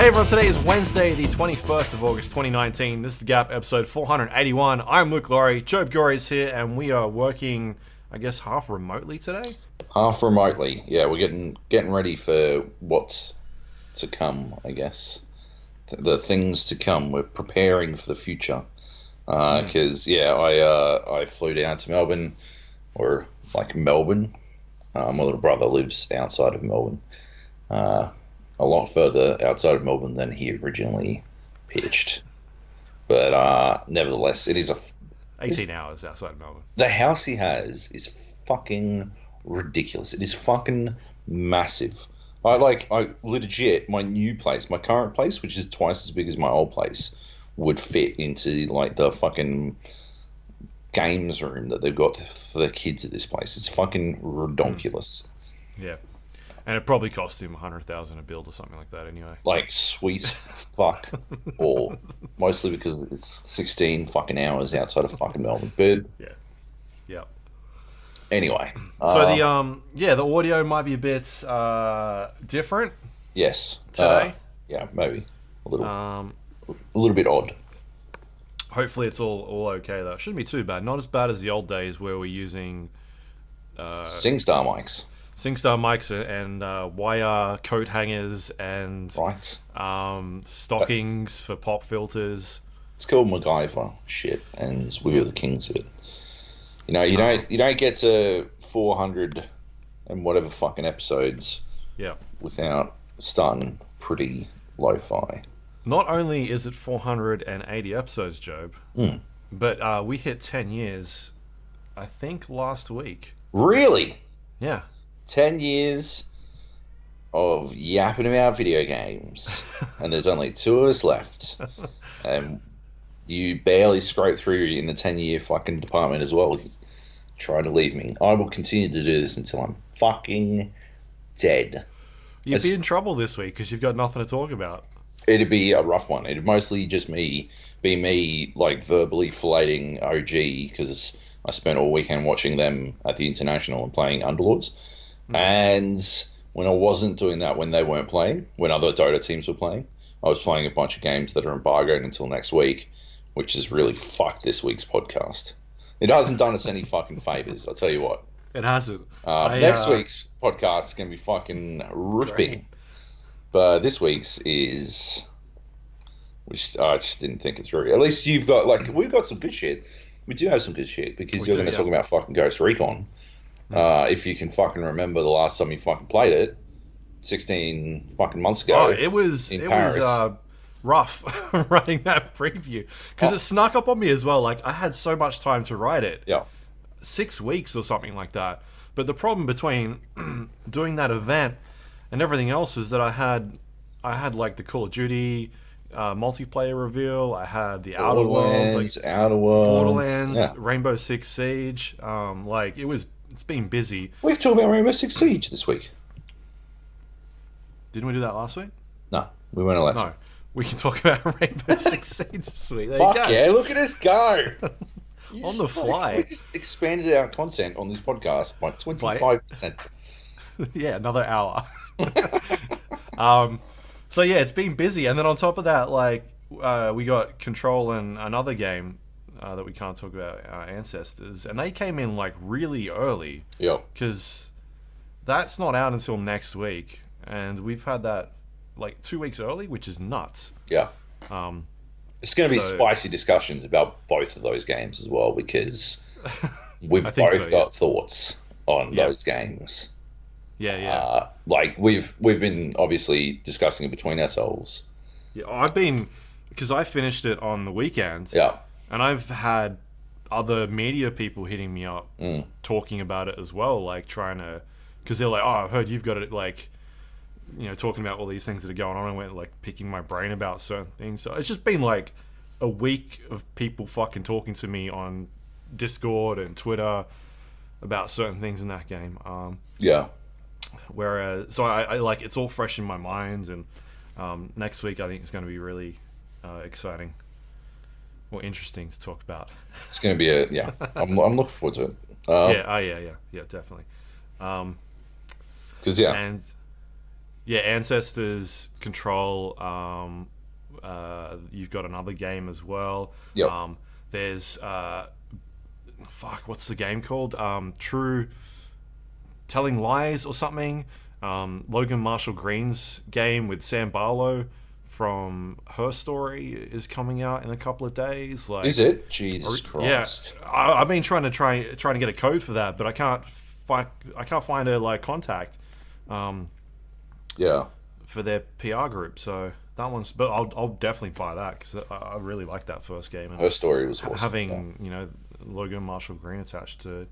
Hey everyone, today is Wednesday, the 21st of August 2019. This is the Gap, episode 481. I'm Luke Lawrie, Joab is here, and we are working, I guess, half remotely today? Half remotely, yeah. We're getting ready for what's to come, I guess. The things to come. We're preparing for the future. Because, I flew down to Melbourne, or like Melbourne. My little brother lives outside of Melbourne. A lot further outside of Melbourne than he originally pitched. But nevertheless, it is 18 hours outside of Melbourne. the house he has is fucking ridiculous. It is fucking massive. I legit, my new place, my current place, which is twice as big as my old place, would fit into like the fucking games room that they've got for the kids at this place. It's fucking redonkulous. Yeah. And it probably cost him 100,000 a build or something like that anyway. Like, sweet fuck all. Mostly because it's 16 fucking hours outside of fucking Melbourne. But Yeah. anyway. So the audio might be a bit different Yes. today. Yeah, maybe. A little bit odd. Hopefully it's all okay though. It shouldn't be too bad. Not as bad as the old days where we're using SingStar mics. SingStar mics and wire coat hangers and Right. stockings for pop filters. It's called MacGyver shit, and we were the kings of it. You know, you don't get to 400 and whatever fucking episodes without starting pretty lo-fi. Not only is it 480 episodes, Joab, but we hit 10 years, I think, last week. Really? Yeah. 10 years of yapping about video games, and there's only two of us left. And you barely scrape through in the 10-year fucking department as well, trying to leave me. I will continue to do this until I'm fucking dead. You'd be in trouble this week because you've got nothing to talk about. It'd be a rough one. It'd mostly just be me like verbally filleting OG because I spent all weekend watching them at the International and playing Underlords. And when I wasn't doing that, when they weren't playing, when other Dota teams were playing, I was playing a bunch of games that are embargoed until next week, which has really fucked this week's podcast. It hasn't done us any fucking favors, I'll tell you what. It hasn't. Next week's podcast is going to be fucking ripping. Great. But this week's is... which I just didn't think it through. At least you've got, like, we've got some good shit. We do have some good shit because you're going to talk about fucking Ghost Recon. If you can fucking remember the last time you fucking played it, 16 fucking months ago. Oh, it was rough writing that preview because it snuck up on me as well. Like, I had so much time to write it. Yeah. 6 weeks or something like that. But the problem between doing that event and everything else was that I had like the Call of Duty multiplayer reveal. I had the Outer Worlds, Borderlands, Rainbow Six Siege. It's been busy. We can talk about Rainbow Six Siege this week. Didn't we do that last week? No, we weren't allowed to. No, we can talk about Rainbow Six Siege this week. There Fuck you go. yeah, look at us go! On the fly. We just expanded our content on this podcast by 25%. Yeah, another hour. So yeah, it's been busy, and then on top of that, we got Control and another game that we can't talk about, Ancestors, and they came in like really early. Yeah. Because that's not out until next week, and we've had that like 2 weeks early, which is nuts. Yeah. It's going to be spicy discussions about both of those games as well, because we've both got thoughts on those games. Yeah. Like we've been obviously discussing it between ourselves. Yeah, because I finished it on the weekend. Yeah. And I've had other media people hitting me up talking about it as well, like trying to, because they're like, oh, I've heard you've got it, like, you know, talking about all these things that are going on, and went like picking my brain about certain things. So it's just been like a week of people fucking talking to me on Discord and Twitter about certain things in that game. Whereas, so I like, it's all fresh in my mind, and next week I think it's going to be really exciting or interesting to talk about. It's going to be I'm looking forward to it. Yeah, definitely. Because and Yeah, Ancestors, Control. You've got another game as well. Yep. There's what's the game called? True Telling Lies or something. Logan Marshall Green's game with Sam Barlow from Her Story is coming out in a couple of days. Like, is it? Jesus Christ! Yeah, I've been trying to get a code for that, but I can't find a like contact. Yeah. For their PR group, so that one's. But I'll definitely buy that because I really like that first game. And Her Story was awesome. Having Logan Marshall Green attached to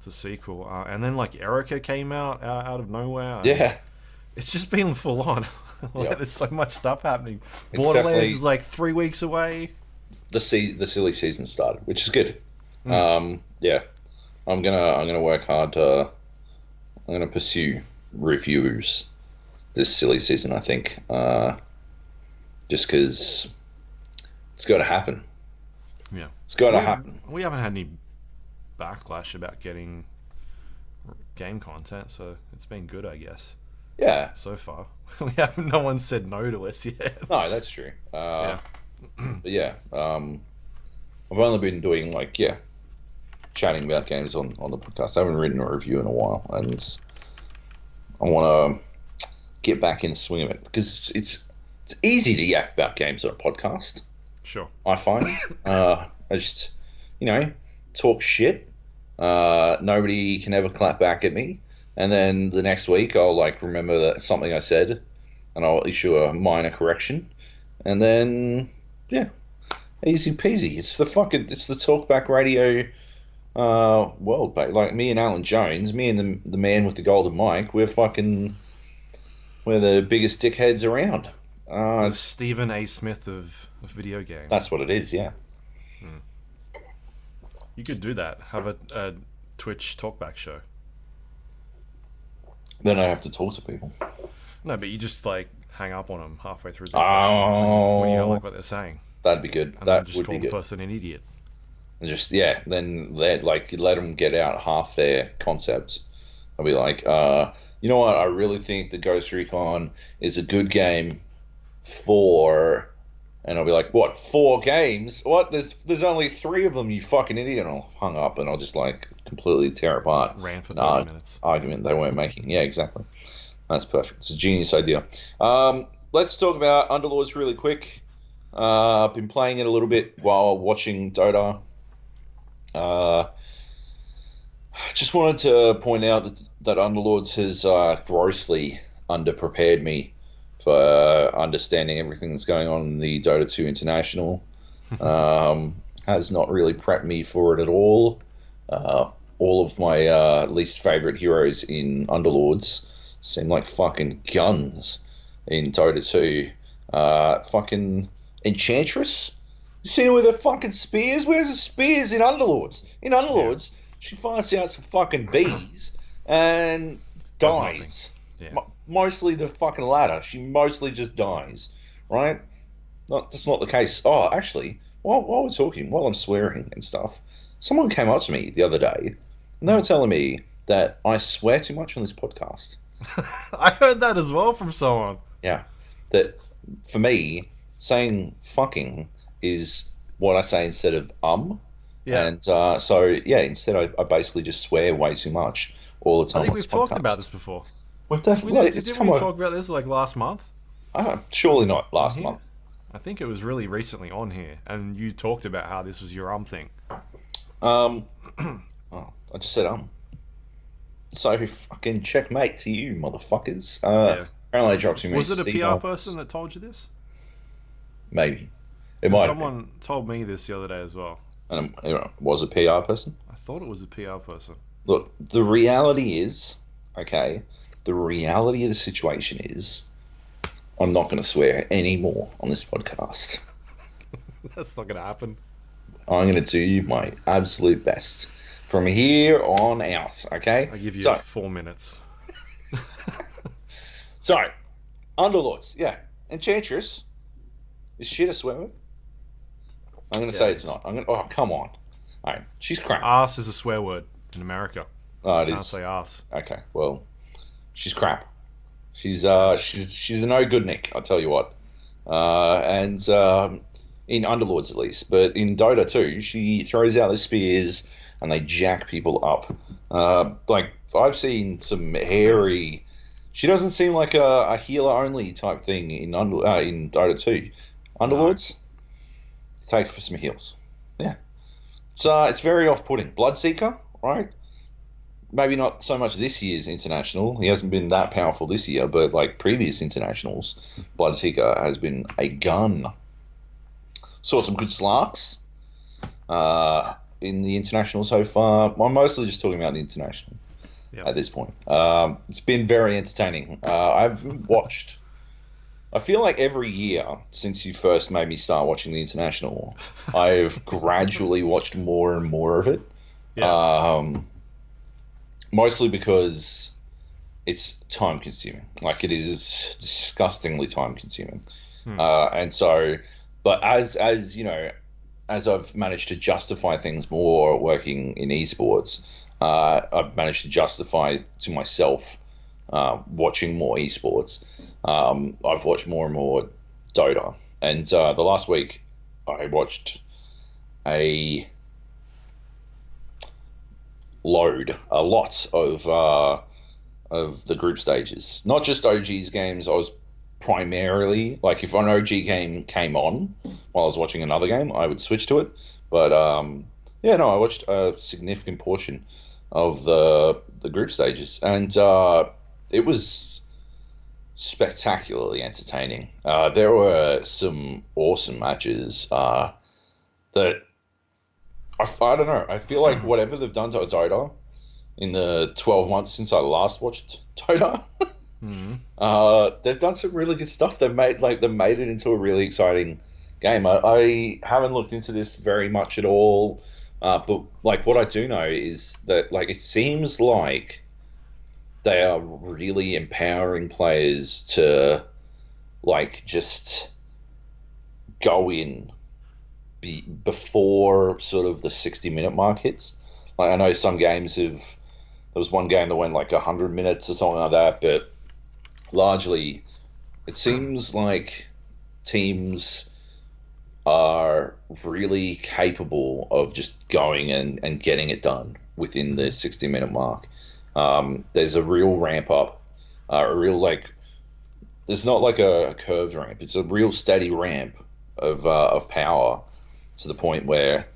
the sequel, and then like Erica came out of nowhere. Yeah. It's just been full on. There's so much stuff happening. It's Borderlands is like 3 weeks away. The silly season started, which is good. Yeah, I'm gonna work hard to. I'm gonna pursue reviews this silly season. I think, just because it's got to happen. Yeah, it's got to happen. We haven't had any backlash about getting game content, so it's been good, I guess. Yeah. So far, no one said no to us yet. No, that's true. Yeah. But yeah, I've only been doing chatting about games on the podcast. I haven't written a review in a while, and I want to get back in the swing of it because it's easy to yak about games on a podcast. Sure. I find I just talk shit. Nobody can ever clap back at me. And then the next week, I'll remember that something I said, and I'll issue a minor correction, and then easy peasy. It's the talkback radio world, mate. Like me and Alan Jones, me and the man with the golden mic, we're the biggest dickheads around. Stephen A. Smith of video games. That's what it is. Yeah. You could do that. Have a Twitch talkback show. Then I have to talk to people. No, but you just hang up on them halfway through the question when you don't like what they're saying. That'd be good. And that just would call be the good. person an idiot. And just then let them get out half their concepts. I'll be like, you know what? I really think the Ghost Recon is a good game for. And I'll be like, what? 4 games? What? There's only 3 of them, you fucking idiot. And I'll hung up and I'll just completely tear apart. Ran for 30 minutes. Argument they weren't making. Yeah, exactly. That's perfect. It's a genius idea. Let's talk about Underlords really quick. I've been playing it a little bit while watching Dota. Just wanted to point out that Underlords has grossly underprepared me for understanding everything that's going on in the Dota 2 International. Has not really prepped me for it at all. All of my least favorite heroes in Underlords seem like fucking guns in Dota 2. Fucking Enchantress? You seen her with her fucking spears? Where's the spears in Underlords? In Underlords, she fires out some fucking bees and dies. Yeah. Mostly the fucking latter. She mostly just dies, right? That's not the case. Oh, actually, while we're talking, while I'm swearing and stuff, someone came up to me the other day and they were telling me that I swear too much on this podcast. I heard that as well from someone. Yeah. That, for me, saying fucking is what I say instead of Yeah. And instead I basically just swear way too much all the time. I think on we've this talked podcast. about this before. We've definitely. Didn't we talk about this last month? Surely not last month. I think it was really recently on here, and you talked about how this was your thing. I just said So fucking checkmate to you, motherfuckers. Apparently I dropped too many. Was it a PR person that told you this? Maybe. It might. Someone told me this the other day as well. And it was a PR person? I thought it was a PR person. Look, the reality is, the reality of the situation is, I'm not going to swear anymore on this podcast. That's not going to happen. I'm going to do my absolute best from here on out, okay? I give you 4 minutes. So, Underlords, Enchantress. Is shit a swear word? I'm going to say it's not. Oh, come on. All right, she's crap. Arse is a swear word in America. Oh, it Can't is. say arse. Okay, well, she's crap. She's a no good Nick, I'll tell you what. And in Underlords at least, but in Dota too, she throws out the spears and they jack people up. Like I've seen some hairy. She doesn't seem like a healer only type thing in Dota 2. Underlords, take her for some heals. Yeah, so it's very off-putting. Bloodseeker, right? Maybe not so much this year's international. He hasn't been that powerful this year, but like previous internationals, Bloodseeker has been a gun. Saw some good slarks in the international so far. I'm mostly just talking about the international at this point. It's been very entertaining. I've watched. I feel like every year since you first made me start watching the international, I've gradually watched more and more of it. Yeah. Mostly because it's time consuming. Like it is disgustingly time consuming. And so, but as you know, as I've managed to justify things more working in esports, I've managed to justify to myself watching more esports. I've watched more and more Dota, and the last week I watched a lot of the group stages. Not just OG's games. I was primarily like if an OG game came on while I was watching another game, I would switch to it. But I watched a significant portion of the group stages, and it was spectacularly entertaining. There were some awesome matches that I don't know. I feel like whatever they've done to Dota in the 12 months since I last watched Dota, they've done some really good stuff. They've made it into a really exciting game. I haven't looked into this very much at all, but like what I do know is that like it seems like they are really empowering players to like just go in before sort of the 60-minute mark hits. Like I know some games there was one game that went like 100 minutes or something like that, but largely it seems like teams are really capable of just going and getting it done within the 60-minute mark. There's a real ramp up, there's not like a curved ramp. It's a real steady ramp of power to the point where,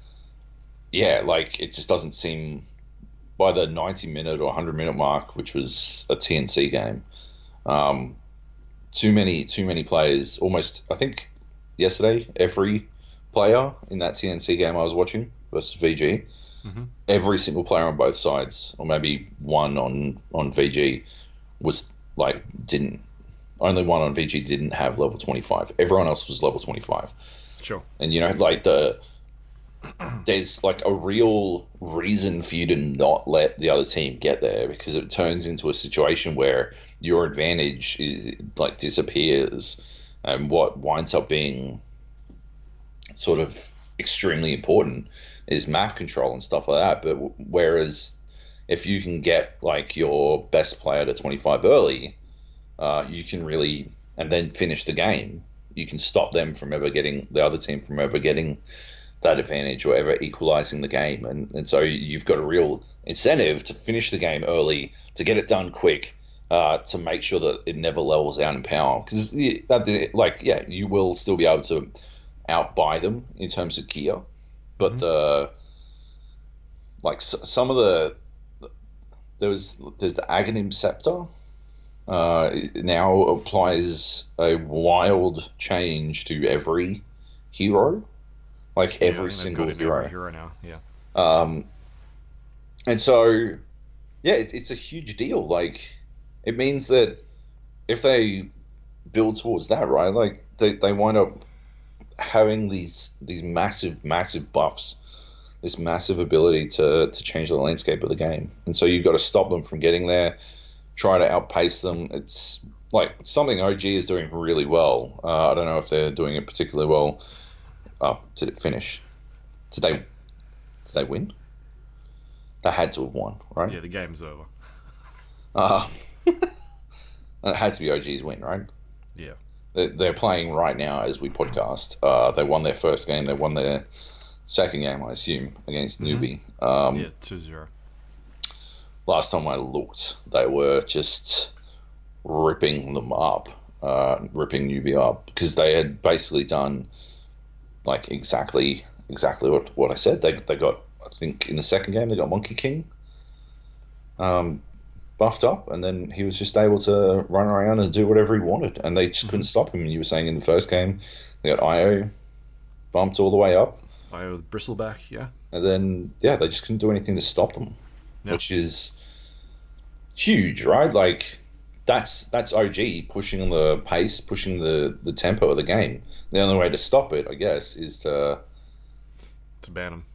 like it just doesn't seem by the 90-minute or 100-minute mark, which was a TNC game, too many players. Almost, I think yesterday, every player in that TNC game I was watching versus VG, every single player on both sides, or maybe one on VG, was like only one on VG didn't have level 25. Everyone else was level 25. Sure. And like there's like a real reason for you to not let the other team get there, because it turns into a situation where your advantage is like disappears, and what winds up being sort of extremely important is map control and stuff like that. But whereas if you can get like your best player to 25 early, you can really, and then finish the game, you can stop them from ever getting, the other team from ever getting that advantage or ever equalizing the game. And so you've got a real incentive to finish the game early, to get it done quick, to make sure that it never levels out in power. Because you will still be able to outbuy them in terms of gear, but some of there's the Aghanim Scepter. Now applies a wild change to every hero, like every single hero. Every hero now, yeah. And so, it's a huge deal. Like, it means that if they build towards that, right, like they wind up having these massive buffs, this massive ability to change the landscape of the game. And so you've got to stop them from getting there. Try to outpace them. It's like something OG is doing really well. I don't know if they're doing it particularly well. Oh, did it finish? Did they win? They had to have won, right? Yeah, the game's over. And it had to be OG's win, right? Yeah. They're playing right now as we podcast. They won their first game. They won their second game, I assume, against Newbie. Yeah, 2-0. Last time I looked, they were just ripping them up, ripping Newbie up, because they had basically done like exactly what I said. They got, I think in the second game they got Monkey King buffed up, and then he was just able to run around and do whatever he wanted, and they just couldn't stop him. And you were saying in the first game they got IO bumped all the way up. IO with Bristleback, yeah. And then they just couldn't do anything to stop them, which is huge, right? Like that's OG pushing the pace, pushing the tempo of the game. The only way to stop it, I guess, is to ban them,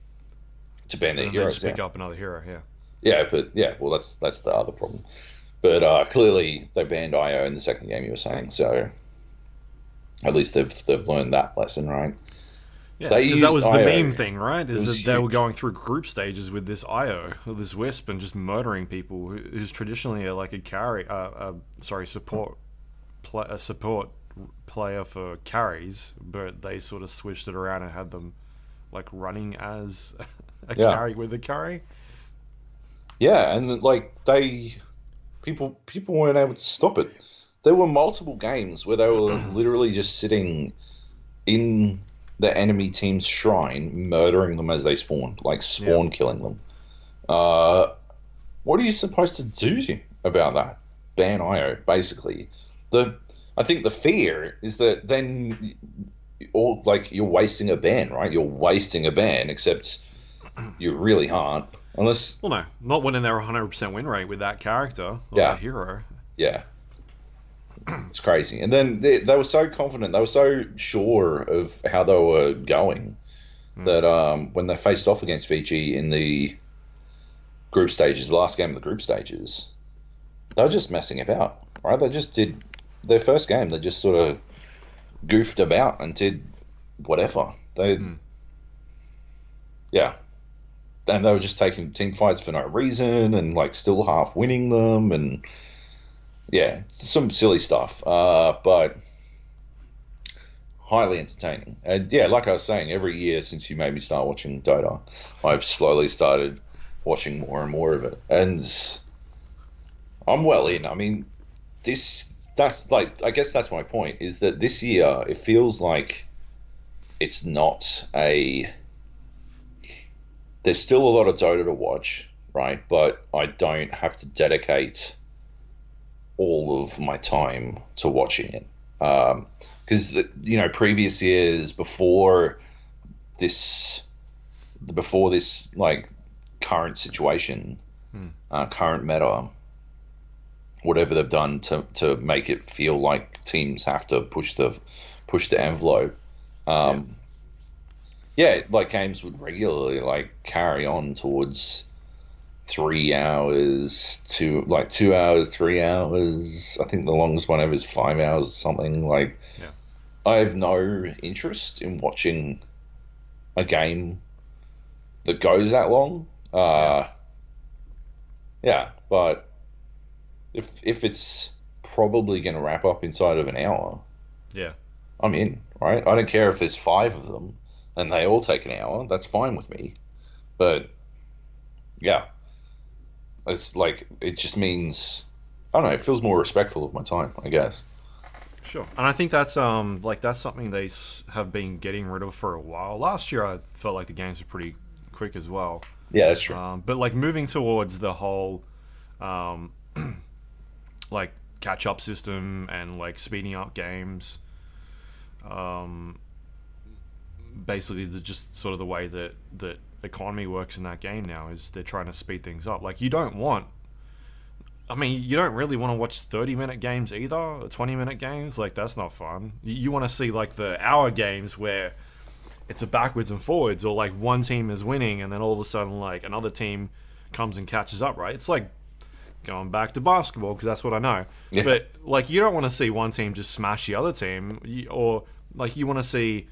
to ban their heroes. Just pick up another hero, yeah. Yeah, but well, that's the other problem. But clearly they banned IO in the second game. You were saying, so at least they've learned that lesson, right? Yeah, because that was the IO. main thing, right? Is that huge. they were going through group stages with this IO, with this Wisp, and just murdering people who's traditionally a carry, support player for carries, but they sort of switched it around and had them like running as a carry with a carry. Yeah, and like people weren't able to stop it. There were multiple games where they were literally just sitting in the enemy team's shrine, murdering them as they spawned, like killing them. What are you supposed to do about that? Ban IO, basically. I think the fear is that then you're wasting a ban, right? You're wasting a ban, except you really aren't. Unless... Well, no. Not winning their 100% win rate with that character or that hero. Yeah. It's crazy. And then they were so confident. They were so sure of how they were going that when they faced off against Fiji in the group stages, the last game of the group stages, they were just messing about, right? They just did... Their first game, they just sort of goofed about and did whatever. Yeah. And they were just taking team fights for no reason and like still half winning them, and some silly stuff, but highly entertaining. And like I was saying, every year since you made me start watching Dota, I've slowly started watching more and more of it, and I'm well in. I mean, I guess that's my point, is that this year it feels like it's not there's still a lot of Dota to watch, right? But I don't have to dedicate all of my time to watching it. Because, previous years before this like current situation, current meta, whatever they've done to make it feel like teams have to push the envelope. Like games would regularly like carry on towards 3 hours to like 2 hours, 3 hours. I think the longest one ever is 5 hours or something. Like, I have no interest in watching a game that goes that long. But if it's probably going to wrap up inside of an hour, I'm in, right? I don't care if there's 5 of them and they all take an hour. That's fine with me. But it's like, it just means, I don't know, it feels more respectful of my time, I guess. Sure. And I think that's that's something they have been getting rid of for a while. Last year I felt like the games were pretty quick as well. Yeah, that's true. But like moving towards the whole like catch up system and like speeding up games, basically just sort of the way that economy works in that game now is they're trying to speed things up. Like you don't really want to watch 30-minute games either, or 20-minute games. Like that's not fun. You want to see like the hour games where it's a backwards and forwards, or like one team is winning and then all of a sudden like another team comes and catches up, right? It's like going back to basketball because that's what I know. Yeah. But like you don't want to see one team just smash the other team, or like you want to see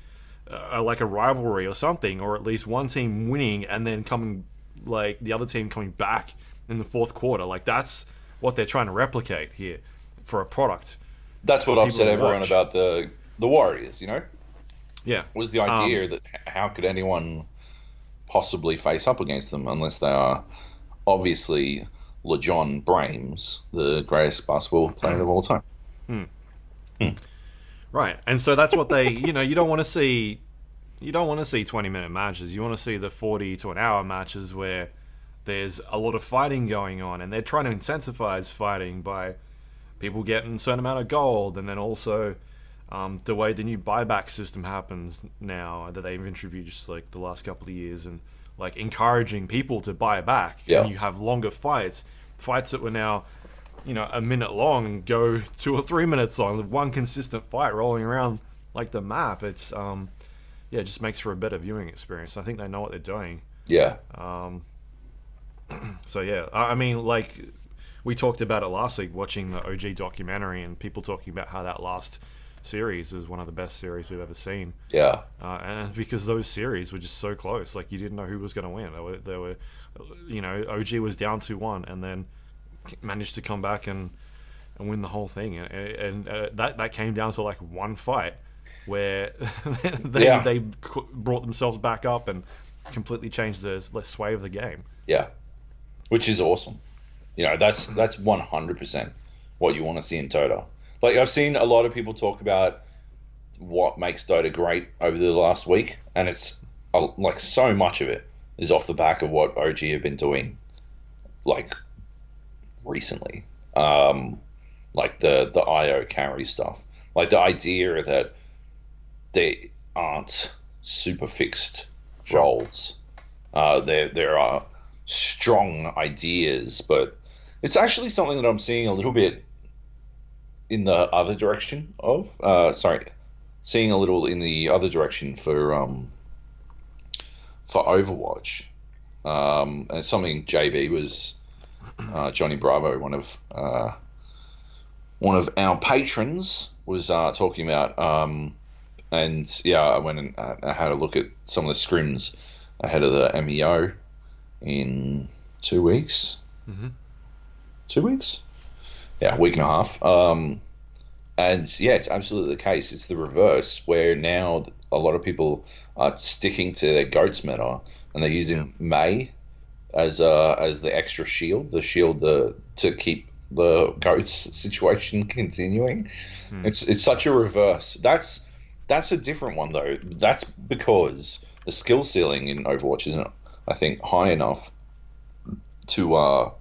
like a rivalry or something, or at least one team winning and then coming, like the other team coming back in the fourth quarter. Like that's what they're trying to replicate here. for a product. That's what For I've people said to everyone watch. about the Warriors. Yeah. Was the idea that how could anyone possibly face up against them unless they are obviously LeJon Brames, the greatest basketball player of all time. Right. And so that's what they, you don't want to see 20-minute matches. You want to see the 40 to an hour matches where there's a lot of fighting going on, and they're trying to incentivize fighting by people getting a certain amount of gold, and then also the way the new buyback system happens now that they've introduced like the last couple of years, and like encouraging people to buy back. Yeah. And you have longer fights that were now a minute long and go 2 or 3 minutes long with one consistent fight rolling around like the map. It's it just makes for a better viewing experience. I think they know what they're doing. Yeah. So yeah, I mean, like we talked about it last week, watching the OG documentary, and people talking about how that last series is one of the best series we've ever seen. Yeah. And because those series were just so close, like you didn't know who was going to win. They were, OG was down 2-1, and then managed to come back and win the whole thing, and that came down to like one fight where they brought themselves back up and completely changed the sway of the game. Yeah, which is awesome. That's 100% what you want to see in Dota. Like, I've seen a lot of people talk about what makes Dota great over the last week, and it's like so much of it is off the back of what OG have been doing, like recently. Like the IO carry stuff, like the idea that they aren't super fixed roles. There are strong ideas, but it's actually something that I'm seeing a little bit in the other direction of. Seeing a little in the other direction for Overwatch. And it's something JB was Johnny Bravo, one of our patrons, was talking about. And yeah, I went and I had a look at some of the scrims ahead of the MEO in 2 weeks. 2 weeks? Yeah, a week and a half. And yeah, it's absolutely the case. It's the reverse, where now a lot of people are sticking to their GOATS meta, and they're using Mei as the extra shield, to keep the GOATS situation continuing. It's such a reverse. That's a different one though. That's because the skill ceiling in Overwatch isn't, I think, high enough to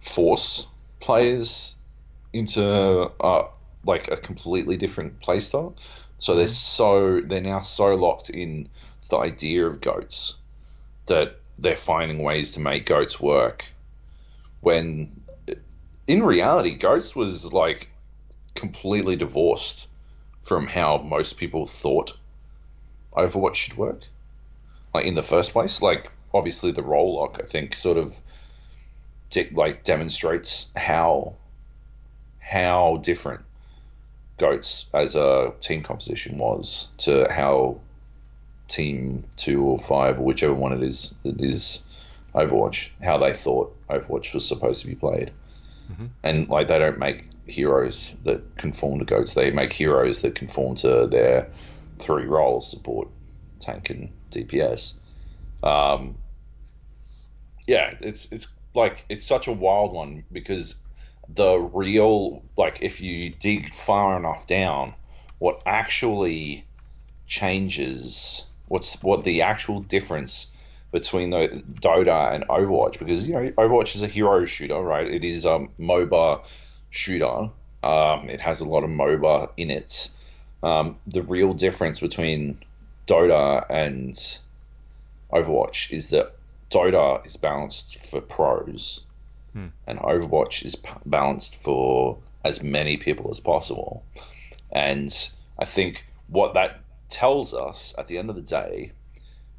force players into like a completely different playstyle. So they're now so locked in to the idea of GOATS that they're finding ways to make GOATS work, when in reality GOATS was like completely divorced from how most people thought Overwatch should work, like in the first place. Like, obviously the role lock, I think, sort of demonstrates how different GOATS as a team composition was to how Team 2 or 5, or whichever one it is Overwatch, how they thought Overwatch was supposed to be played. And like, they don't make heroes that conform to GOATS. They make heroes that conform to their 3 roles: support, tank, and DPS. Yeah, it's like, it's such a wild one, because the real, like, if you dig far enough down, what actually changes, what the actual difference between the Dota and Overwatch, because Overwatch is a hero shooter, right? It is a MOBA shooter. It has a lot of MOBA in it. The real difference between Dota and Overwatch is that Dota is balanced for pros, and Overwatch is balanced for as many people as possible. And I think what that tells us at the end of the day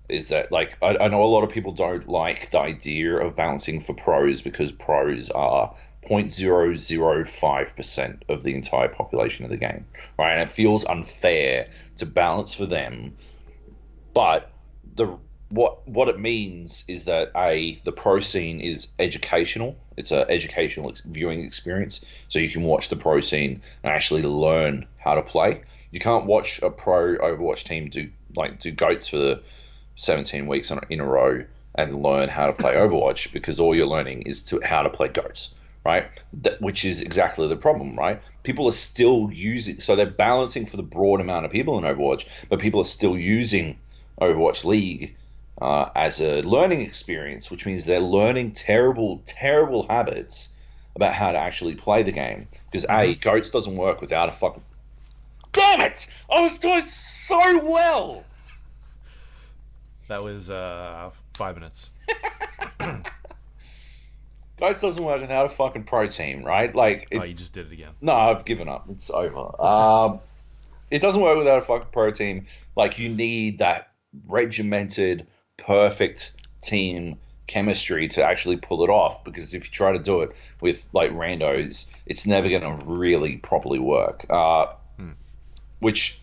is that, like, I know a lot of people don't like the idea of balancing for pros, because pros are 0.005% of the entire population of the game, right? And it feels unfair to balance for them. But what it means is that the pro scene is educational. It's an educational viewing experience, so you can watch the pro scene and actually learn how to play. You can't watch a pro Overwatch team do goats for 17 weeks in a row and learn how to play Overwatch, because all you're learning is how to play goats, right? Which is exactly the problem, right? People are still using, so they're balancing for the broad amount of people in Overwatch, but people are still using Overwatch League as a learning experience, which means they're learning terrible, terrible habits about how to actually play the game. Because Goats doesn't work without a fucking... Damn it! I was doing so well! That was 5 minutes. Goats doesn't work without a fucking pro team, right? Like, you just did it again. No, I've given up. It's over. It doesn't work without a fucking pro team. Like, you need that regimented, perfect team chemistry to actually pull it off, because if you try to do it with like randos, it's never going to really properly work. Which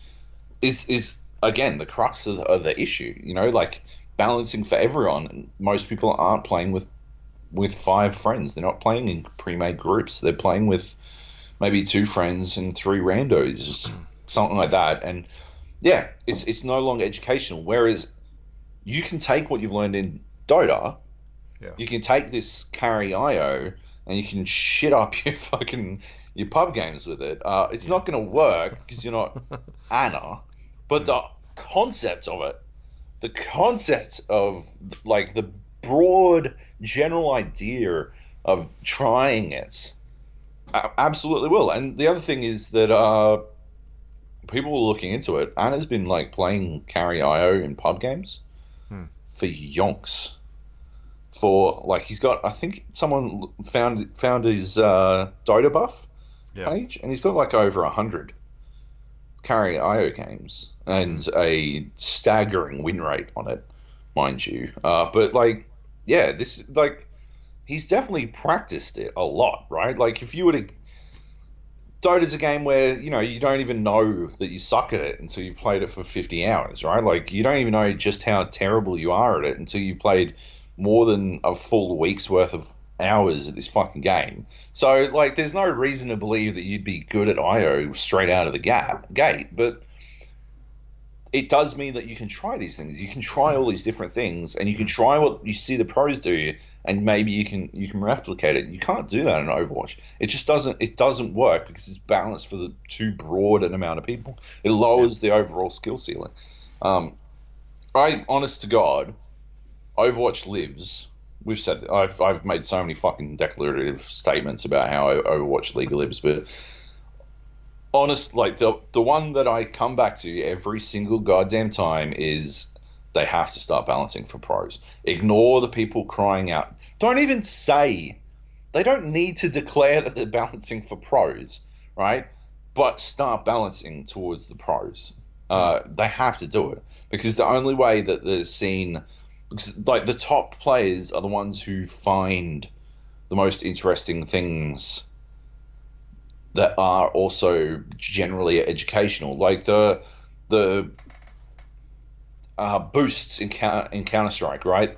is again the crux of the issue. You know, like balancing for everyone. Most people aren't playing with 5 friends. They're not playing in pre-made groups. They're playing with maybe 2 friends and 3 randos, something like that. And yeah, it's no longer educational. Whereas you can take what you've learned in Dota, you can take this carry IO, and you can shit up your pub games with it. It's not going to work because you're not Anna, but the concept of it, the concept of like the broad general idea of trying it, absolutely will. And the other thing is that people are looking into it. Anna's been like playing carry IO in pub games for yonks. For like, he's got, I think someone found his Dota buff page, and he's got like over 100 carry IO games and a staggering win rate on it, mind you. But like, yeah, this is like, he's definitely practiced it a lot, right? Like, if you were to, Dota's a game where, you know, you don't even know that you suck at it until you've played it for 50 hours, right? Like, you don't even know just how terrible you are at it until you've played more than a full week's worth of hours at this fucking game. So, like, there's no reason to believe that you'd be good at IO straight out of the gate, but it does mean that you can try these things. You can try all these different things, and you can try what you see the pros do, and maybe you can replicate it. You can't do that in Overwatch. It just doesn't work because it's balanced for the too broad an amount of people. It lowers the overall skill ceiling. Honest to God, Overwatch lives. We've said that. I've made so many fucking declarative statements about how Overwatch League lives, but honest, like the one that I come back to every single goddamn time is they have to start balancing for pros. Ignore the people crying out. Don't even say. They don't need to declare that they're balancing for pros, right? But start balancing towards the pros. They have to do it, because the only way that the scene, because like the top players are the ones who find the most interesting things that are also generally educational, like the boosts in Counter-Strike, right,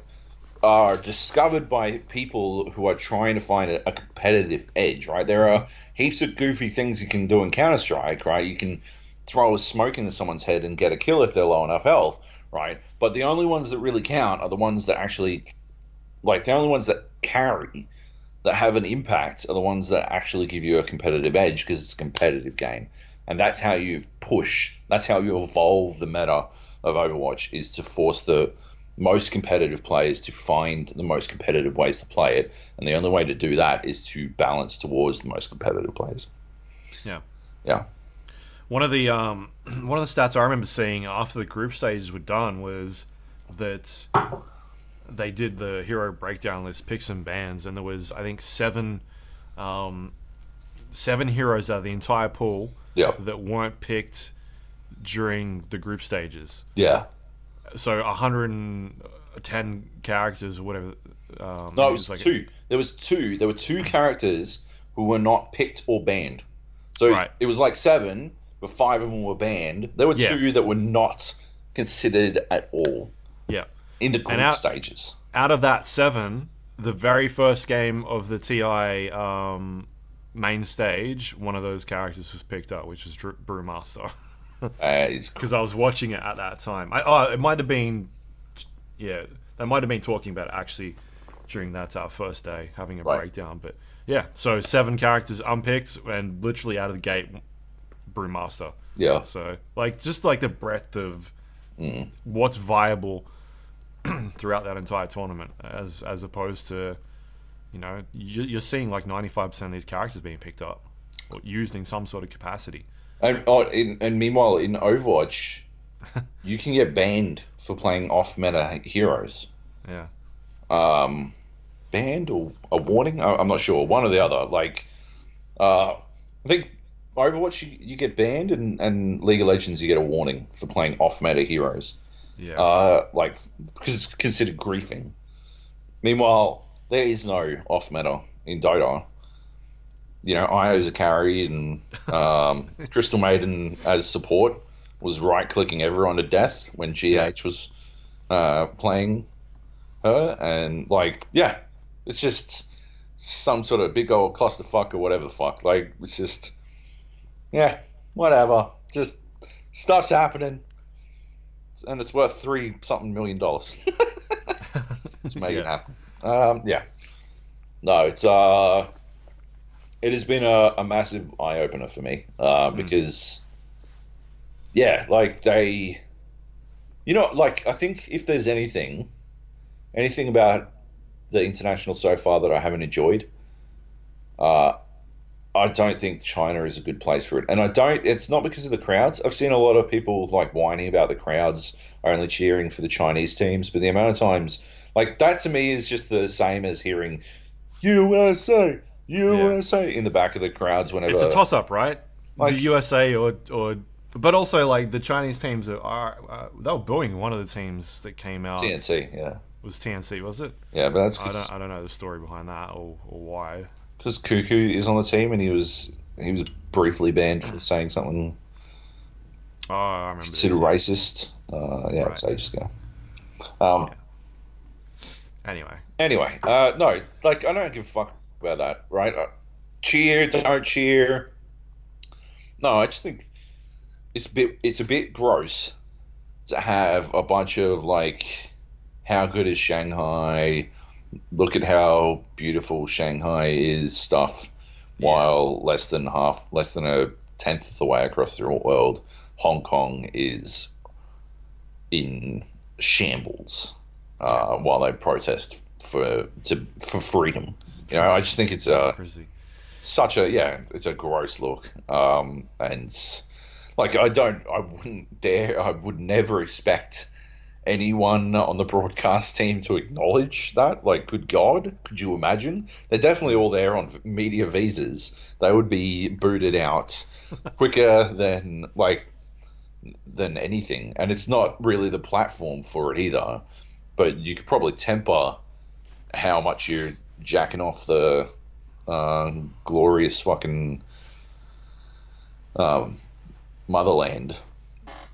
are discovered by people who are trying to find a competitive edge, right? There are heaps of goofy things you can do in Counter-Strike, right? You can throw a smoke into someone's head and get a kill if they're low enough health, right? But the only ones that really count are the ones that actually, like, the only ones that carry, that have an impact, are the ones that actually give you a competitive edge, because it's a competitive game. And that's how you push, that's how you evolve the meta of Overwatch, is to force the most competitive players to find the most competitive ways to play it. And the only way to do that is to balance towards the most competitive players. Yeah. One of the stats I remember seeing after the group stages were done was that they did the hero breakdown list, picks and bans, and there was, I think, seven heroes out of the entire pool that weren't picked during the group stages. Yeah. So 110 characters or whatever. No, it was like 2. There was 2. There were 2 characters who were not picked or banned. So it was like 7, but 5 of them were banned. There were 2 that were not considered at all. Yeah. in the And group stages. Out of that 7, the very first game of the TI main stage, one of those characters was picked up, which was Brewmaster. Because I was watching it at that time. It might have been, yeah, they might have been talking about it actually during that first day, having a breakdown. But yeah, so 7 characters unpicked, and literally out of the gate, Brewmaster. Yeah. So just like the breadth of what's viable throughout that entire tournament, as opposed to, you're seeing like 95% of these characters being picked up or used in some sort of capacity. And meanwhile, in Overwatch, you can get banned for playing off-meta heroes. Yeah. Banned or a warning? I'm not sure. One or the other. I think Overwatch you get banned, and League of Legends you get a warning for playing off-meta heroes. Yeah. Because it's considered griefing. Meanwhile, there is no off-meta in Dota. Io's a carry, and Crystal Maiden as support was right-clicking everyone to death when GH was playing her, and it's just some sort of big old clusterfuck or whatever the fuck. It's just, yeah, whatever. Just stuff's happening, and it's worth $3-something million. Let's make it happen. Yeah. No, it has been a massive eye opener for me because, yeah, I think if there's anything about the international so far that I haven't enjoyed, I don't think China is a good place for it. And it's not because of the crowds. I've seen a lot of people whining about the crowds only cheering for the Chinese teams, but the amount of times, that to me is just the same as hearing USA in the back of the crowds whenever. It's a toss-up, right? The USA or but also the Chinese teams are they were booing one of the teams that came out. TNC, yeah. Was TNC, was it? Yeah, but that's I don't know the story behind that or why. Because Cuckoo is on the team, and he was briefly banned for saying something. Oh, I remember. Considered racist. Yeah, it's ages ago. Yeah. Anyway, no, I don't give a fuck about that, right? Cheer, don't cheer. No, I just think it's a bit gross to have a bunch of how good is Shanghai? Look at how beautiful Shanghai is stuff, while less than a tenth of the way across the world, Hong Kong is in shambles while they protest for freedom. I just think it's it's a gross look, and I would never expect anyone on the broadcast team to acknowledge that. Good God, could you imagine? They're definitely all there on media visas. They would be booted out quicker than anything, and it's not really the platform for it either. But you could probably temper how much you're jacking off the glorious fucking motherland.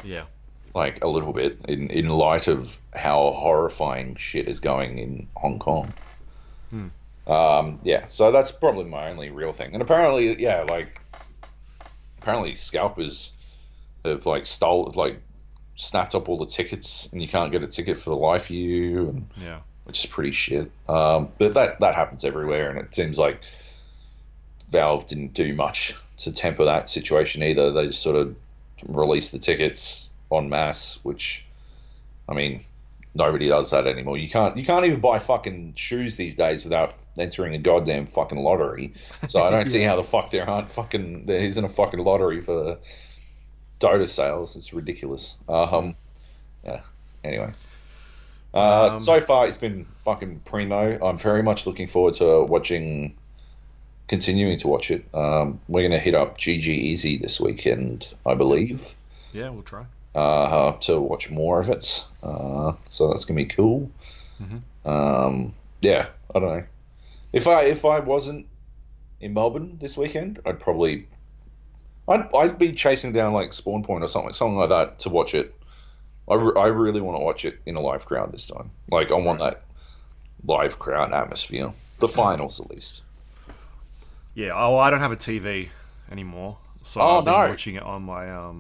Yeah. A little bit in light of how horrifying shit is going in Hong Kong. Yeah, so that's probably my only real thing. And apparently, scalpers have snapped up all the tickets, and you can't get a ticket for the life of you, and which is pretty shit. But that happens everywhere, and it seems like Valve didn't do much to temper that situation either. They just sort of released the tickets en masse, which, I mean, nobody does that anymore. You can't even buy fucking shoes these days without entering a goddamn fucking lottery. So I don't see how the fuck there isn't a fucking lottery for Dota sales. It's ridiculous. Yeah. Anyway. So far it's been fucking primo. I'm very much looking forward to continuing to watch it. We're going to hit up GG Easy this weekend, I believe. Yeah, we'll try. To watch more of it. So that's going to be cool. Mm-hmm. Yeah, I don't know. If I wasn't in Melbourne this weekend, I'd be chasing down Spawn Point or something like that to watch it. I really want to watch it in a live crowd this time. Like, I want that live crowd atmosphere. The finals, at least. Yeah. Oh, I don't have a TV anymore, so I've been watching it on my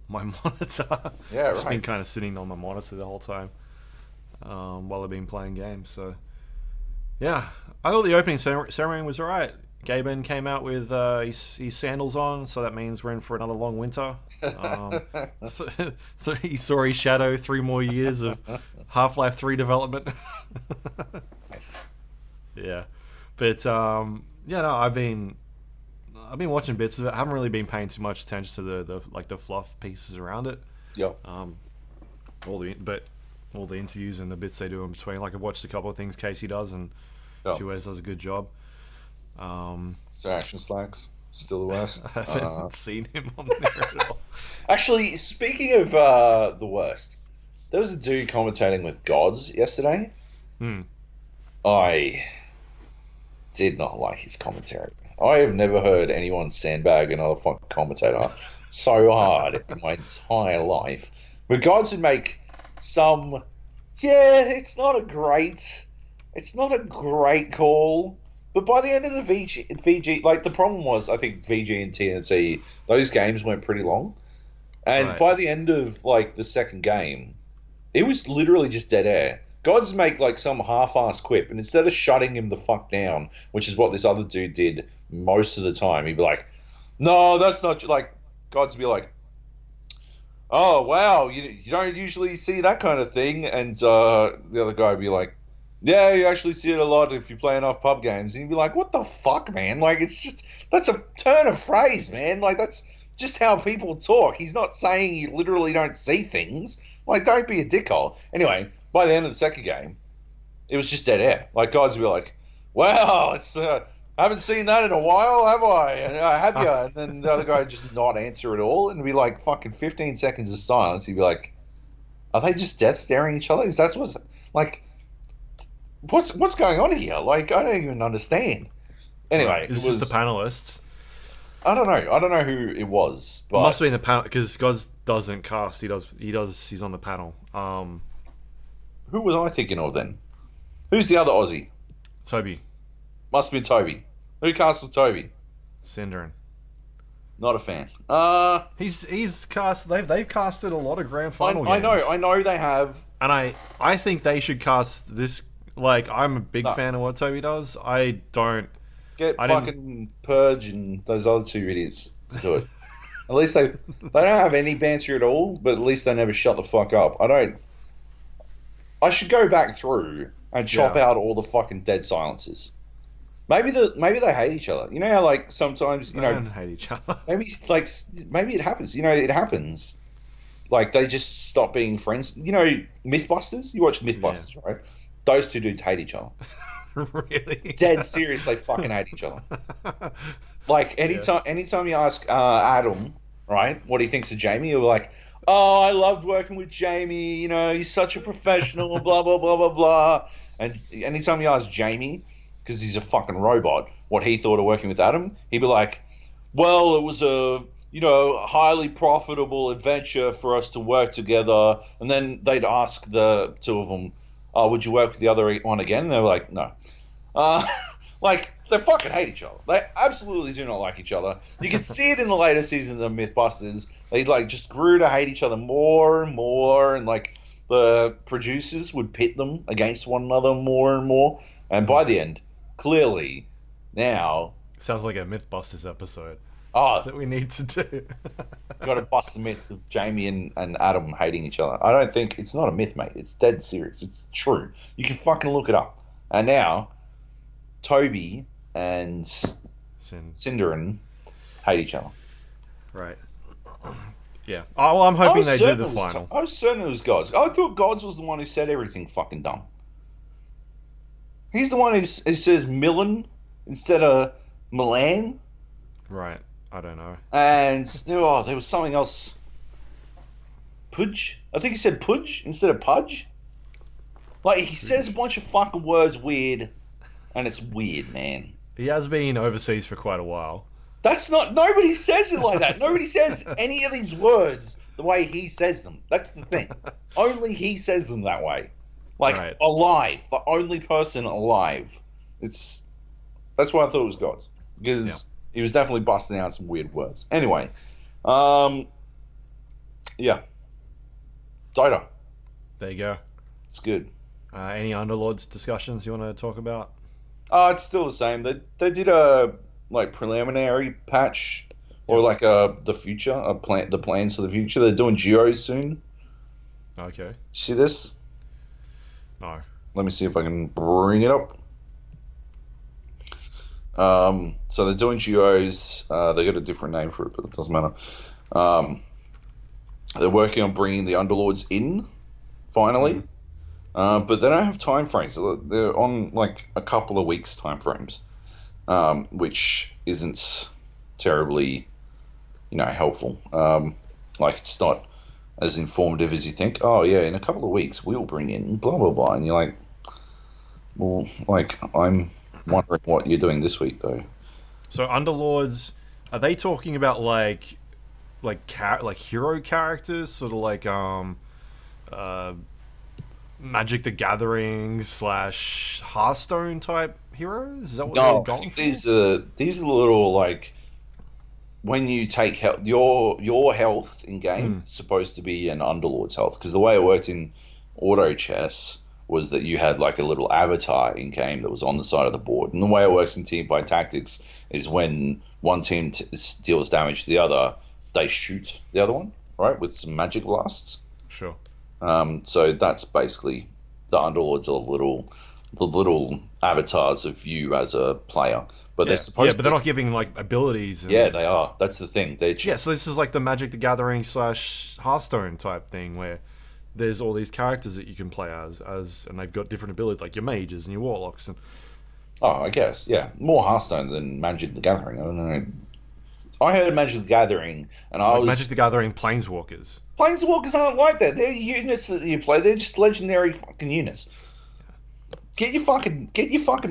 my monitor. Yeah, Just been kind of sitting on my monitor the whole time while I've been playing games. So yeah, I thought the opening ceremony was alright. Gaben came out with his sandals on, so that means we're in for another long winter. He saw his shadow, 3 more years of Half-Life 3 development. Nice. Yeah, but yeah, no, I've been watching bits of it. I haven't really been paying too much attention to the fluff pieces around it. Yeah. All the interviews and the bits they do in between. Like, I've watched a couple of things Casey does, and she always does a good job. So Action Slacks, still the worst. I haven't seen him on there at all. Actually, speaking of the worst, there was a dude commentating with Gods yesterday. I did not like his commentary. I have never heard anyone sandbag another fucking commentator so hard in my entire life. But Gods would make some, it's not a great call. But by the end of the VG, like, the problem was, I think VG and TNT, those games went pretty long. And by the end of, like, the second game, it was literally just dead air. Gods make, like, some half-assed quip, and instead of shutting him the fuck down, which is what this other dude did most of the time, he'd be like, no, that's not, like, Gods would be like, oh, wow, you don't usually see that kind of thing. And the other guy would be like, yeah, you actually see it a lot if you play enough pub games. And you'd be like, what the fuck, man? Like, that's a turn of phrase, man. Like, that's just how people talk. He's not saying you literally don't see things. Like, don't be a dickhole. Anyway, by the end of the second game, it was just dead air. Like, guys would be like, wow, I haven't seen that in a while, have I? And have you? And then the other guy would just not answer at all. And it'd be like fucking 15 seconds of silence. He'd be like, are they just death staring at each other? Is that what's, like... What's going on here? Like, I don't even understand. Anyway, this is the panelists. I don't know who it was. But... It must have been the panel, because God doesn't cast. He's on the panel. Who was I thinking of then? Who's the other Aussie? Toby. Must have been Toby. Who cast with Toby? Sindarin. Not a fan. He's cast. They've casted a lot of grand final games. I know they have. And I think they should cast this. Like, I'm a big fan of what Toby does. I fucking Purge and those other two idiots to do it. At least they don't have any banter at all, but at least they never shut the fuck up. I should go back through and chop out all the fucking dead silences. Maybe they hate each other. You know how, like, sometimes, they don't hate each other. maybe it happens. You know, it happens. Like, they just stop being friends. You know, Mythbusters? You watch Mythbusters, right? Those two dudes hate each other. Really? Dead serious, they fucking hate each other. Like, anytime you ask Adam, right, what he thinks of Jamie, you're like, oh, I loved working with Jamie, you know, he's such a professional, blah, blah, blah, blah, blah. And anytime you ask Jamie, because he's a fucking robot, what he thought of working with Adam, he'd be like, well, it was a highly profitable adventure for us to work together. And then they'd ask the two of them, oh, would you work with the other one again? And they were like, no. Like, they fucking hate each other. They absolutely do not like each other. You can see it in the later seasons of Mythbusters. They, like, just grew to hate each other more and more. And, like, the producers would pit them against one another more and more. And by the end, clearly, now... Sounds like a Mythbusters episode. Oh, that we need to do. Got to bust the myth of Jamie and Adam hating each other. I don't think it's not a myth, mate. It's dead serious. It's true. You can fucking look it up. And now, Toby and Sindarin hate each other. Right. Yeah. Oh, well, I'm hoping they do the final. I was certain it was Gods. I thought Gods was the one who said everything fucking dumb. He's the one who says Millen instead of Milan. Right. I don't know. And there was something else. Pudge? I think he said Pudge instead of Pudge. Like, he says a bunch of fucking words weird, and it's weird, man. He has been overseas for quite a while. That's not... Nobody says it like that. Nobody says any of these words the way he says them. That's the thing. Only he says them that way. Like, Right. alive. The only person alive. That's why I thought it was God. Because he was definitely busting out some weird words. Anyway. Yeah. Dota. There you go. It's good. Any Underlords discussions you want to talk about? It's still the same. They did a preliminary patch or the future, the plans for the future. They're doing duos soon. Okay. See this? No. Let me see if I can bring it up. So they're doing duos. They got a different name for it, but it doesn't matter. They're working on bringing the Underlords in, finally. But they don't have time frames. They're on like a couple of weeks time frames, which isn't terribly, helpful. Like, it's not as informative as you think. Oh yeah, in a couple of weeks we'll bring in blah blah blah, and you're like, well, like, I'm wondering what you're doing this week though. So Underlords, are they talking about like hero characters, sort of like Magic the Gathering / Hearthstone type heroes? Is that what No, they're I going think for? these are little, like, when you take health, your health in game is supposed to be an Underlord's health, because the way it worked in auto chess was that you had like a little avatar in game that was on the side of the board, and the way it works in team fight tactics is when one team deals damage to the other, they shoot the other one, right, with some magic blasts. Sure. So that's basically the Underlords are the little avatars of you as a player, but they're supposed but they're not giving like abilities. Yeah, they are. That's the thing. So this is like the Magic the Gathering / Hearthstone type thing where there's all these characters that you can play as, and they've got different abilities, like your mages and your warlocks. And I guess, yeah, more Hearthstone than Magic the Gathering. I don't know. I heard Magic the Gathering, and Magic the Gathering Planeswalkers. Planeswalkers aren't like that. They're units that you play. They're just legendary fucking units. Get your fucking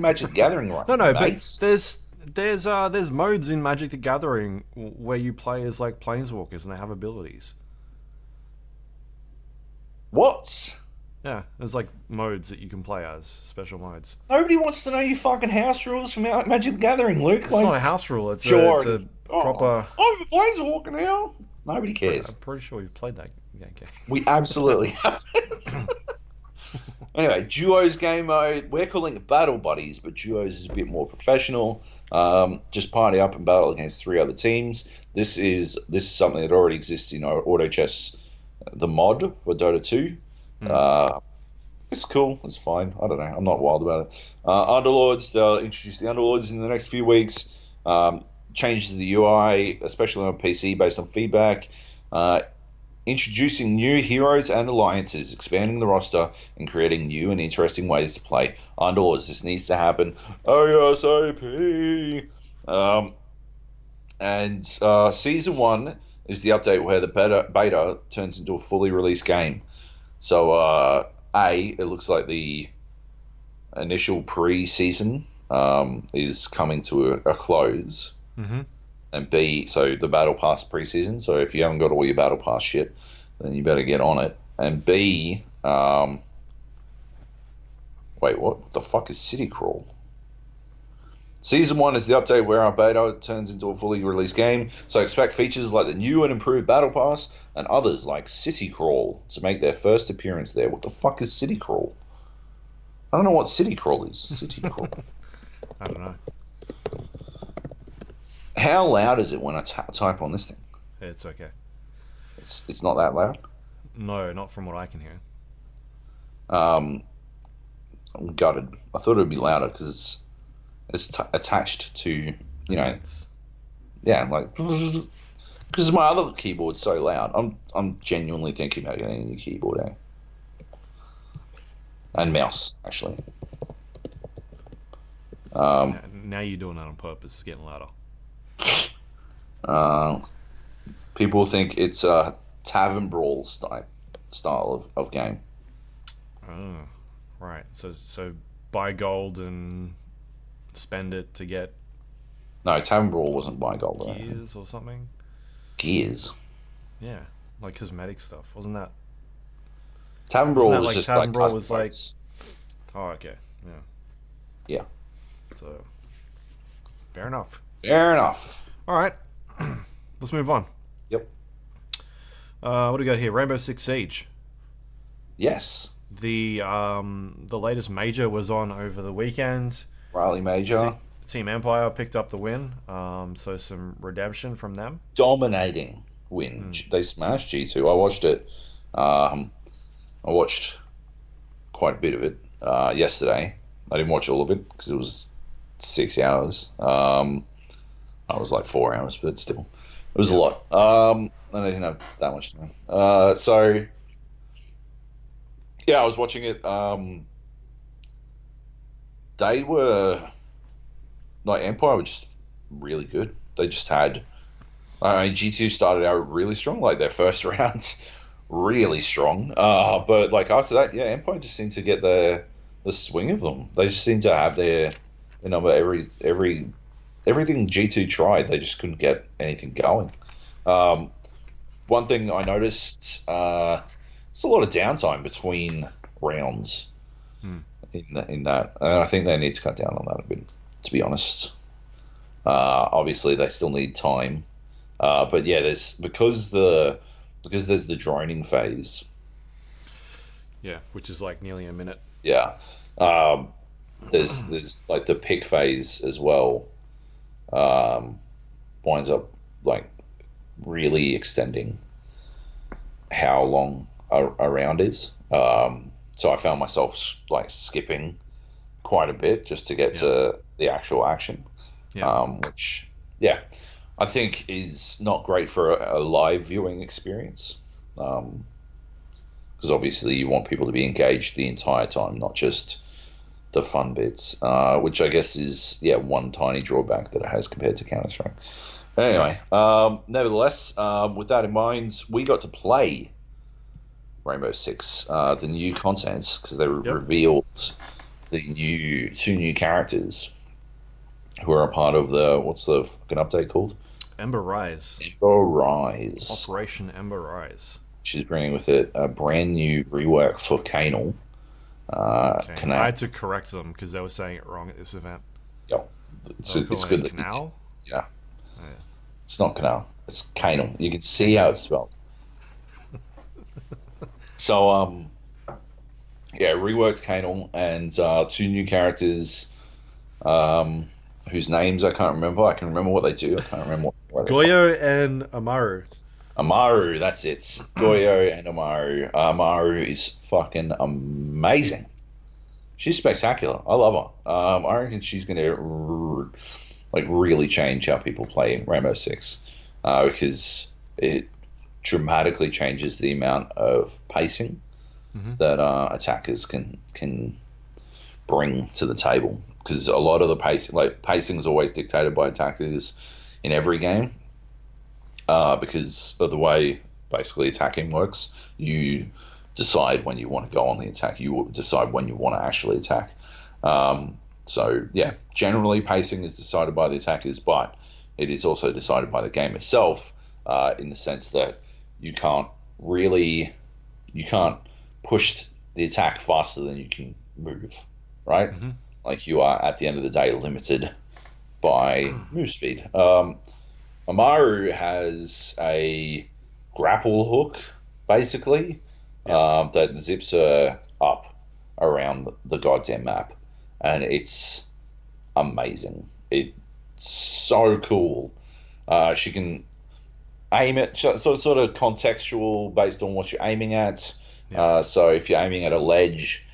Magic the Gathering right. No, mates. but there's modes in Magic the Gathering where you play as like Planeswalkers and they have abilities. What? Yeah, there's like modes that you can play as, special modes. Nobody wants to know your fucking house rules from Magic the Gathering, Luke. It's not a house rule. It's sure, a proper. I'm a Planeswalker now. Nobody cares. I'm pretty sure you've played that game. We absolutely have. Anyway, duos game mode. We're calling it battle buddies, but duos is a bit more professional. Just party up and battle against 3 other teams. This is something that already exists in Auto Chess, the mod for Dota 2. It's cool. It's fine. I don't know. I'm not wild about it. Underlords. They'll introduce the Underlords in the next few weeks. Changes to the UI, especially on PC, based on feedback. Introducing new heroes and alliances, expanding the roster, and creating new and interesting ways to play Underlords. This needs to happen ASAP. And Season 1 is the update where the beta turns into a fully released game. So, it looks like the initial pre-season is coming to a close. Mm-hmm. And B, so the Battle Pass pre-season. So if you haven't got all your Battle Pass shit, then you better get on it. And B, wait, what the fuck is City Crawl? Season 1 is the update where our beta turns into a fully released game. So expect features like the new and improved Battle Pass and others like City Crawl to make their first appearance there. What the fuck is City Crawl? I don't know what City Crawl is. City Crawl. I don't know. How loud is it when I type on this thing? It's okay. It's not that loud? No, not from what I can hear. I'm gutted. I thought it would be louder because it's attached to, yeah, like, because my other keyboard's so loud. I'm genuinely thinking about getting a new keyboard, and mouse, actually. Now you're doing that on purpose. It's getting louder. People think it's a tavern brawl style of game. Oh, right. So buy gold and spend it to get No, tavern brawl wasn't buy gold. gears or something. Gears. Yeah. like cosmetic stuff, wasn't that? Tavern Wasn't Brawl that was like just Tavern like Brawl custom was like? modes. Oh, okay, yeah. Yeah. So, fair enough. Fair enough. All right, let's move on. Yep. What do we got here? Rainbow Six Siege. Yes. The latest major was on over the weekend. Riley Major. Team Empire picked up the win. So some redemption from them. Dominating win. They smashed G2. I watched it. I watched quite a bit of it yesterday. I didn't watch all of it because it was 6 hours. I was like 4 hours, but still, it was a lot. I didn't have that much time. So yeah, I was watching it. They were like Empire were just really good. They just had. G2 started out really strong, like their first round, really strong. But like after that, yeah, Empire just seemed to get the swing of them. They just seemed to have their number everything G2 tried. They just couldn't get anything going. One thing I noticed, it's a lot of downtime between rounds in that, and I think they need to cut down on that a bit. To be honest, obviously they still need time. But yeah, because there's the droning phase. Yeah, which is like nearly a minute. Yeah. There's like the pick phase as well. Winds up like really extending how long a round is. So I found myself like skipping quite a bit just to get to the actual action. Which I think is not great for a live viewing experience, because obviously you want people to be engaged the entire time, not just the fun bits, which I guess is one tiny drawback that it has compared to Counter-Strike. Anyway, nevertheless, with that in mind, we got to play Rainbow Six, the new contents, because they revealed the two new characters who are a part of what's the fucking update called? Ember Rise. Ember Rise. Operation Ember Rise. She's bringing with it a brand new rework for Kanal. Okay. I had to correct them because they were saying it wrong at this event. Yeah, it's good. Canal? Yeah. Oh, yeah. It's not Kanal. It's Kanal. You can see how it's spelled. So, reworked Kanal and two new characters whose names I can't remember. I can remember what they do. I can't remember what Goyo and Amaru. Amaru, that's it. Goyo and Amaru. Amaru is fucking amazing. She's spectacular. I love her. I reckon she's going to really change how people play Rainbow Six, because it dramatically changes the amount of pacing that attackers can bring to the table. Because a lot of the pacing is always dictated by attackers in every game. Because of the way basically attacking works, you decide when you want to go on the attack. You decide when you want to actually attack. So yeah, generally pacing is decided by the attackers, but it is also decided by the game itself, in the sense that you can't push the attack faster than you can move, right? Like you are at the end of the day limited by move speed. Amaru has a grapple hook, basically, that zips her up around the goddamn map, and it's amazing. It's so cool. She can aim it, so sort of contextual based on what you're aiming at. So if you're aiming at a ledge,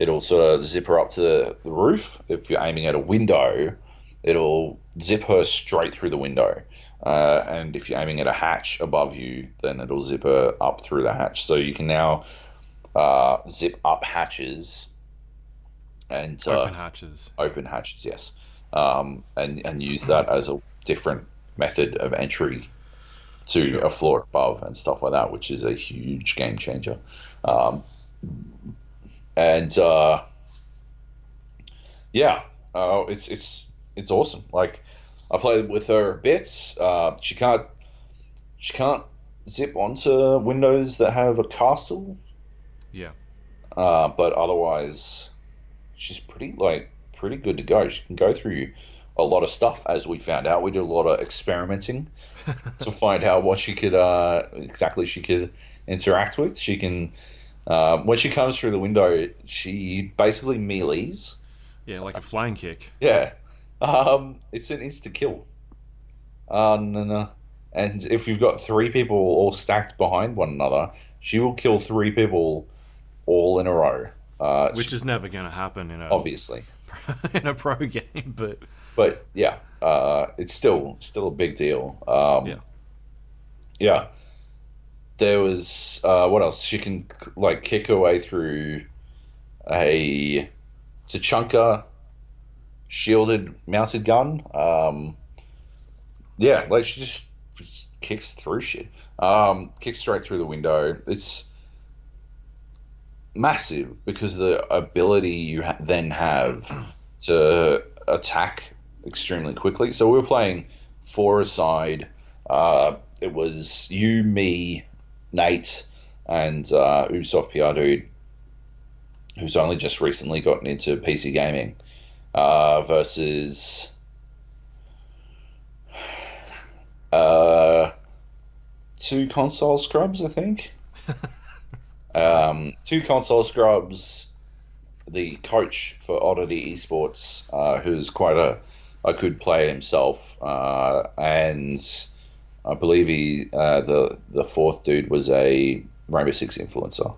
it'll sort of zip her up to the roof. If you're aiming at a window, it'll zip her straight through the window. And if you're aiming at a hatch above you, then it'll zip her up through the hatch. So you can now zip up hatches and open hatches, yes, and use that as a different method of entry to a floor above and stuff like that, which is a huge game changer. It's awesome. Like, I played with her bits. She can't zip onto windows that have a castle, Yeah. but otherwise, she's pretty good to go. She can go through a lot of stuff, as we found out. We did a lot of experimenting to find out what she could exactly she could interact with. She can when she comes through the window, she basically melees. Yeah, like a flying kick. Yeah, it's an insta kill. No, no. And if you've got three people all stacked behind one another, she will kill three people all in a row. Which is never going to happen in a Obviously, in a pro game, but but yeah, it's still a big deal. yeah. Yeah, there was what else? She can like kick her way through a Tachanka shielded mounted gun. Yeah, like she just kicks through shit. Kicks straight through the window. It's massive because of the ability you then have to attack extremely quickly. So we were playing four aside. It was you, me, Nate, and Ubisoft PR dude, who's only just recently gotten into PC gaming, versus uh, two console scrubs, I think. Two console scrubs, the coach for Oddity Esports, who's quite a good player himself, and I believe the fourth dude was a Rainbow Six influencer.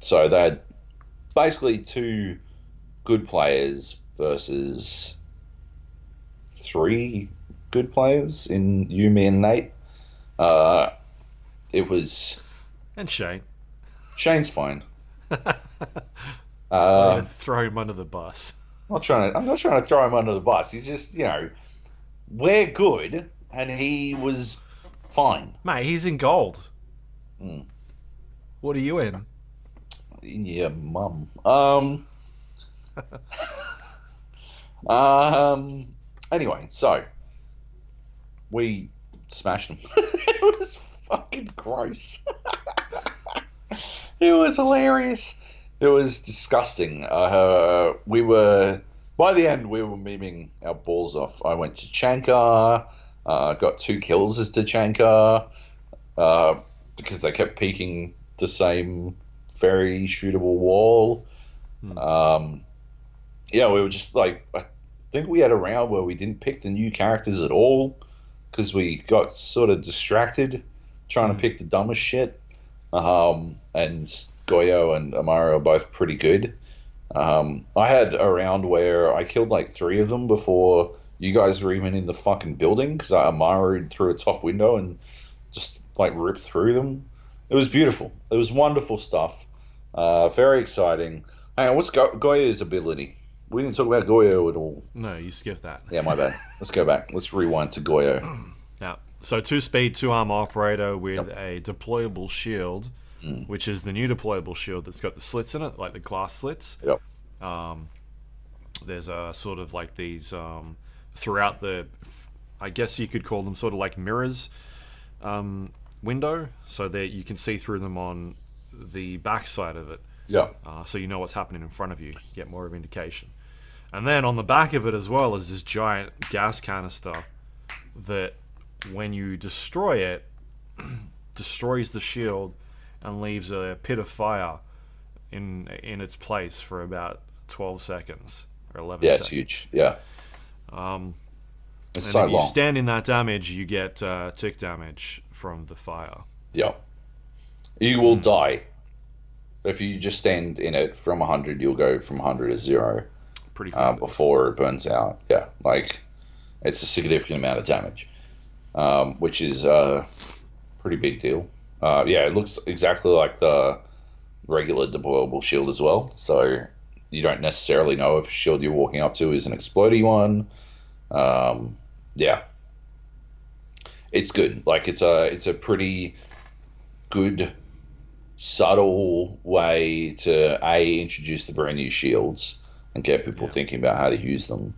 So they had basically two good players versus three good players in you, me, and Nate. It was And Shane. Shane's fine. Not even throw him under the bus. I'm not trying to throw him under the bus. He's just, we're good, and he was fine. Mate, he's in gold. Mm. What are you in? Yeah, mum. Anyway, so we smashed him. It was fucking gross. It was hilarious. It was disgusting. By the end, we were memeing our balls off. I went to Chanka, got 2 kills as Tachanka, because they kept peeking the same very shootable wall. Yeah, we were just like, I think we had a round where we didn't pick the new characters at all because we got sort of distracted trying to pick the dumbest shit. And Goyo and Amaro are both pretty good. I had a round where I killed like 3 of them before you guys were even in the fucking building because I Amaro'd through a top window and just like ripped through them. It was beautiful. It was wonderful stuff. Very exciting. Hang on, what's Goyo's ability? We didn't talk about Goyo at all. No, you skipped that. Yeah, my bad. Let's go back. Let's rewind to Goyo. Yeah. So 2-speed, 2-arm operator with a deployable shield, which is the new deployable shield that's got the slits in it, like the glass slits. Yep. There's sort of like these throughout the, I guess you could call them sort of like mirrors window, so that you can see through them on the back side of it. Yeah. So you know what's happening in front of you. You get more of an indication. And then on the back of it as well is this giant gas canister that when you destroy it, destroys the shield and leaves a pit of fire in its place for about 12 seconds or 11 Yeah, seconds. it's huge. Yeah. It's And so if you long. stand in that damage, you get tick damage from the fire. Yeah. You will die. If you just stand in it from 100, you'll go from 100 to 0 Pretty fast. before it burns out. Yeah, like it's a significant amount of damage, which is a pretty big deal. Yeah, it looks exactly like the regular deployable shield as well. So you don't necessarily know if a shield you're walking up to is an explodey one. Yeah, it's good. Like it's a pretty good subtle way to introduce the brand new shields and get people thinking about how to use them,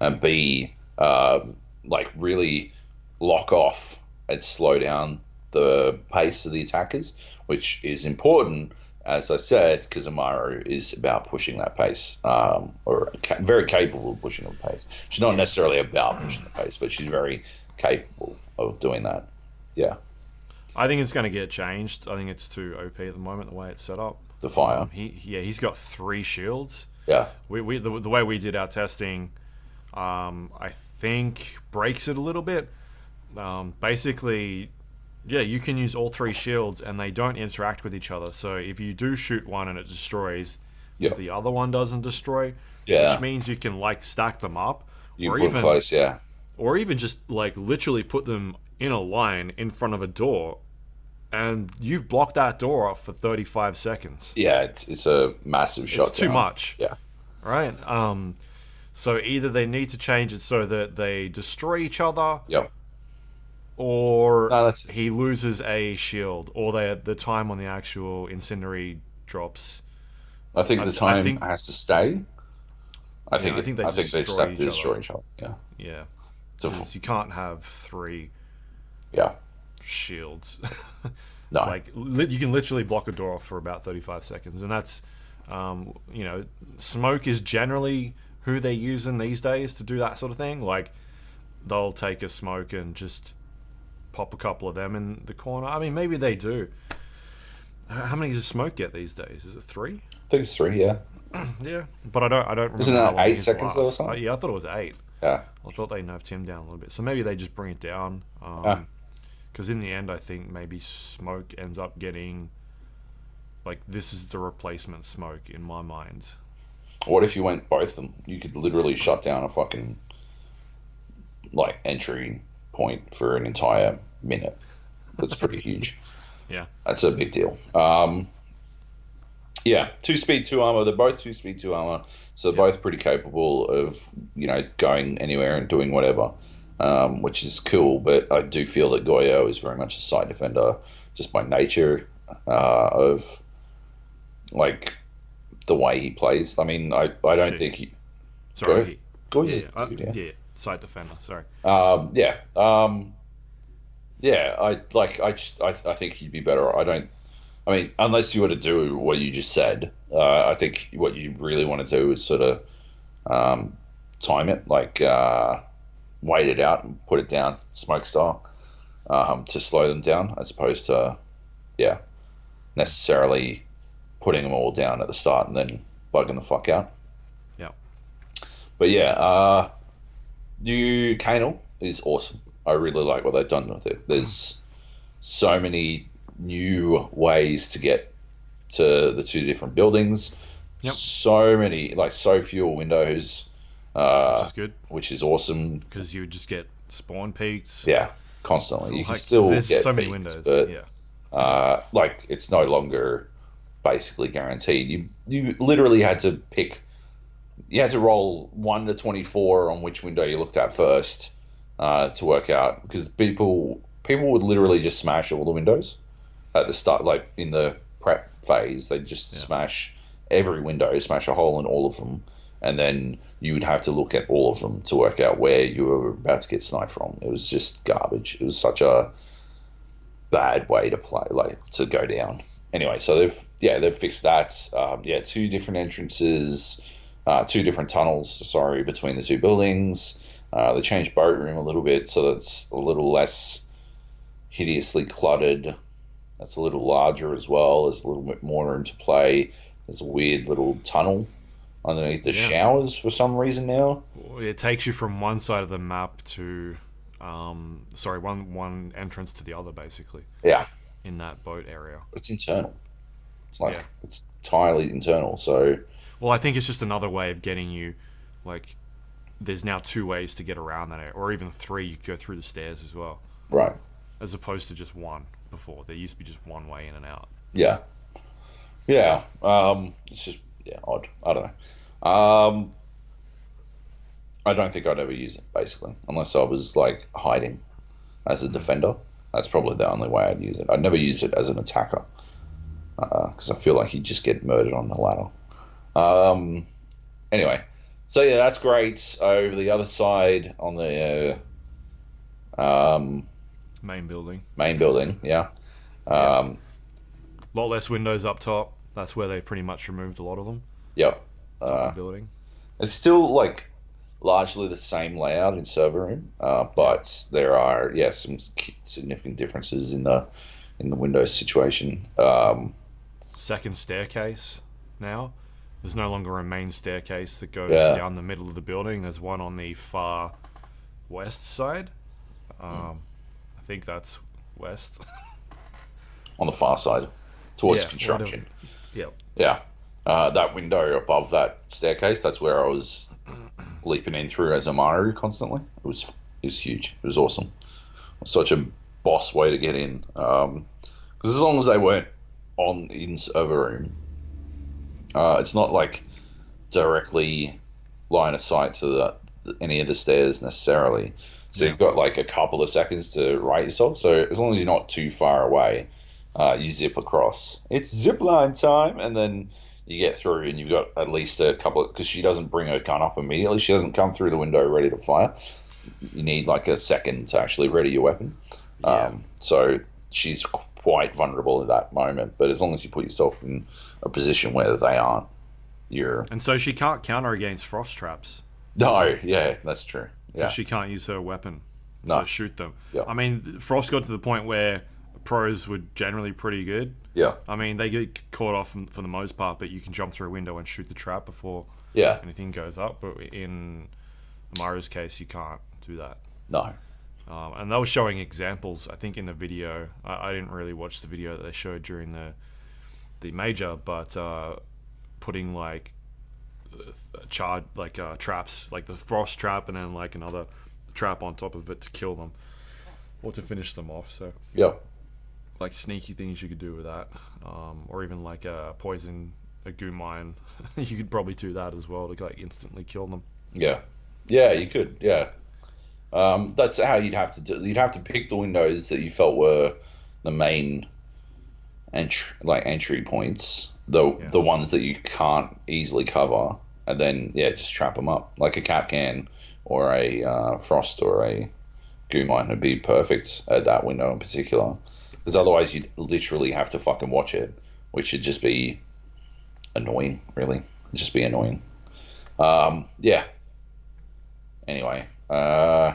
and B, like really lock off and slow down the pace of the attackers, which is important, as I said, because Amaru is about pushing that pace, or very capable of pushing the pace. She's not necessarily about pushing the pace, but she's very capable of doing that. Yeah. I think it's going to get changed. I think it's too OP at the moment, the way it's set up. The fire. He's got 3 shields. Yeah. The way we did our testing, I think breaks it a little bit. Basically, you can use all 3 shields and they don't interact with each other. So if you do shoot one and it destroys, the other one doesn't destroy. Yeah. Which means you can like stack them up, or even just like literally put them in a line in front of a door, and you've blocked that door off for 35 seconds. Yeah, it's a massive shot. It's too much. Yeah. Right? So either they need to change it so that they destroy each other. Yep. Or he loses a shield, or the time on the actual incendiary drops. I think the time has to stay. I think they just have to destroy each other. Yeah. Yeah. Because you can't have 3 shields. No. Like you can literally block a door off for about 35 seconds, and that's smoke is generally who they're using these days to do that sort of thing. Like they'll take a smoke and just pop a couple of them in the corner. I mean, maybe they do. How many does smoke get these days? Is it 3? I think it's 3. Yeah. Yeah, but I don't remember. Isn't that 8 seconds or something? Yeah, I thought it was 8. Yeah. I thought they nerfed him down a little bit, so maybe they just bring it down. Because in the end, I think maybe smoke ends up getting like this is the replacement smoke in my mind. What if you went both of them? You could literally shut down a fucking like entry point for an entire minute. That's pretty huge. Yeah, that's a big deal. 2 speed, 2 armor. They're both 2 speed, 2 armor, so they're both pretty capable of going anywhere and doing whatever, which is cool. But I do feel that Goyo is very much a side defender, just by nature of like the way he plays. I mean, I don't think he. Sorry, Goyo's side defender. Sorry. I think he'd be better. I mean, unless you were to do what you just said, I think what you really want to do is sort of time it, like wait it out and put it down, smoke style, to slow them down, as opposed to, necessarily putting them all down at the start and then bugging the fuck out. Yeah. But new Canal is awesome. I really like what they've done with it. There's so many new ways to get to the 2 different buildings. Yep. So many, so few windows, which is good. Which is awesome because you just get spawn peaks. Yeah, constantly. You can still there's get so many peaks, windows. But it's no longer basically guaranteed. You literally had to pick. You had to roll 1 to 24 on which window you looked at first to work out, because people would literally just smash all the windows at the start, like in the prep phase. They'd just smash every window, smash a hole in all of them, and then you would have to look at all of them to work out where you were about to get sniped from. It was just garbage. It was such a bad way to play, to go down. Anyway, so they've fixed that. 2 different entrances, 2 different tunnels, between the 2 buildings. They changed boat room a little bit, so that's a little less hideously cluttered. That's a little larger as well. There's a little bit more room to play. There's a weird little tunnel underneath the showers for some reason now. It takes you from one side of the map to, one entrance to the other, basically. Yeah. In that boat area. It's internal. It's entirely internal, so... Well, I think it's just another way of getting you, there's now 2 ways to get around that area, or even 3. You could go through the stairs as well. Right. As opposed to just 1 before. There used to be just 1 way in and out. Yeah. Yeah. It's just, odd. I don't know. I don't think I'd ever use it, basically, unless I was, hiding as a defender. That's probably the only way I'd use it. I'd never use it as an attacker, because I feel like you'd just get murdered on the ladder. Anyway, so that's great. Over the other side, on the Main building. Main building, yeah. A lot less windows up top. That's where they pretty much removed a lot of them. Yep. Top the building. It's still like largely the same layout in server room, but there are some significant differences in the Windows situation. Second staircase now. There's no longer a main staircase that goes down the middle of the building. There's one on the far west side. I think that's west. On the far side, towards construction. Yep. Yeah. That window above that staircase, that's where I was leaping in through as a Maru constantly. It was huge. It was awesome. It was such a boss way to get in. Because as long as they weren't in server room, it's not like directly line of sight to any of the stairs necessarily. So you've got like a couple of seconds to right yourself. So as long as you're not too far away, you zip across. It's zipline time, and then you get through, and you've got at least a couple because she doesn't bring her gun up immediately. She doesn't come through the window ready to fire. You need like a second to actually ready your weapon. So she's quite vulnerable at that moment. But as long as you put yourself in a position where they aren't, you're. And so she can't counter against frost traps. No, yeah, that's true. Yeah, she can't use her weapon to shoot them. Yeah. I mean, Frost got to the point where pros were generally pretty good. Yeah. I mean, they get caught off for the most part, but you can jump through a window and shoot the trap before anything goes up. But in Amaru's case, you can't do that. No. And they were showing examples, I think, in the video. I didn't really watch the video that they showed during the major, but putting like traps, like the frost trap, and then like another trap on top of it to kill them or to finish them off. So like sneaky things you could do with that, or even like a goo mine. You could probably do that as well to like instantly kill them. Yeah, you could. Yeah, that's how you'd have to do. You'd have to pick the windows that you felt were the main entry points, the ones that you can't easily cover, and then just trap them up like a cap can or a frost or a goo mine would be perfect at that window in particular. Because otherwise you'd literally have to fucking watch it, which would just be annoying, really. It'd just be annoying. Anyway. Couple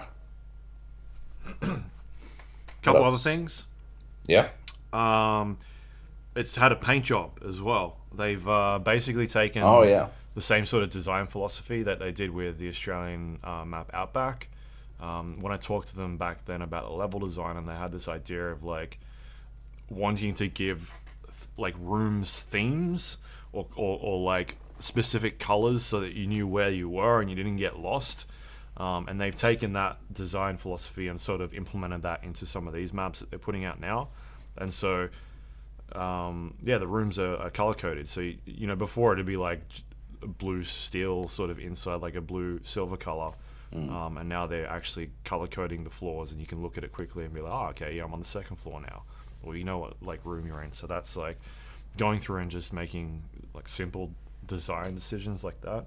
other things. Yeah. It's had a paint job as well. They've basically taken the same sort of design philosophy that they did with the Australian map Outback. When I talked to them back then about the level design, and they had this idea of like wanting to give like rooms themes or like specific colors so that you knew where you were and you didn't get lost. And they've taken that design philosophy and sort of implemented that into some of these maps that they're putting out now. And so the rooms are color coded. So you know, before it'd be like blue steel sort of inside, like a blue silver color. And now they're actually color coding the floors, and you can look at it quickly and be like, oh, okay, I'm on the second floor now, or you know what like room you're in. So that's like going through and just making like simple design decisions like that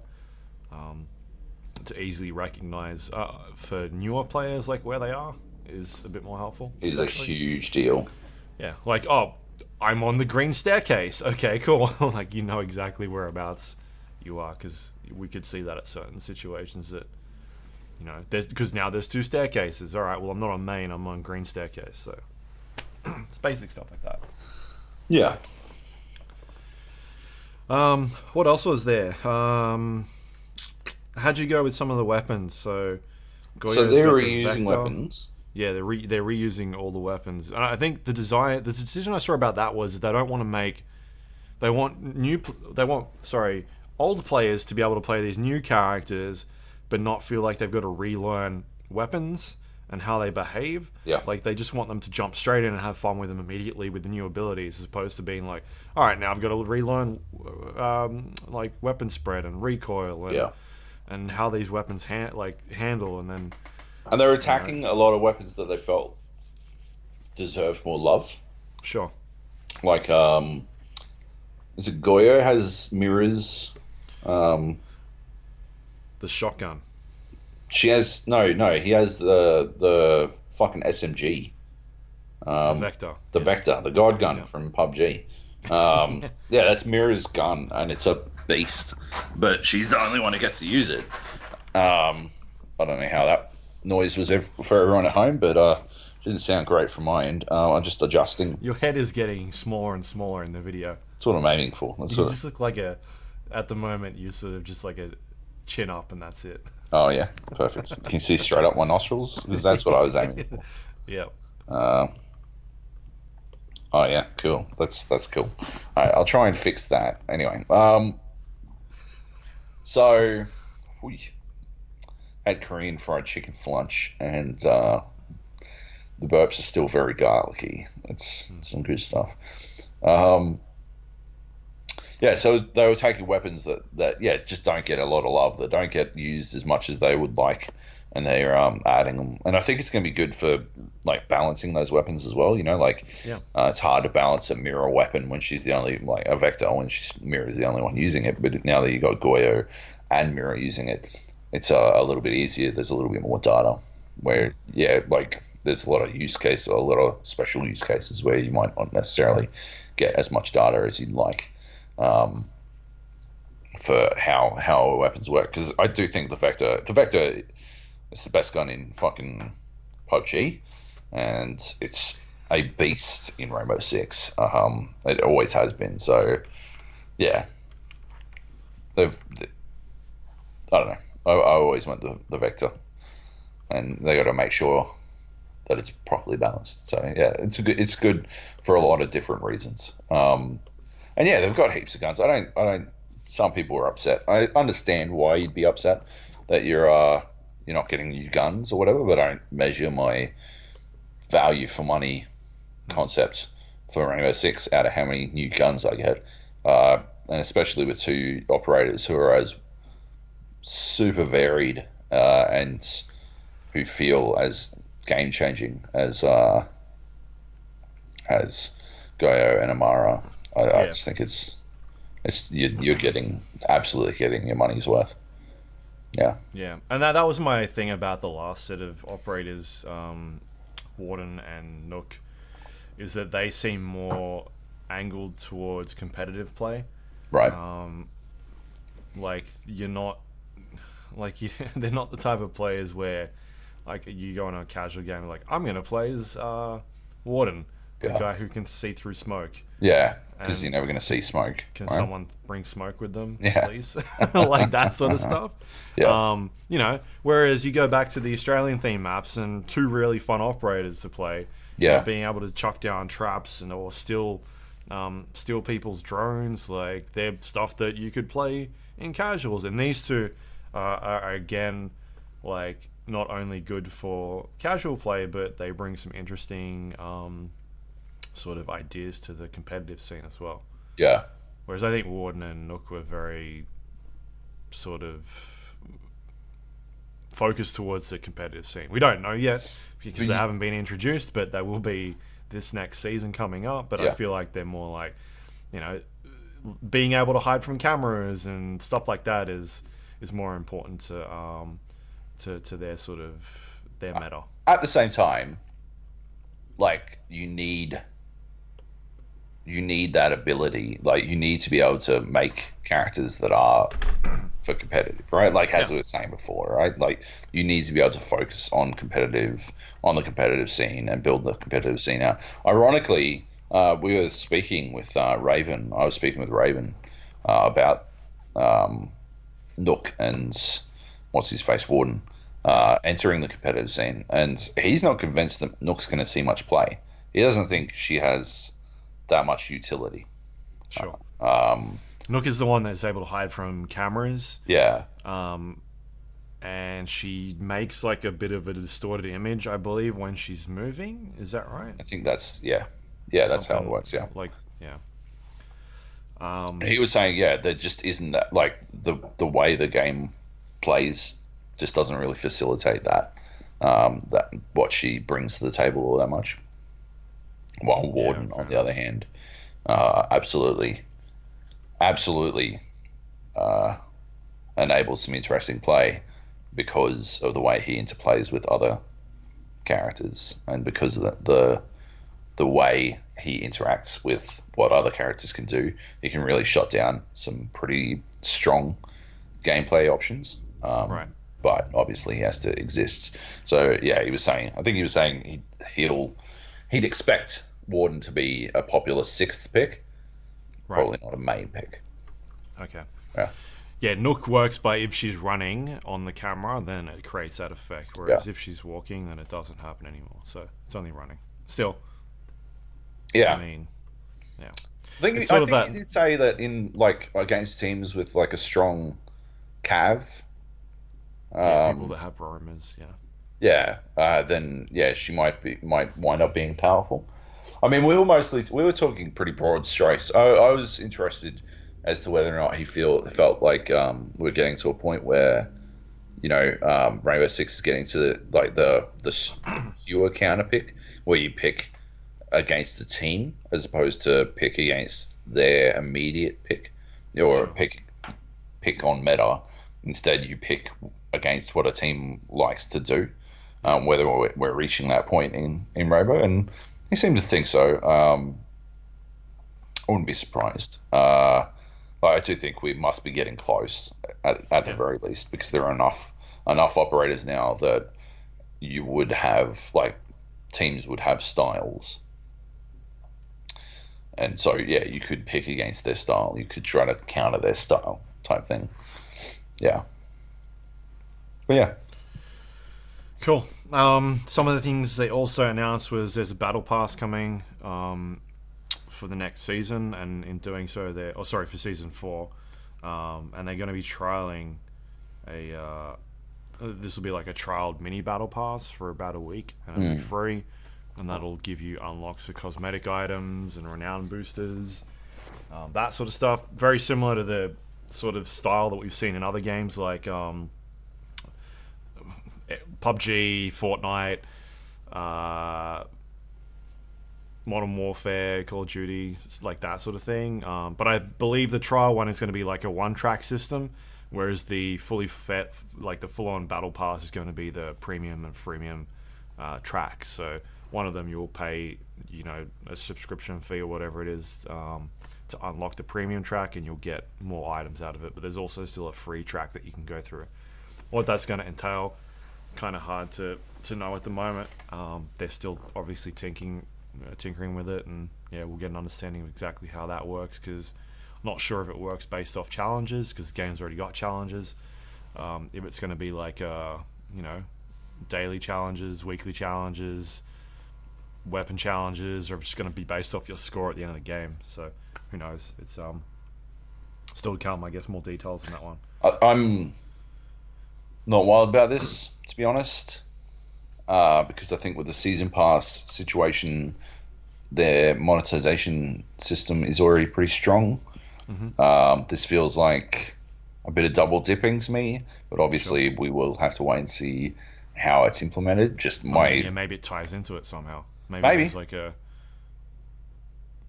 to easily recognize for newer players like where they are is a bit more helpful. It is a huge deal. Yeah, like, oh, I'm on the green staircase. Okay, cool. Like, you know exactly whereabouts you are, because we could see that at certain situations that, you know, because now there's two staircases. All right, well, I'm not on main, I'm on green staircase. So it's basic stuff like that. Yeah. What else was there? How'd you go with some of the weapons? So they're reusing weapons. Yeah, they're reusing all the weapons. And I think the decision I saw about that was they don't want to make, they want old players to be able to play these new characters, but not feel like they've got to relearn weapons and how they behave. Yeah. Like, they just want them to jump straight in and have fun with them immediately with the new abilities, as opposed to being like, all right, now I've got to relearn like weapon spread and recoil and how these weapons handle, and then. And they're attacking a lot of weapons that they felt deserved more love. Sure. Like, is it Goyo has mirrors? The shotgun. She has he has the fucking SMG. The Vector. The Vector, the God gun Yeah. from PUBG. Yeah, that's Mira's gun, and it's a beast. But she's the only one who gets to use it. I don't know how that noise was for everyone at home, but didn't sound great from my end. I'm just adjusting. Your head is getting smaller and smaller in the video. That's what I'm aiming for. You just look like at the moment, you're sort of just like a chin up, and that's it. Oh yeah, perfect. Can you see straight up my nostrils? Because that's what I was aiming for. Yeah. Oh yeah, cool. That's cool. All right, I'll try and fix that. Anyway, so we had Korean fried chicken for lunch, and the burps are still very garlicky. It's some good stuff. Yeah, so they were taking weapons that just don't get a lot of love, that don't get used as much as they would like, and they're adding them. And I think it's going to be good for like balancing those weapons as well. It's hard to balance a Mira weapon when she's the only a Vector when Mira's the only one using it. But now that you got Goyo and Mira using it, it's a little bit easier. There's a little bit more data. Where there's a lot of use cases, a lot of special use cases where you might not necessarily get as much data as you'd like. For how weapons work, because I do think the Vector is the best gun in fucking PUBG, and it's a beast in Rainbow Six. It always has been. So yeah, I don't know. I always want the Vector, and they got to make sure that it's properly balanced. So yeah, it's good for a lot of different reasons. And yeah, they've got heaps of guns. I don't. Some people are upset. I understand why you'd be upset that you're not getting new guns or whatever. But I don't measure my value for money concept for Rainbow Six out of how many new guns I get, and especially with two operators who are as super varied and who feel as game changing as Goyo and Amara. I just think it's you're absolutely getting your money's worth. Yeah. Yeah, and that was my thing about the last set of operators, Warden and Nook, is that they seem more angled towards competitive play. Right. You're not they're not the type of players where like you go on a casual game like I'm gonna play as Warden, the guy who can see through smoke. Yeah, because you're never going to see smoke. Can someone bring smoke with them, please? Like that sort of stuff. Yeah. Whereas you go back to the Australian theme maps and two really fun operators to play. Yeah. Being able to chuck down traps or steal people's drones, like they're stuff that you could play in casuals. And these two are again, like not only good for casual play, but they bring some interesting sort of ideas to the competitive scene as well. Yeah. Whereas I think Warden and Nook were very sort of focused towards the competitive scene. We don't know yet because they haven't been introduced, but they will be this next season coming up. But I feel like they're more like, being able to hide from cameras and stuff like that is more important to their sort of their meta. At the same time, like you need that ability. Like you need to be able to make characters that are for competitive, right? Like as we were saying before, right? Like you need to be able to focus on the competitive scene and build the competitive scene out. Ironically, we were speaking with Raven. I was speaking with Raven about Nook and what's his face, Warden, entering the competitive scene, and he's not convinced that Nook's going to see much play. He doesn't think she has that much utility. Sure. Nook is the one that's able to hide from cameras. Yeah. And she makes like a bit of a distorted image, I believe, when she's moving. Is that right? I think that's that's how it works. Yeah. He was saying, there just isn't that, like the way the game plays just doesn't really facilitate that what she brings to the table all that much. While Warden, on the other hand, absolutely enables some interesting play because of the way he interplays with other characters and because of the the way he interacts with what other characters can do, he can really shut down some pretty strong gameplay options. Right. But obviously he has to exist. So yeah, I think he was saying he'd expect Warden to be a popular sixth pick, Right. probably not a main pick. Okay. Yeah. Yeah, Nook works by if she's running on the camera, then it creates that effect. Whereas if she's walking, then it doesn't happen anymore. So it's only running. Still, Yeah. I mean, yeah. I think he did say that in like against teams with like a strong cav, people that have roamers, then she might wind up being powerful. I mean, we were talking pretty broad strokes. I was interested as to whether or not he felt like we're getting to a point where Rainbow Six is getting to the pure counter pick where you pick against the team as opposed to pick against their immediate pick or pick on meta. Instead, you pick against what a team likes to do. Whether we're reaching that point in Rainbow, and he seemed to think so. I wouldn't be surprised. I do think we must be getting close at the very least, because there are enough operators now that you would have teams would have styles, and so you could pick against their style. You could try to counter their style type thing. Yeah, but yeah. Cool. Some of the things they also announced was there's a battle pass coming for the next season, and in doing so, for season 4, and they're going to be trialing this will be like a trialed mini battle pass for about a week, and it'll be free, and that'll give you unlocks for cosmetic items and renown boosters, that sort of stuff. Very similar to the sort of style that we've seen in other games like PUBG, Fortnite, Modern Warfare, Call of Duty, like that sort of thing. But I believe the trial one is going to be like a one-track system, whereas the the full-on battle pass is going to be the premium and freemium tracks. So one of them you'll pay, a subscription fee or whatever it is to unlock the premium track, and you'll get more items out of it. But there's also still a free track that you can go through. What that's going to entail, kind of hard to know at the moment. They're still obviously tinkering with it, and we'll get an understanding of exactly how that works, because I'm not sure if it works based off challenges, because the game's already got challenges. If it's going to be like daily challenges, weekly challenges, weapon challenges, or if it's going to be based off your score at the end of the game. So who knows? It's still to come, I guess. More details on that one. I'm not wild about this, to be honest, because I think with the season pass situation, their monetization system is already pretty strong. This feels like a bit of double dipping to me, but obviously we will have to wait and see how it's implemented. Maybe it ties into it somehow. Maybe there's like a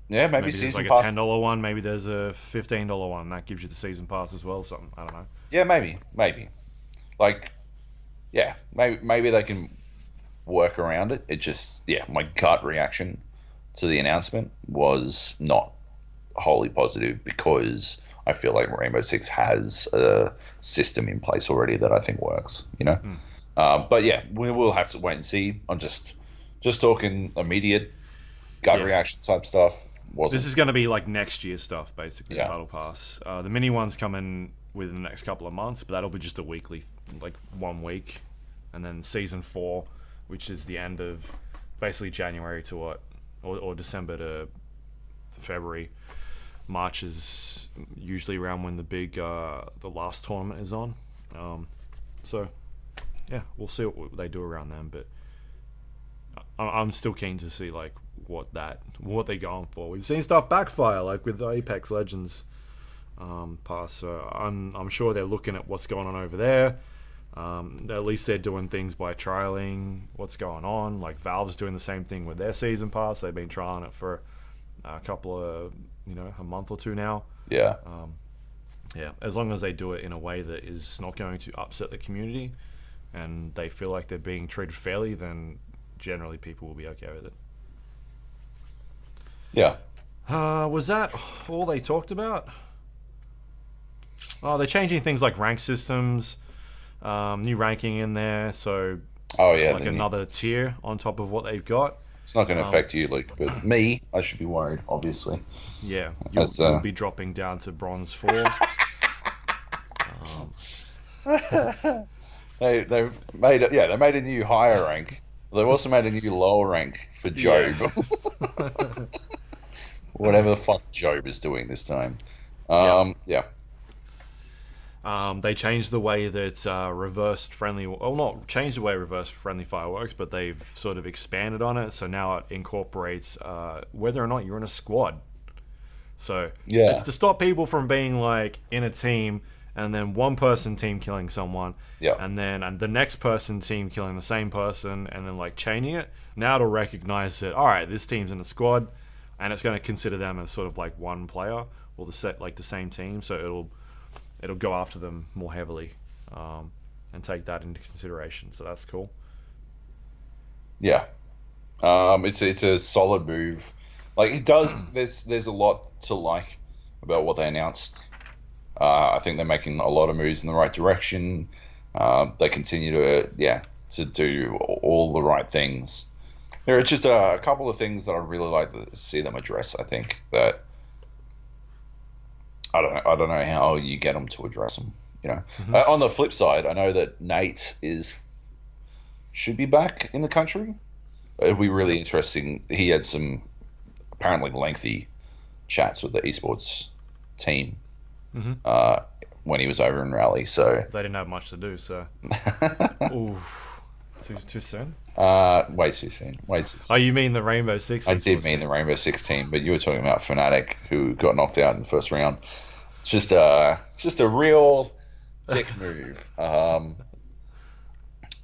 maybe there's like a $10 one. Maybe there's a $15 one that gives you the season pass as well. Something, I don't know. Yeah, maybe. Maybe they can work around it. It just, my gut reaction to the announcement was not wholly positive, because I feel like Rainbow Six has a system in place already that I think works, But we will have to wait and see. I'm just talking immediate gut reaction type stuff. This is going to be like next year stuff, basically, the Battle Pass. The mini one's coming within the next couple of months, but that'll be just a weekly, like 1 week. And then Season 4, which is the end of basically January to or December to February. March is usually around when the big, the last tournament is on. We'll see what they do around then, but I'm still keen to see like what they're going for. We've seen stuff backfire, like with the Apex Legends pass. So I'm sure they're looking at what's going on over there. At least they're doing things by trialing what's going on. Like Valve's doing the same thing with their season pass. They've been trialing it for a couple of a month or two now. As long as they do it in a way that is not going to upset the community, and they feel like they're being treated fairly, then generally people will be okay with it. Yeah. Was that all they talked about? Oh, they're changing things like rank systems, new ranking in there, so Oh yeah. like another tier on top of what they've got. It's not going to affect you, Luke, but me, I should be worried, obviously. Yeah, As, you'll be dropping down to bronze 4. They've made it. Yeah, they made a new higher rank. They've also made a new lower rank for Joab. Yeah. Whatever the fuck Joab is doing this time. Yeah. They changed the way that reversed friendly, well, not changed the way reversed friendly fire works, but they've sort of expanded on it. So now it incorporates whether or not you're in a squad. So Yeah. it's to stop people from being like in a team and then one person team killing someone, Yeah. and then the next person team killing the same person, and then like chaining it. Now it'll recognize that, all right, this team's in a squad, and it's going to consider them as sort of like one player or the same team. So it'll go after them more heavily, and take that into consideration. So that's cool. Yeah. It's a solid move. Like it does. There's a lot to like about what they announced. I think they're making a lot of moves in the right direction. They continue to do all the right things. There are just a couple of things that I'd really like to see them address. I think that I don't know how you get them to address them. On the flip side, I know that Nate should be back in the country. It'd be really interesting. He had some apparently lengthy chats with the esports team when he was over in Raleigh. So They didn't have much to do, so. Oof. Too soon? way too soon. Way too soon. Oh, you mean the Rainbow Six? I did mean the Rainbow Six team, but you were talking about Fnatic, who got knocked out in the first round. It's just a real dick move.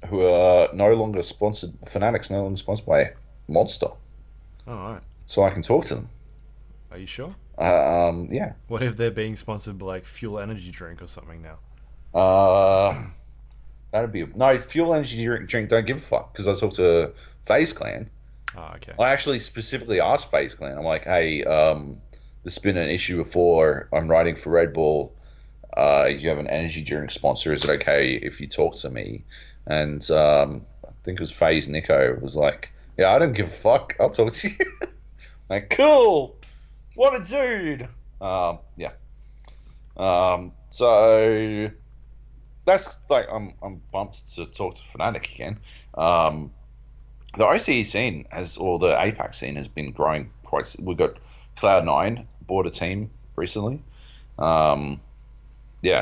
Who are no longer sponsored. Fnatic's no longer sponsored by Monster, All right. so I can talk to them. Are you sure? Yeah. What if they're being sponsored by like Fuel Energy Drink or something now? That'd be no Fuel Energy drink. Don't give a fuck because I talked to FaZe Clan. Oh, okay. I actually specifically asked FaZe Clan. I'm like, hey, there's been an issue before. I'm writing for Red Bull. You have an energy drink sponsor. Is it okay if you talk to me? And I think it was FaZe Nico was like, yeah, I don't give a fuck. I'll talk to you. Like, cool. What a dude. Yeah. So that's like I'm bumped to talk to Fnatic again. The OCE scene or the APAC scene has been growing quite. We've got Cloud9 bought a team recently. Yeah.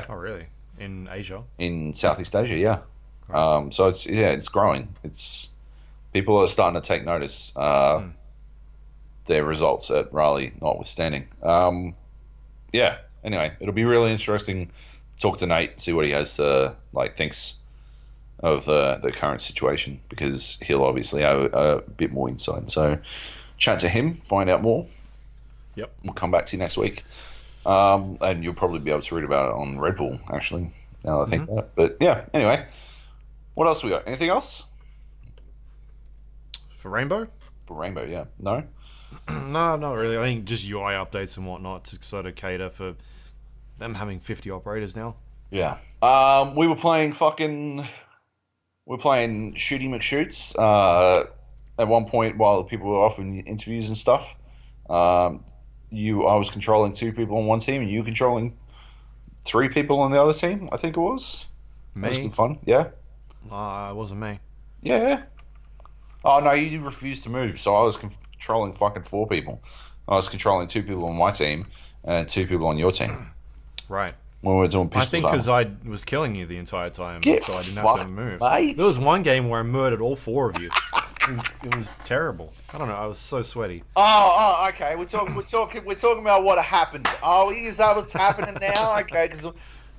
Oh, really? In Asia? In Southeast Asia, yeah. So it's growing. People are starting to take notice. Their results at Raleigh notwithstanding. Yeah. Anyway, it'll be really interesting to talk to Nate, see what he has thinks of the current situation, because he'll obviously have a bit more insight. So chat to him, find out more. Yep. We'll come back to you next week. And you'll probably be able to read about it on Red Bull, actually, now that I think about it. But yeah, anyway. What else we got? Anything else? For Rainbow? For Rainbow, yeah. No? No, not really. I think just UI updates and whatnot to sort of cater for them having 50 operators now. Yeah. We were playing shooty McShoots at one point while people were off in interviews and stuff. I was controlling 2 people on one team and you were controlling 3 people on the other team, I think it was. Me? That was good fun, yeah. It wasn't me. Yeah. Oh, no, you refused to move, so I was controlling fucking 4 people. I was controlling 2 people on my team and 2 people on your team. Right. When we were doing pistols. I think because I was killing you the entire time, so I didn't have to move. Mate. There was one game where I murdered all 4 of you. It was terrible. I don't know. I was so sweaty. Oh, okay. We're talking about what happened. Oh, is that what's happening now? Okay, because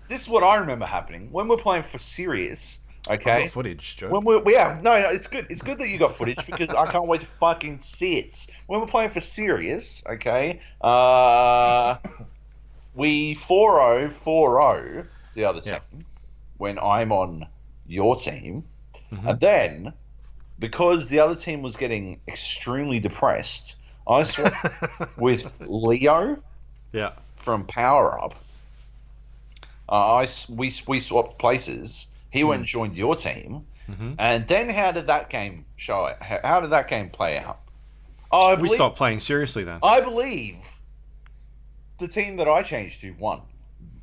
this is what I remember happening when we're playing for serious. Okay. I got footage, Joe. It's good. It's good that you got footage because I can't wait to fucking see it. When we're playing for serious, okay. We 4-0 the other team when I'm on your team, and then because the other team was getting extremely depressed, I swapped with Leo Yeah. from Power Up. We swapped places. He went and joined your team, and then how did that game show? How did that game play out? We stopped playing seriously then. I believe the team that I changed to won.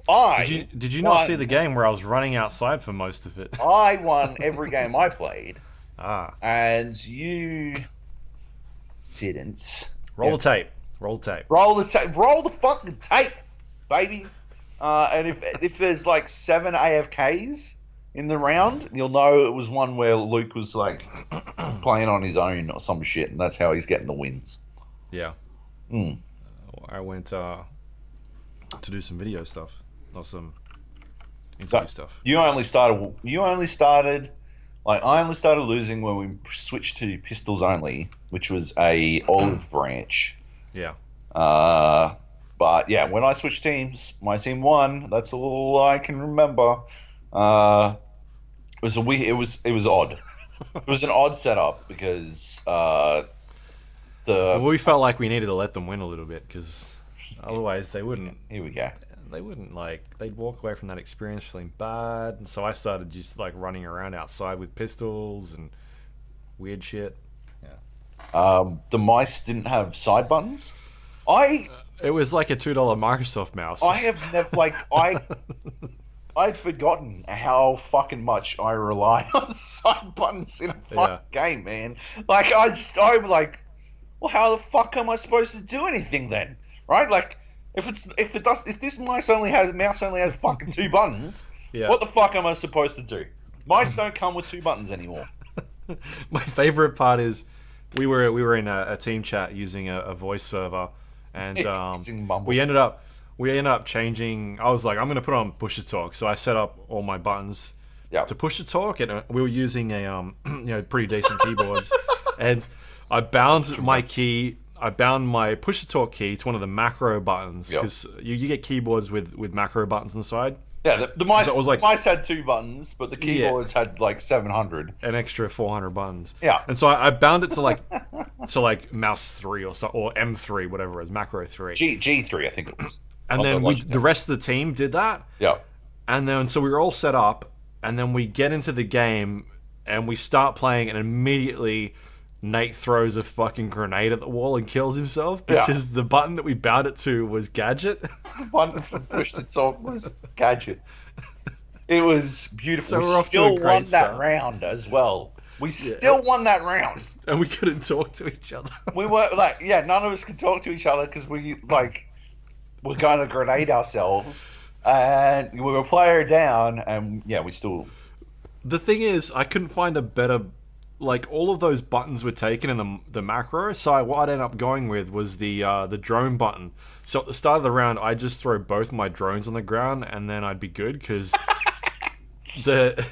Did you not see the game where I was running outside for most of it? I won every game I played. Ah. And you didn't. Roll the tape. Roll the tape. Roll the tape. Roll the fucking tape, baby. And if there's like 7 AFKs in the round, you'll know it was one where Luke was like playing on his own or some shit, and that's how he's getting the wins. Yeah. I went to do some video stuff, not some interview stuff. I only started losing when we switched to pistols only, which was a olive branch. Yeah. But yeah, when I switched teams, my team won. That's all I can remember. It was odd. It was an odd setup because we felt like we needed to let them win a little bit because otherwise they wouldn't. Here we go. They wouldn't they'd walk away from that experience feeling bad, and so I started just like running around outside with pistols and weird shit. Yeah. The mice didn't have side buttons. It was like a $2 Microsoft mouse. I have never I'd forgotten how fucking much I rely on side buttons in a fucking game, man. Like I'm like, well, how the fuck am I supposed to do anything then? Right? Like, if this mouse only has fucking 2 buttons, what the fuck am I supposed to do? Mice don't come with 2 buttons anymore. My favorite part is we were in a team chat using a voice server, and we ended up changing. I was like, I'm gonna put on push to talk, so I set up all my buttons to push to talk, and we were using a pretty decent keyboards, and I bound my push to talk key to one of the macro buttons because you get keyboards with macro buttons on the side. Yeah, the mice, mice had 2 buttons, but the keyboards had like 700. An extra 400 buttons. Yeah. And so I bound it to like mouse 3 or M3, whatever it was, macro 3. G3, I think it was. And then the rest of the team did that. Yeah. And then so we were all set up, and then we get into the game and we start playing, and immediately Nate throws a fucking grenade at the wall and kills himself because the button that we bound it to was gadget. The button for push to talk was gadget. It was beautiful. So we still won that round as well. We still won that round. And we couldn't talk to each other. We were like, none of us could talk to each other because we were going to grenade ourselves. And we were player down, and we still... The thing is, I couldn't find a better... Like, all of those buttons were taken in the macro, so what I ended up going with was the drone button. So at the start of the round, I'd just throw both my drones on the ground, and then I'd be good, because it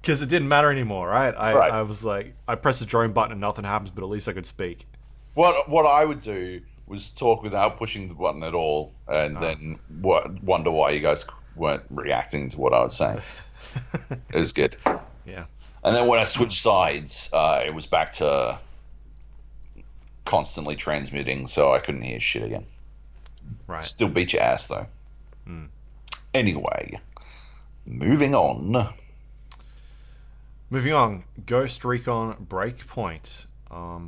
didn't matter anymore, right? I was like, I press the drone button and nothing happens, but at least I could speak. What I would do was talk without pushing the button at all, and then wonder why you guys weren't reacting to what I was saying. It was good. Yeah. And then when I switched sides, it was back to constantly transmitting, so I couldn't hear shit again. Right. Still beat your ass, though. Anyway, moving on. Ghost Recon Breakpoint.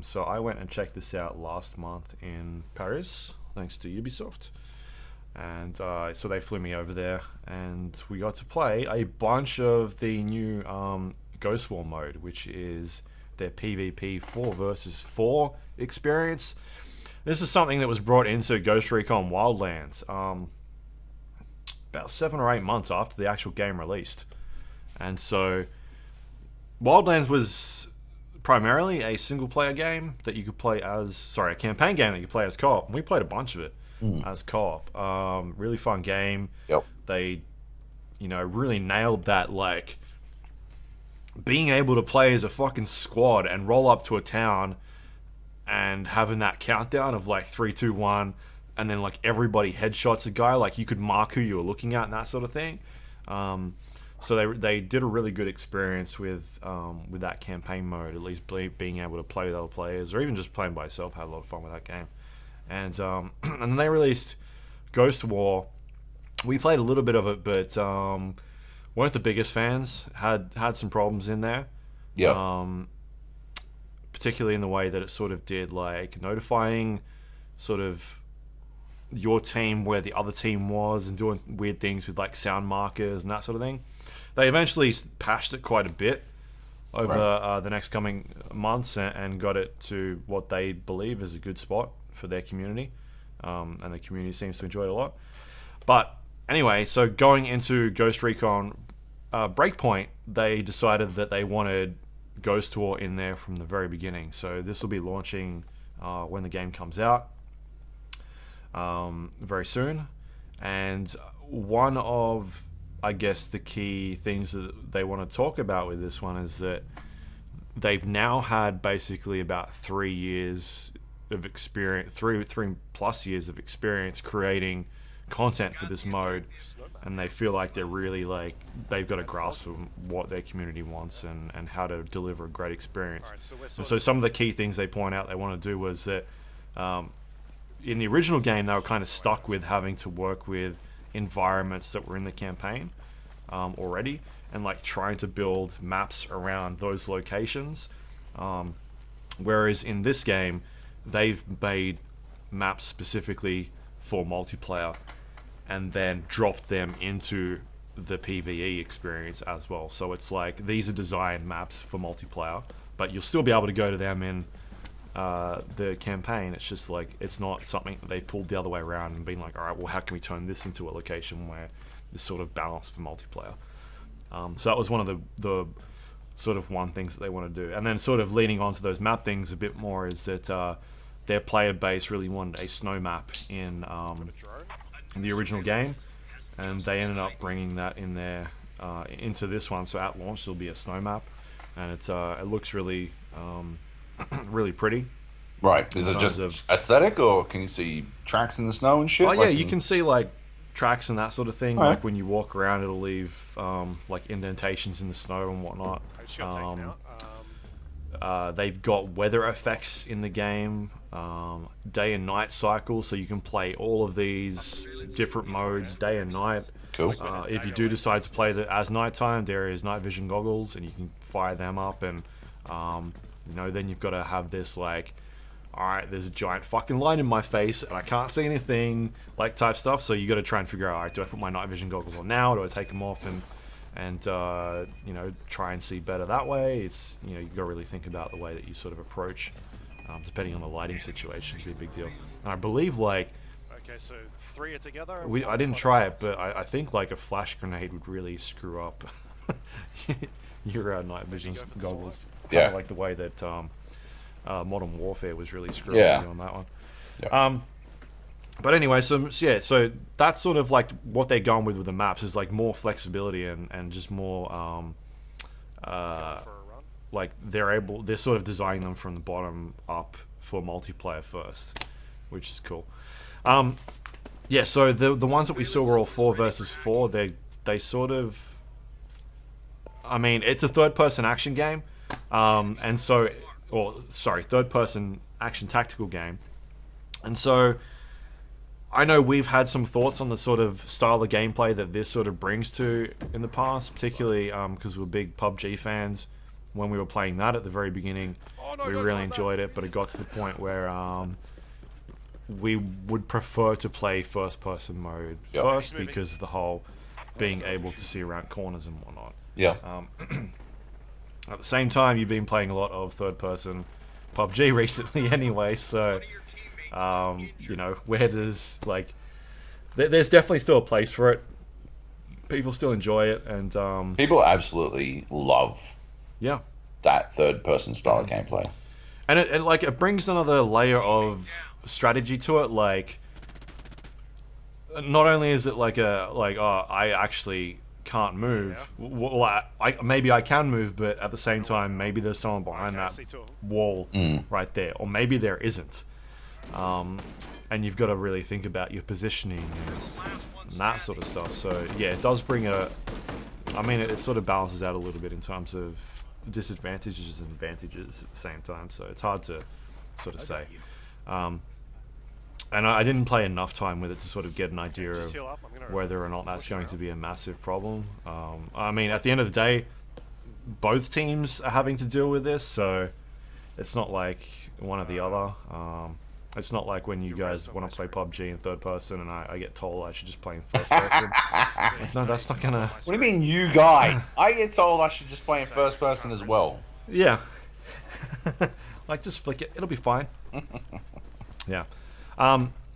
So I went and checked this out last month in Paris, thanks to Ubisoft. And so they flew me over there, and we got to play a bunch of the new... Ghost War mode, which is their PvP 4 versus 4 experience. This is something that was brought into Ghost Recon Wildlands about 7 or 8 months after the actual game released. And so Wildlands was primarily a single player game that you could play as, a campaign game that you could play as co-op. And we played a bunch of it as co-op. Really fun game. Yep. They, really nailed that, like, being able to play as a fucking squad and roll up to a town and having that countdown of like 3, 2, 1, and then like everybody headshots a guy, like you could mark who you were looking at and that sort of thing. So they did a really good experience with that campaign mode, at least being able to play with other players, or even just playing by yourself. Had a lot of fun with that game. and and then they released Ghost War. We played a little bit of it, but weren't the biggest fans. Had some problems in there. Yeah. Particularly in the way that it sort of did, like notifying sort of your team where the other team was and doing weird things with like sound markers and that sort of thing. They eventually patched it quite a bit over the next coming months and got it to what they believe is a good spot for their community. And the community seems to enjoy it a lot. But anyway, so going into Ghost Recon Breakpoint, they decided that they wanted Ghost War in there from the very beginning. So this will be launching when the game comes out very soon. And one of, I guess, the key things that they want to talk about with this one is that they've now had basically about 3 years of experience, three plus years of experience creating content for this mode, and they feel like they're really like they've got a grasp of what their community wants and how to deliver a great experience. And so some of the key things they point out they want to do was that in the original game they were kind of stuck with having to work with environments that were in the campaign already, and like trying to build maps around those locations, whereas in this game they've made maps specifically for multiplayer and then dropped them into the PvE experience as well. So it's like these are designed maps for multiplayer, but you'll still be able to go to them in the campaign. It's just like it's not something that they've pulled the other way around and been like, all right, well, how can we turn this into a location where this sort of balance for multiplayer? So that was one of the sort of one things that they want to do. And then sort of leading on to those map things a bit more is that their player base really wanted a snow map in the original game, and they ended up bringing that in there into this one. So at launch there'll be a snow map, and it looks really really pretty. Right. Is it just aesthetic, or can you see tracks in the snow and shit? Oh yeah, you can see like tracks and that sort of thing. Like when you walk around, it'll leave like indentations in the snow and whatnot. They've got weather effects in the game, day and night cycles, so you can play all of these different modes, day and night. Cool. If you do decide to play that as nighttime, there is night vision goggles, and you can fire them up, and then you've got to have this like, alright, there's a giant fucking line in my face and I can't see anything, like type stuff. So you got to try and figure out, alright, do I put my night vision goggles on now, do I take them off and try and see better that way? It's, you got to really think about the way that you sort of approach, depending on the lighting situation. It'd be a big deal. And I believe like, okay, so 3 are together. I didn't try it, but I think like a flash grenade would really screw up your night vision goggles. Yeah. Kind of like the way that Modern Warfare was really screwing me on that one. Yeah. But anyway, so that's sort of like what they're going with the maps is like more flexibility and just more like they're sort of designing them from the bottom up for multiplayer first, which is cool. So the ones that we saw were all 4 versus 4. They sort of, I mean, it's a third-person action game, third-person action tactical game, and so I know we've had some thoughts on the sort of style of gameplay that this sort of brings to in the past, particularly because we're big PUBG fans. When we were playing that at the very beginning, we really enjoyed it, but it got to the point where we would prefer to play first-person mode first because of the whole being able to see around corners and whatnot. Yeah. At the same time, you've been playing a lot of third-person PUBG recently anyway, so where does like there's definitely still a place for it. People still enjoy it, and people absolutely love that third-person style of gameplay, and it brings another layer of strategy to it. Like, not only is it I actually can't move. Well, maybe I can move, but at the same time, maybe there's someone behind that wall right there, or maybe there isn't. And you've got to really think about your positioning and that sort of stuff. So yeah, it does bring it sort of balances out a little bit in terms of disadvantages and advantages at the same time. So it's hard to sort of say. and I didn't play enough time with it to sort of get an idea Just of heal up. I'm gonna whether or not that's push going around. to be a massive problem. I mean, at the end of the day, both teams are having to deal with this, so it's not like one or the other. It's not like when you guys want to play PUBG in third person and I get told I should just play in first person. Like, no, that's not gonna... What do you mean, you guys? I get told I should just play in first person as well. Yeah. Like, just flick it. It'll be fine. Yeah.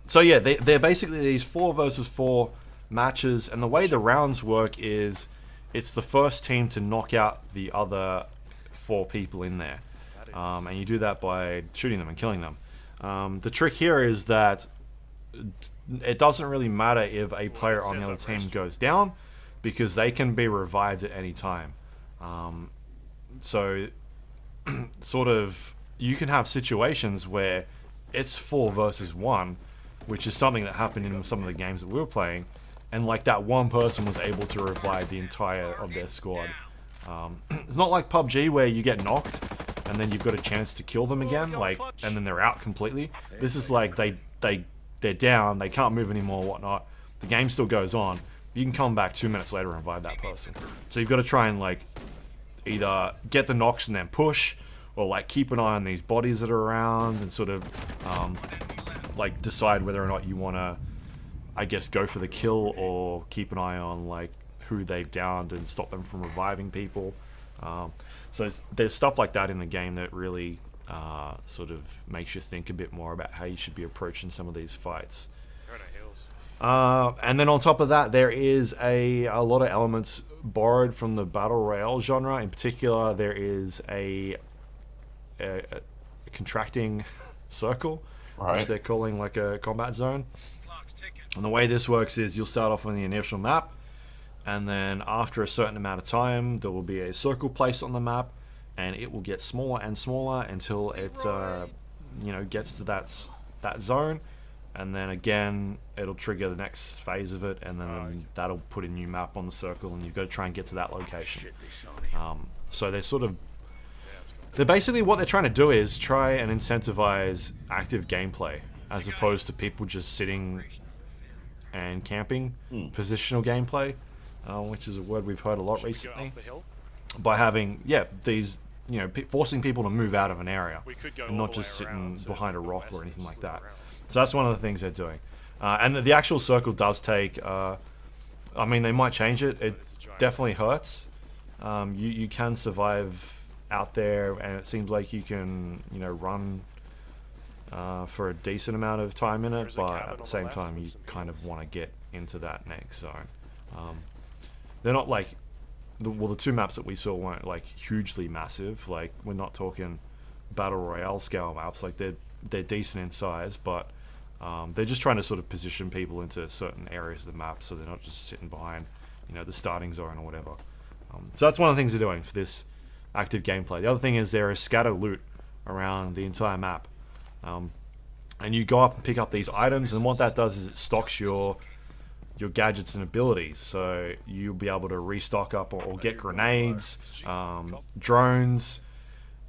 So yeah, they're basically these 4 versus 4 matches, and the way the rounds work is it's the first team to knock out the other 4 people in there. And you do that by shooting them and killing them. The trick here is that it doesn't really matter if a player on the other team goes down, because they can be revived at any time. So, sort of, you can have situations where it's 4 versus 1, which is something that happened in some of the games that we were playing, and like that one person was able to revive the entire of their squad. It's not like PUBG where you get knocked and then you've got a chance to kill them again, like, and then they're out completely. This is like they're down, they can't move anymore, whatnot. The game still goes on. You can come back 2 minutes later and revive that person. So you've got to try and like either get the knocks and then push, or like keep an eye on these bodies that are around and sort of like decide whether or not you want to, I guess, go for the kill or keep an eye on like who they've downed and stop them from reviving people. So there's stuff like that in the game that really sort of makes you think a bit more about how you should be approaching some of these fights. There are no heals. And then on top of that, there is a lot of elements borrowed from the Battle Royale genre. In particular, there is a contracting circle, which they're calling like a combat zone. And the way this works is you'll start off on the initial map, and then after a certain amount of time there will be a circle placed on the map, and it will get smaller and smaller until it gets to that zone, and then again it'll trigger the next phase of it, and then that'll put a new map on the circle, and you've got to try and get to that location. So they're basically, what they're trying to do is try and incentivize active gameplay as opposed to people just sitting and camping. Positional gameplay, which is a word we've heard a lot recently, by having these forcing people to move out of an area and not just sitting behind a rock or anything like that. So that's one of the things they're doing. And the actual circle does take I mean, they might change it. It definitely hurts. You can survive out there, and it seems like you can run for a decent amount of time in it, but at the same time you kind of want to get into that next zone. They're not like the 2 maps that we saw weren't like hugely massive. Like, we're not talking battle royale scale maps. Like, they're decent in size, but they're just trying to sort of position people into certain areas of the map, so they're not just sitting behind the starting zone or whatever. So that's one of the things they're doing for this active gameplay. The other thing is there is scatter loot around the entire map, and you go up and pick up these items, and what that does is it stocks your gadgets and abilities, so you'll be able to restock up or get grenades, drones,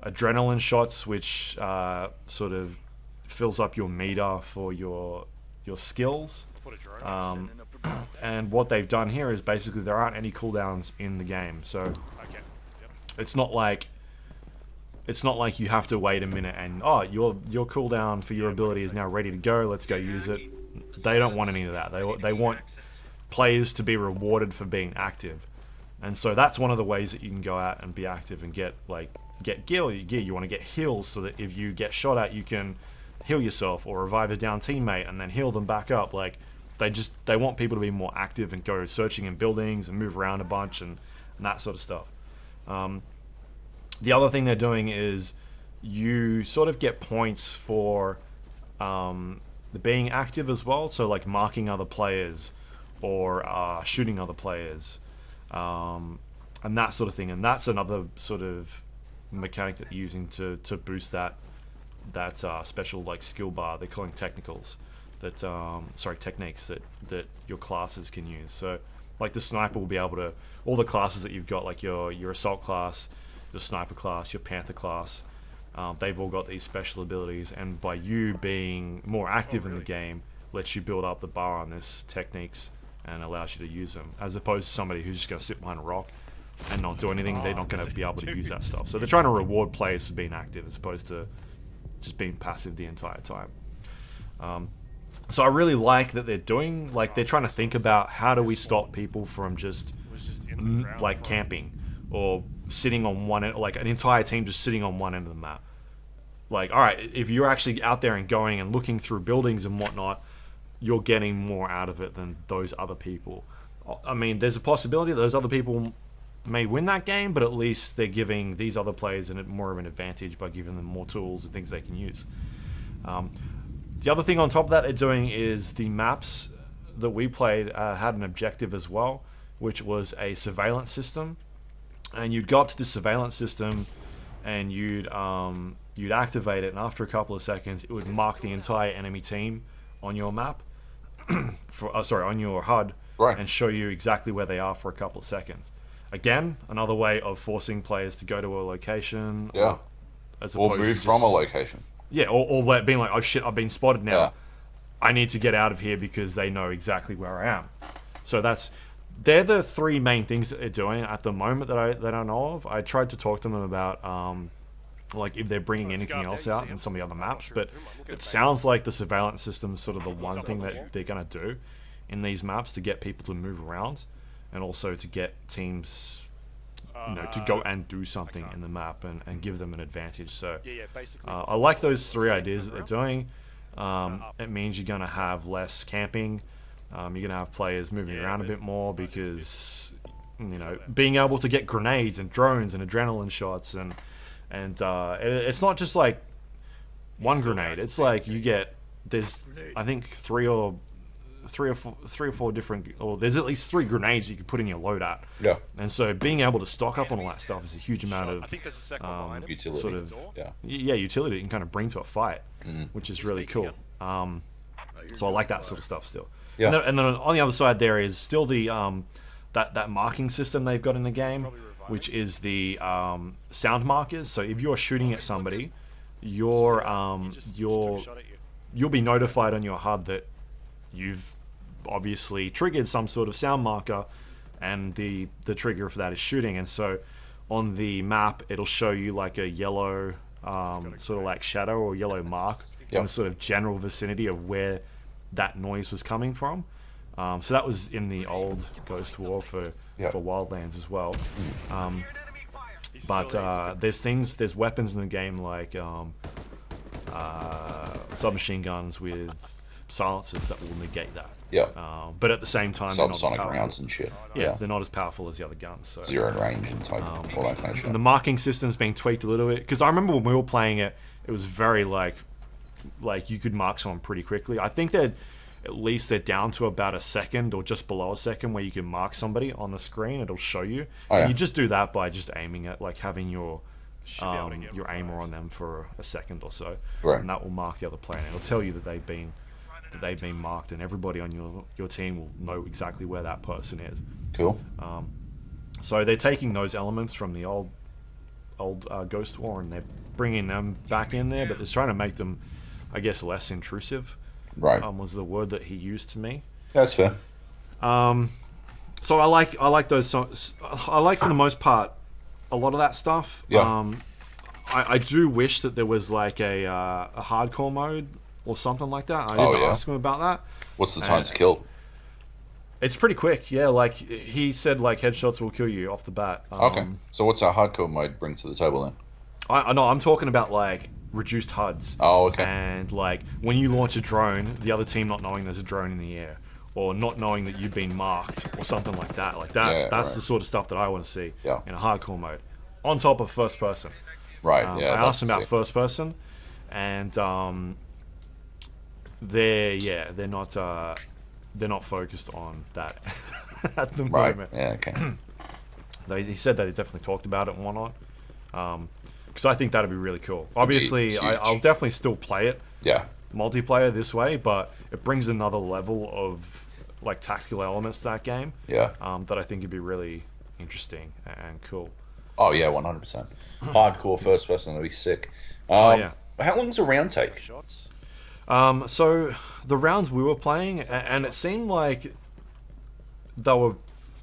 adrenaline shots, which sort of fills up your meter for your skills. And what they've done here is basically there aren't any cooldowns in the game, so it's not like you have to wait a minute and your cooldown for your ability is now ready to go, let's go use it. They don't want any of that. They want players to be rewarded for being active, and so that's one of the ways that you can go out and be active and get gear. You want to get heals, so that if you get shot at, you can heal yourself or revive a down teammate and then heal them back up. Like, they want people to be more active and go searching in buildings and move around a bunch and that sort of stuff. The other thing they're doing is you sort of get points for being active as well, so like marking other players or shooting other players, and that sort of thing. And that's another sort of mechanic that they're using to boost that special like skill bar. They're calling technicals techniques that your classes can use. So like the sniper will be able to, all the classes that you've got, like your assault class, your sniper class, your panther class, they've all got these special abilities, and by you being more active in the game, lets you build up the bar on this techniques and allows you to use them, as opposed to somebody who's just going to sit behind a rock and not do anything. They're not going to be able to use that stuff. So they're trying to reward players for being active as opposed to just being passive the entire time. So I really like that they're doing, like, they're trying to think about how do we stop people from just like camping or sitting on one end, like an entire team just sitting on one end of the map. Like, all right, if you're actually out there and going and looking through buildings and whatnot, you're getting more out of it than those other people. I mean, there's a possibility that those other people may win that game, but at least they're giving these other players more of an advantage by giving them more tools and things they can use. The other thing on top of that they're doing is the maps that we played had an objective as well, which was a surveillance system. And you'd go up to the surveillance system and you'd activate it, and after a couple of seconds it would mark the entire enemy team on your map on your HUD, right, and show you exactly where they are for a couple of seconds. Again, another way of forcing players to go to a location, or move from a location. Yeah, or being like, oh shit, I've been spotted now. Yeah. I need to get out of here, because they know exactly where I am. So they're the three main things that they're doing at the moment that I know of. I tried to talk to them about like if they're bringing anything else out in some of the other maps, but it sounds like the surveillance system is sort of the one thing that they're going to do in these maps to get people to move around, and also to get teams to go and do something in the map and give them an advantage. So I like those three ideas that they're doing. It means you're going to have less camping. You're going to have players moving around a bit more, because being able to get grenades and drones and adrenaline shots and it's not just like one grenade. It's like there's I think three or four different, or there's at least 3 grenades you can put in your loadout. Yeah. And so being able to stock up on all that stuff is a huge amount of utility. Sort of utility you can kind of bring to a fight, which is really cool. So I like that sort of stuff still. Yeah. And then on the other side there is still the that marking system they've got in the game, which is the sound markers. So if you're shooting at somebody, you'll be notified on your HUD that you've obviously triggered some sort of sound marker, and the trigger for that is shooting. And so on the map it'll show you like a yellow sort of like shadow or yellow mark in the sort of general vicinity of where that noise was coming from. So that was in the old Ghost War for Wildlands as well. But there's weapons in the game like submachine guns with silencers that will negate that. Yeah. But at the same time, they're not sonic as rounds and shit. Yeah, they're not as powerful as the other guns. So. Zero range and type all that kind of shit. And the marking system's been tweaked a little bit, because I remember when we were playing it, it was very like you could mark someone pretty quickly. I think that at least they're down to about a second or just below a second where you can mark somebody on the screen. It'll show you. And you just do that by just aiming it, like having your aimer on them for a second or so, and that will mark the other player. And it'll tell you that they've been marked, and everybody on your team will know exactly where that person is. Cool. So they're taking those elements from the old Ghost War, and they're bringing them back in there, but they're trying to make them, I guess, less intrusive. Right. Was the word that he used to me. That's fair. So I like those songs. I like, for the most part, a lot of that stuff. Yeah. I do wish that there was like a hardcore mode or something like that. I didn't ask him about that. What's the time to kill? It's pretty quick. Yeah, like he said, like headshots will kill you off the bat. Okay. So what's our hardcore mode bring to the table then? I know. I'm talking about like reduced HUDs. Oh, okay. And like when you launch a drone, the other team not knowing there's a drone in the air, or not knowing that you've been marked, or something like that. Like that. Yeah, that's the sort of stuff that I want to see in a hardcore mode, on top of first person. Right. I asked him about first person, and they're not focused on that at the moment. Yeah. Okay. He said that he definitely talked about it and whatnot. Because I think that'd be really cool. Obviously, I'll definitely still play it. Yeah. Multiplayer this way, but it brings another level of like tactical elements to that game. Yeah. That I think would be really interesting and cool. Oh yeah, 100%. Hardcore first person would be sick. Oh yeah. How long does a round take? Shots. So the rounds we were playing, and it seemed like they were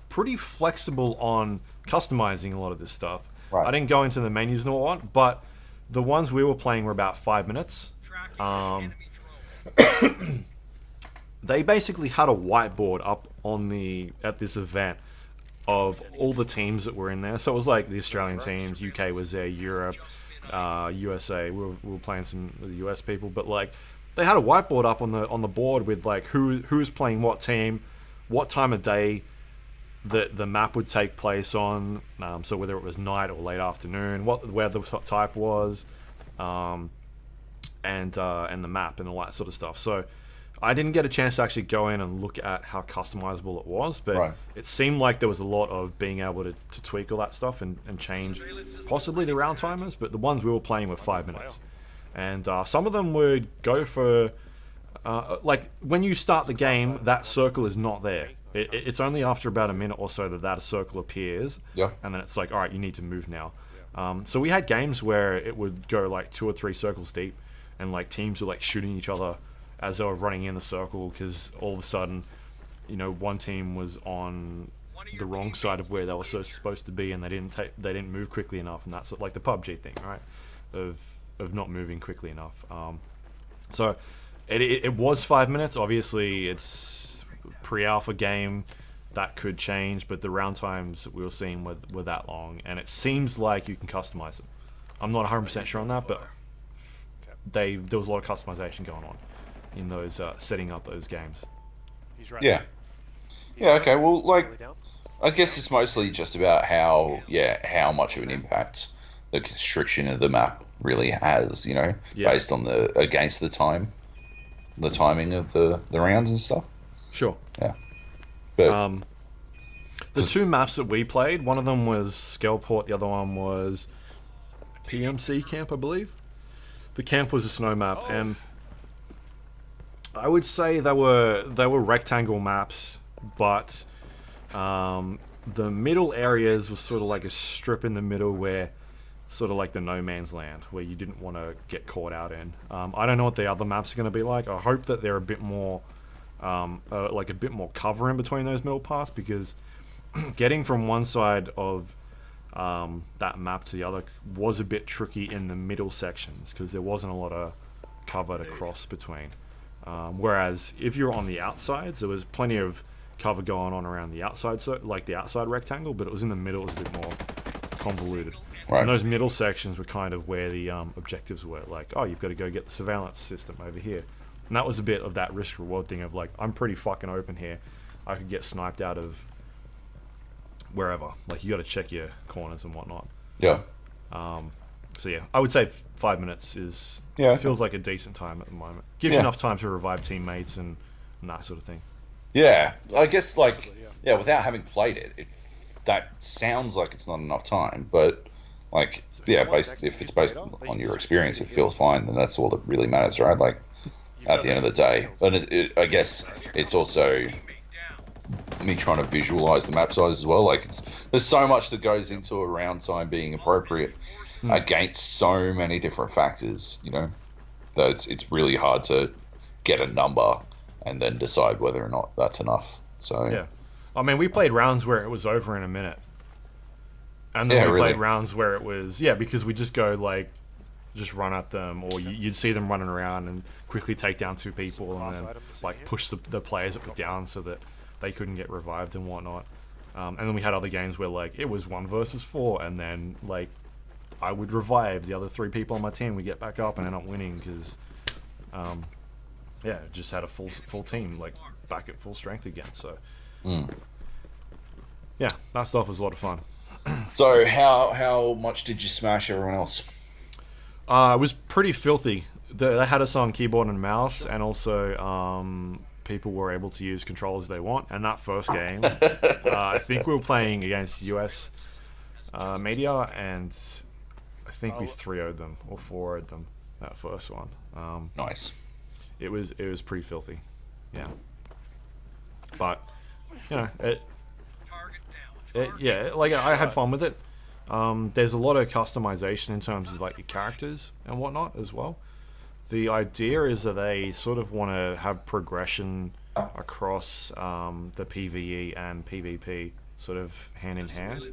pretty flexible on customizing a lot of this stuff. Right. I didn't go into the menus and all that, but the ones we were playing were about 5 minutes. They basically had a whiteboard up at this event of all the teams that were in there. So it was like the Australian teams, UK was there, Europe, USA. We were playing some of the US people, but like they had a whiteboard up on the board with like who's playing what team, what time of day that the map would take place on. So whether it was night or late afternoon, what the weather type was, and the map and all that sort of stuff. So I didn't get a chance to actually go in and look at how customizable it was, but it seemed like there was a lot of being able to tweak all that stuff and change possibly the round timers, but the ones we were playing were 5 minutes. And some of them would go for... like, when you start the game, that circle is not there. It's only after about a minute or so that circle appears, and then it's like, alright, you need to move now. So we had games where it would go like 2 or 3 circles deep, and like teams were like shooting each other as they were running in the circle, because all of a sudden, you know, one team was on the wrong side of where they were supposed to be, and they didn't move quickly enough, and that's like the PUBG thing, right? Of not moving quickly enough. So it was 5 minutes. Obviously, it's pre-alpha game, that could change, but the round times that we were seeing were that long, and it seems like you can customize it. I'm not 100% sure on that, but there was a lot of customization going on in those setting up those games. Yeah. Okay. Well, like, I guess it's mostly just about how much of an impact the constriction of the map really has, you know, based on against the timing of the rounds and stuff. Sure. Yeah. But the 2 maps that we played, one of them was Skullport, the other one was PMC Camp, I believe. The camp was a snow map, and I would say they were rectangle maps, but the middle areas was sort of like a strip in the middle where sort of like the no man's land where you didn't want to get caught out in. I don't know what the other maps are going to be like. I hope that they're a bit more like a bit more cover in between those middle parts, because getting from one side of that map to the other was a bit tricky in the middle sections, because there wasn't a lot of cover to cross between. Whereas if you're on the outsides, there was plenty of cover going on around the outside, so like the outside rectangle, but it was in the middle, it was a bit more convoluted. And those middle sections were kind of where the objectives were, like, oh, you've got to go get the surveillance system over here. And that was a bit of that risk-reward thing of like, I'm pretty fucking open here. I could get sniped out of wherever. Like, you got to check your corners and whatnot. Yeah. So yeah, I would say 5 minutes is feels like a decent time at the moment. Gives you enough time to revive teammates and that sort of thing. Yeah, I guess like without having played it, that sounds like it's not enough time. But like if it's based on your experience, it feels fine. Then that's all that really matters, right? Like at the end of the day, but I guess it's also me trying to visualize the map size as well. Like there's so much that goes into a round time being appropriate against so many different factors, you know, that it's really hard to get a number and then decide whether or not that's enough. So yeah, I mean, we played rounds where it was over in a minute, and then we played rounds where it was because we just go like just run at them, or you'd see them running around and quickly take down 2 people and then like push the players up down so that they couldn't get revived and whatnot. And then we had other games where like it was 1 versus 4, and then like I would revive the other 3 people on my team. We get back up and end up winning because, just had a full team like back at full strength again. So, yeah, that stuff was a lot of fun. So how much did you smash everyone else? It was pretty filthy. They had us on keyboard and mouse, and also people were able to use controllers they want. And that first game, I think we were playing against US media, and I think we 3-0'd them or 4-0'd them that first one. Nice. It was pretty filthy, yeah. But you know, like I had fun with it. There's a lot of customization in terms of like your characters and whatnot as well. The idea is that they sort of want to have progression across the PvE and PvP sort of hand in hand,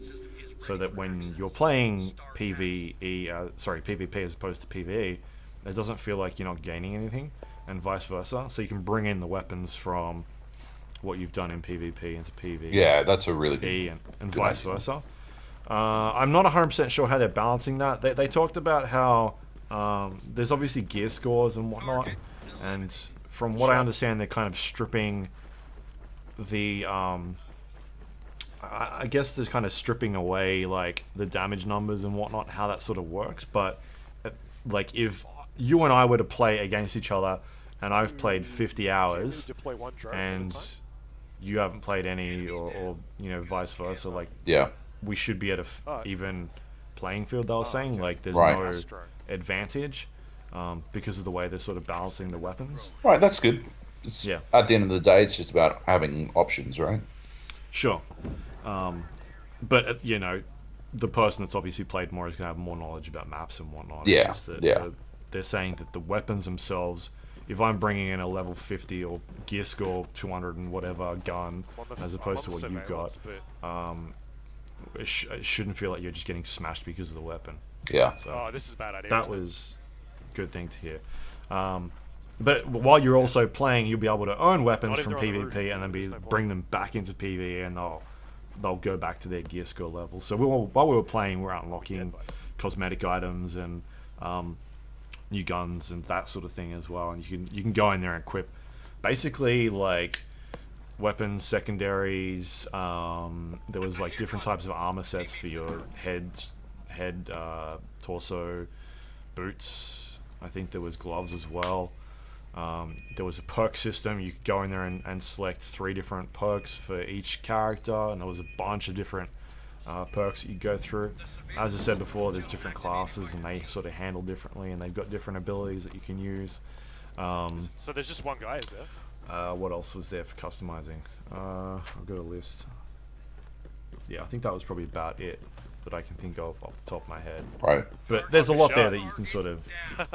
so that when you're playing PvP as opposed to PvE, it doesn't feel like you're not gaining anything, and vice versa. So you can bring in the weapons from what you've done in PvP into PvE. Yeah, that's a really good and good vice idea. versa. I'm not 100% sure how they're balancing that. They talked about how there's obviously gear scores and whatnot, and from what I understand, they're kind of stripping the I guess they're kind of stripping away like the damage numbers and whatnot, how that sort of works. But like if you and I were to play against each other, and I've played 50 hours, and you haven't played any, or you know, vice versa, like Yeah. we should be at a even playing field. They were saying like there's Right. no advantage because of the way they're sort of balancing the weapons. Right, that's good. It's, Yeah. At the end of the day, it's just about having options, right? Sure, but you know, the person that's obviously played more is going to have more knowledge about maps and whatnot. It's Yeah, just that yeah. they're saying that the weapons themselves, if I'm bringing in a level 50 or gear score 200 and whatever gun, as opposed to what you've got, it shouldn't feel like you're just getting smashed because of the weapon. Yeah. So Oh, this is a bad idea. that isn't it? was a good thing to hear. But while you're also playing, you'll be able to own weapons Not if from they're on the PvP roof, and then there's no point. bring them back into PvE, and they'll go back to their gear score level. So while we were playing, we were unlocking cosmetic items and new guns and that sort of thing as well. And you can go in there and equip basically like weapons, secondaries. There was like different types of armor sets for your head, torso, boots. I think there was gloves as well. There was a perk system. You could go in there and select 3 different perks for each character, and there was a bunch of different perks that you go through. As I said before, there's different classes, and they sort of handle differently, and they've got different abilities that you can use. So there's just one guy, is there? What else was there for customizing? I've got a list. Yeah, I think that was probably about it that I can think of off the top of my head. Right. But there's a Okay, lot there sure. that you can sort of,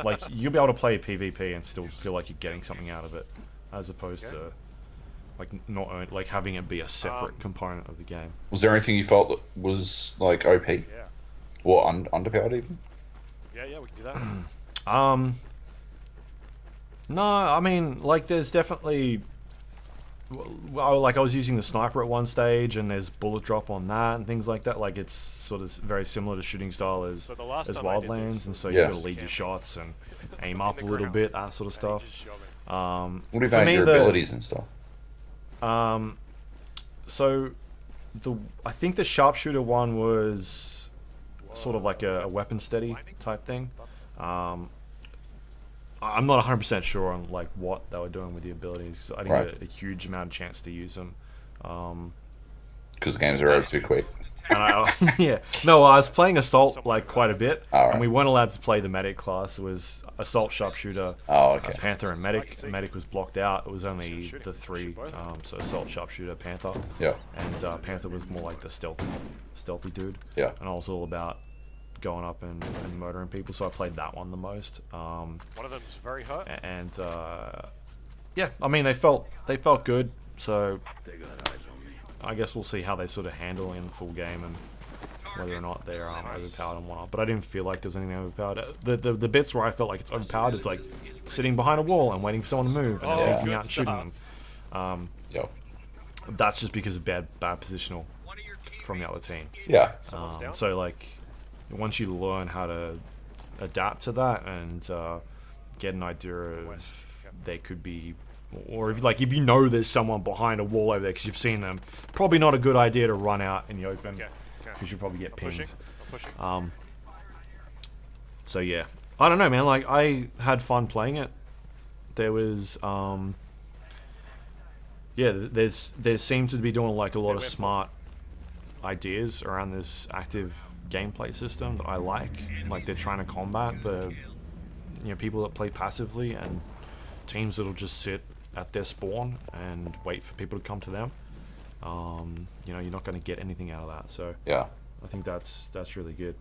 like, you'll be able to play PvP and still feel like you're getting something out of it, as opposed to, like, not like having it be a separate component of the game. Was there anything you felt that was like OP Yeah. or underpowered even? Yeah, we can do that. No, I mean, like, there's definitely, well, like, I was using the sniper at one stage, and there's bullet drop on that and things like that. Like, it's sort of very similar to shooting style as So the last time I did Wildlands, this, and so Yeah. you've got to lead your shots and aim up a little bit, that sort of stuff. Just shove it. What For about me, your the- abilities and stuff? So, I think the sharpshooter one was sort of like a weapon steady type thing. I'm not 100% sure on like what they were doing with the abilities. I didn't Right. get a huge amount of chance to use them. Because the games are over too quick. And yeah, no, I was playing Assault like quite a bit, All right. and we weren't allowed to play the medic class. It was Assault, Sharpshooter, Oh, okay. Panther, and Medic. see. Medic was blocked out. It was only Shoot the it. 3, Shoot both. so Assault, Sharpshooter, Panther, Yeah. and Panther was more like the stealthy dude. Yeah. And I was all about going up and murdering people, so I played that one the most. One of them's very hurt. And yeah, I mean they felt good. So I guess we'll see how they sort of handle in full game and whether or not they're overpowered and whatnot. But I didn't feel like there's anything overpowered. The bits where I felt like it's overpowered is like sitting behind a wall and waiting for someone to move and then Oh, peeking good out and shooting stuff. them. Yeah. That's just because of bad positional from the other team. Yeah. Someone's down. So like once you learn how to adapt to that and get an idea of they could be, or if you know there's someone behind a wall over there because you've seen them, probably not a good idea to run out in the open Okay. because you'll probably get Pushing. pinged. I'm pushing. So yeah, I don't know, man. Like I had fun playing it. There was there seemed to be doing like a lot of smart ideas around this active gameplay system that I like. Like they're trying to combat the people that play passively and teams that'll just sit at their spawn and wait for people to come to them. You're not going to get anything out of that. So Yeah. I think that's really good.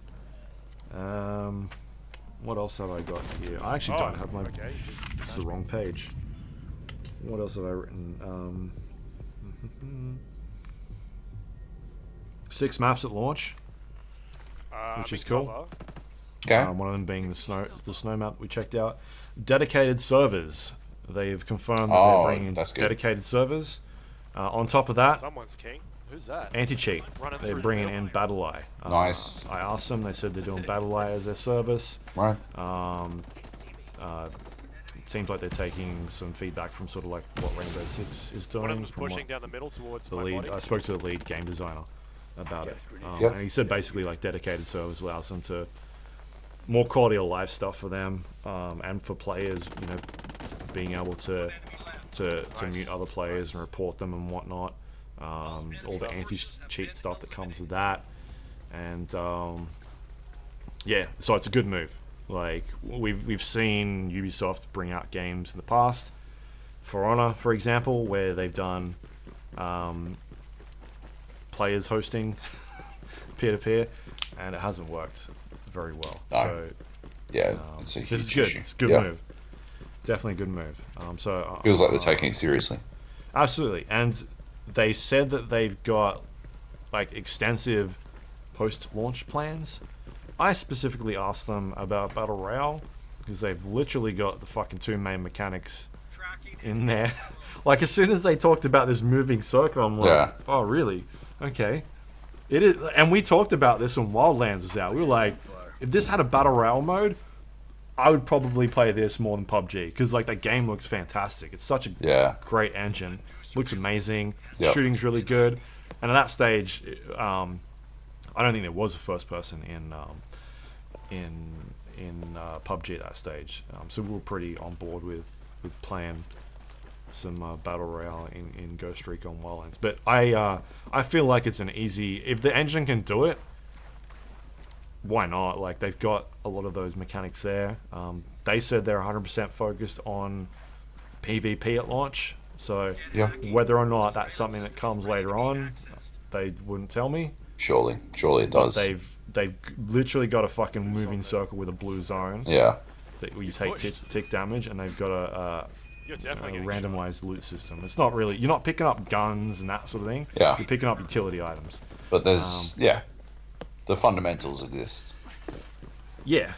What else have I got here? I actually don't have my. Okay. This is the wrong page. What else have I written? 6 maps at launch, which is cool. Okay. One of them being the snow map we checked out. Dedicated servers. They've confirmed that they're bringing dedicated servers. On top of that, Someone's king. Who's that? anti-cheat. They're bringing in BattleEye. Nice. I asked them. They said they're doing BattleEye as their service. Right. It seems like they're taking some feedback from sort of like what Rainbow Six is doing. One of them's from pushing down the middle towards the my lead. body. I spoke to the lead game designer about it, Yep. and he said basically like dedicated servers allows them to more quality of life stuff for them, and for players, you know, being able to mute other players and report them and whatnot. All the anti-cheat stuff that comes with that, and yeah, so it's a good move. Like we've seen Ubisoft bring out games in the past, For Honor, for example, where they've done players hosting peer-to-peer, and it hasn't worked very well. No. So Yeah, it's a huge this is good. issue. It's a good move. Definitely a good move. Feels like they're taking it seriously. Absolutely, and they said that they've got like extensive post-launch plans. I specifically asked them about Battle Royale because they've literally got the fucking 2 main mechanics in there. Like as soon as they talked about this moving circle, I'm like, oh really? Okay. It is, and we talked about this when Wildlands was out. We were like, if this had a Battle Royale mode, I would probably play this more than PUBG because like that game looks fantastic. It's such a great engine. Looks amazing. Shooting's really good. And at that stage, I don't think there was a first person in PUBG at that stage. So we were pretty on board with playing some Battle Royale in Ghost Recon Wildlands. But I feel like it's an easy, if the engine can do it, why not? Like they've got a lot of those mechanics there. They said they're 100% focused on PvP at launch. So whether or not that's something that comes later on, they wouldn't tell me. Surely it does. But they've literally got a fucking moving circle with a blue zone. Yeah. That where you take tick damage, and they've got a randomized loot system. It's not really, you're not picking up guns and that sort of thing. Yeah. You're picking up utility items. But there's the fundamentals exist. Yeah.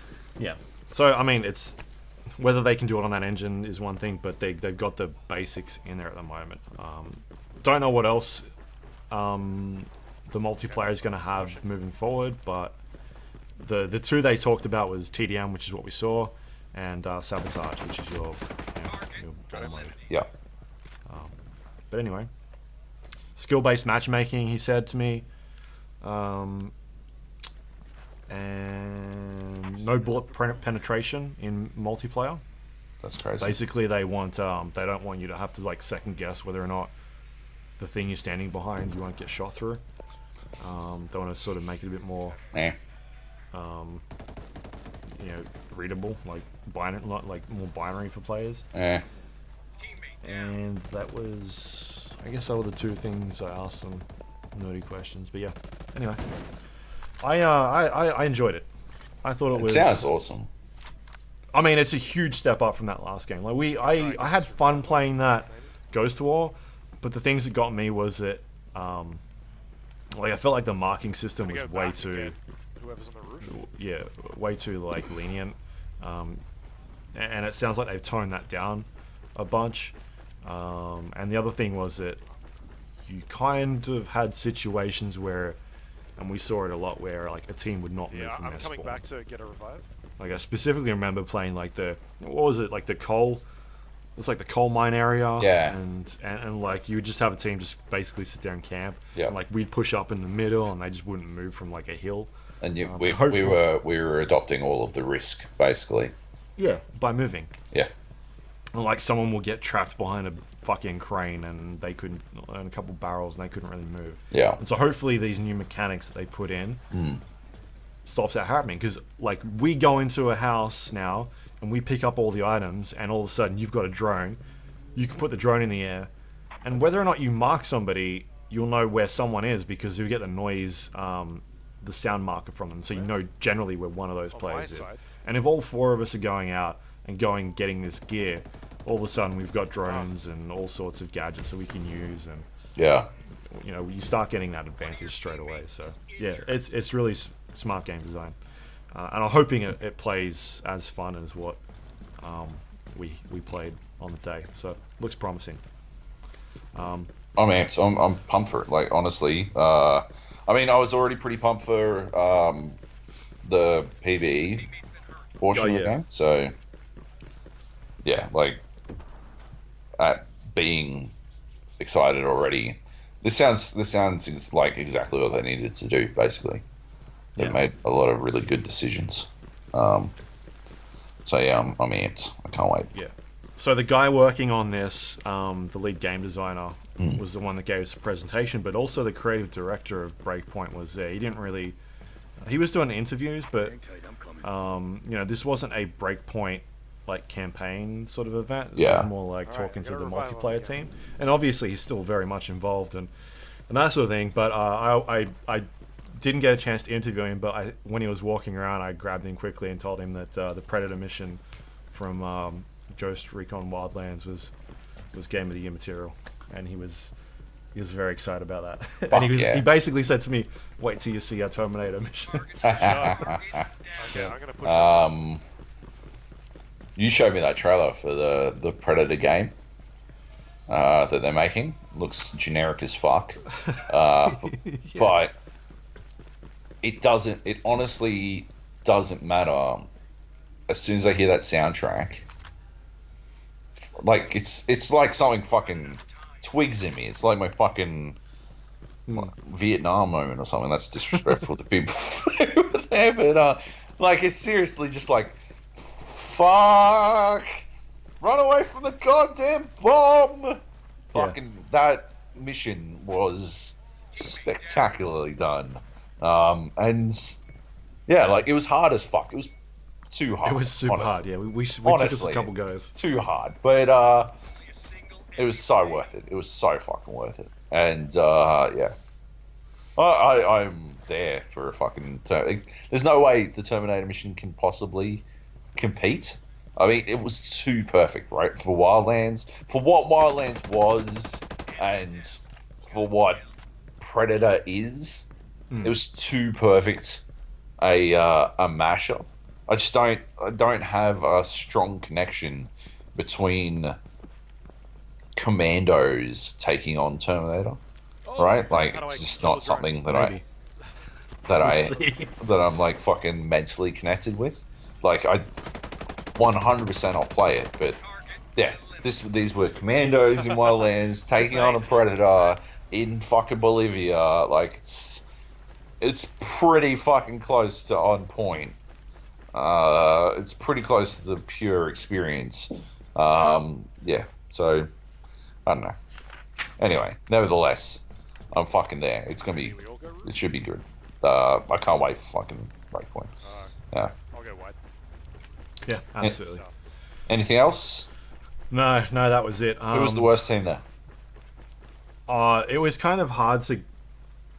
So I mean, it's whether they can do it on that engine is one thing, but they've got the basics in there at the moment. Don't know what else the multiplayer is going to have moving forward, but the 2 they talked about was TDM, which is what we saw, and Sabotage, which is your battle mode. Yeah. But anyway, skill-based matchmaking, he said to me, and no bullet penetration in multiplayer. That's crazy. Basically, they want they don't want you to have to like second guess whether or not the thing you're standing behind you won't get shot through. They want to sort of make it a bit more, readable, like binary, not like more binary for players. And that was, I guess, that were the 2 things I asked them, nerdy questions. But yeah, anyway, I enjoyed it. I thought it sounds awesome. I mean, it's a huge step up from that last game. Like I had fun playing that Ghost War, but the things that got me was that, like I felt like the marking system was way too, Whoever's on the roof. way too like lenient, and it sounds like they've toned that down a bunch. And the other thing was that you kind of had situations where, and we saw it a lot, where like a team would not move from their spawn. I'm coming back to get a revive. Like I specifically remember playing like what was it, like the coal. It's like the coal mine area, and like you would just have a team just basically sit there and camp. And like we'd push up in the middle, and they just wouldn't move from like a hill. And we were adopting all of the risk basically. Yeah, by moving. Yeah. And like someone will get trapped behind a fucking crane, and they couldn't, and a couple barrels, and they couldn't really move. Yeah. And so hopefully these new mechanics that they put in stops that happening, because like we go into a house now and we pick up all the items, and all of a sudden you've got a drone. You can put the drone in the air, and whether or not you mark somebody, you'll know where someone is because you get the noise the sound marker from them, so you know generally where one of those players is. Side. And if all 4 of us are going out and getting this gear, all of a sudden we've got drones and all sorts of gadgets that we can use, and you know, you start getting that advantage straight away. So yeah, it's really smart game design, and I'm hoping it plays as fun as what we played on the day. So looks promising. I'm amped. I'm pumped for it. Like, honestly, I mean, I was already pretty pumped for the PvE portion of the game. So yeah, like, at being excited already. This sounds like exactly what they needed to do. Basically, they made a lot of really good decisions. So yeah, I'm amped. I can't wait. Yeah. So the guy working on this, the lead game designer, was the one that gave us the presentation, but also the creative director of Breakpoint was there. He didn't really. He was doing interviews, but you know, this wasn't a Breakpoint like campaign sort of event. This was more like talking to the multiplayer team, and obviously he's still very much involved and that sort of thing. But I didn't get a chance to interview him, but when he was walking around, I grabbed him quickly and told him that the Predator mission from Ghost Recon Wildlands was Game of the Year material, and he was very excited about that. And he basically said to me, "Wait till you see our Terminator missions." I'm gonna push You showed me that trailer for the Predator game that they're making. Looks generic as fuck, but it honestly doesn't matter. As soon as I hear that soundtrack, like, it's like something fucking twigs in me. It's like my fucking Vietnam moment or something. That's disrespectful to people who were there, but like, it's seriously just like, fuck, run away from the goddamn bomb. Fucking that mission was spectacularly done. And yeah, like, it was hard as fuck. It was too hard. It was super hard. Yeah, we took us a couple goes. Too hard, but it was so worth it. It was so fucking worth it. And yeah, I'm there for a fucking. There's no way the Terminator mission can possibly compete. I mean, it was too perfect, right? For Wildlands, for what Wildlands was, and for what Predator is, it was too perfect a mashup. I just don't have a strong connection between Commandos taking on Terminator, right? Like, it's just not something that I'm like fucking mentally connected with. Like, I 100% I'll play it, but yeah, these were Commandos in Wildlands taking on a Predator in fucking Bolivia. Like, it's pretty fucking close to on point. It's pretty close to the pure experience. Yeah, so I don't know. Anyway, nevertheless, I'm fucking there. It should be good. I can't wait for fucking Breakpoint. Yeah. I'll go wide. Yeah, absolutely. Anything else? No, that was it. Who was the worst team there? It was kind of hard to,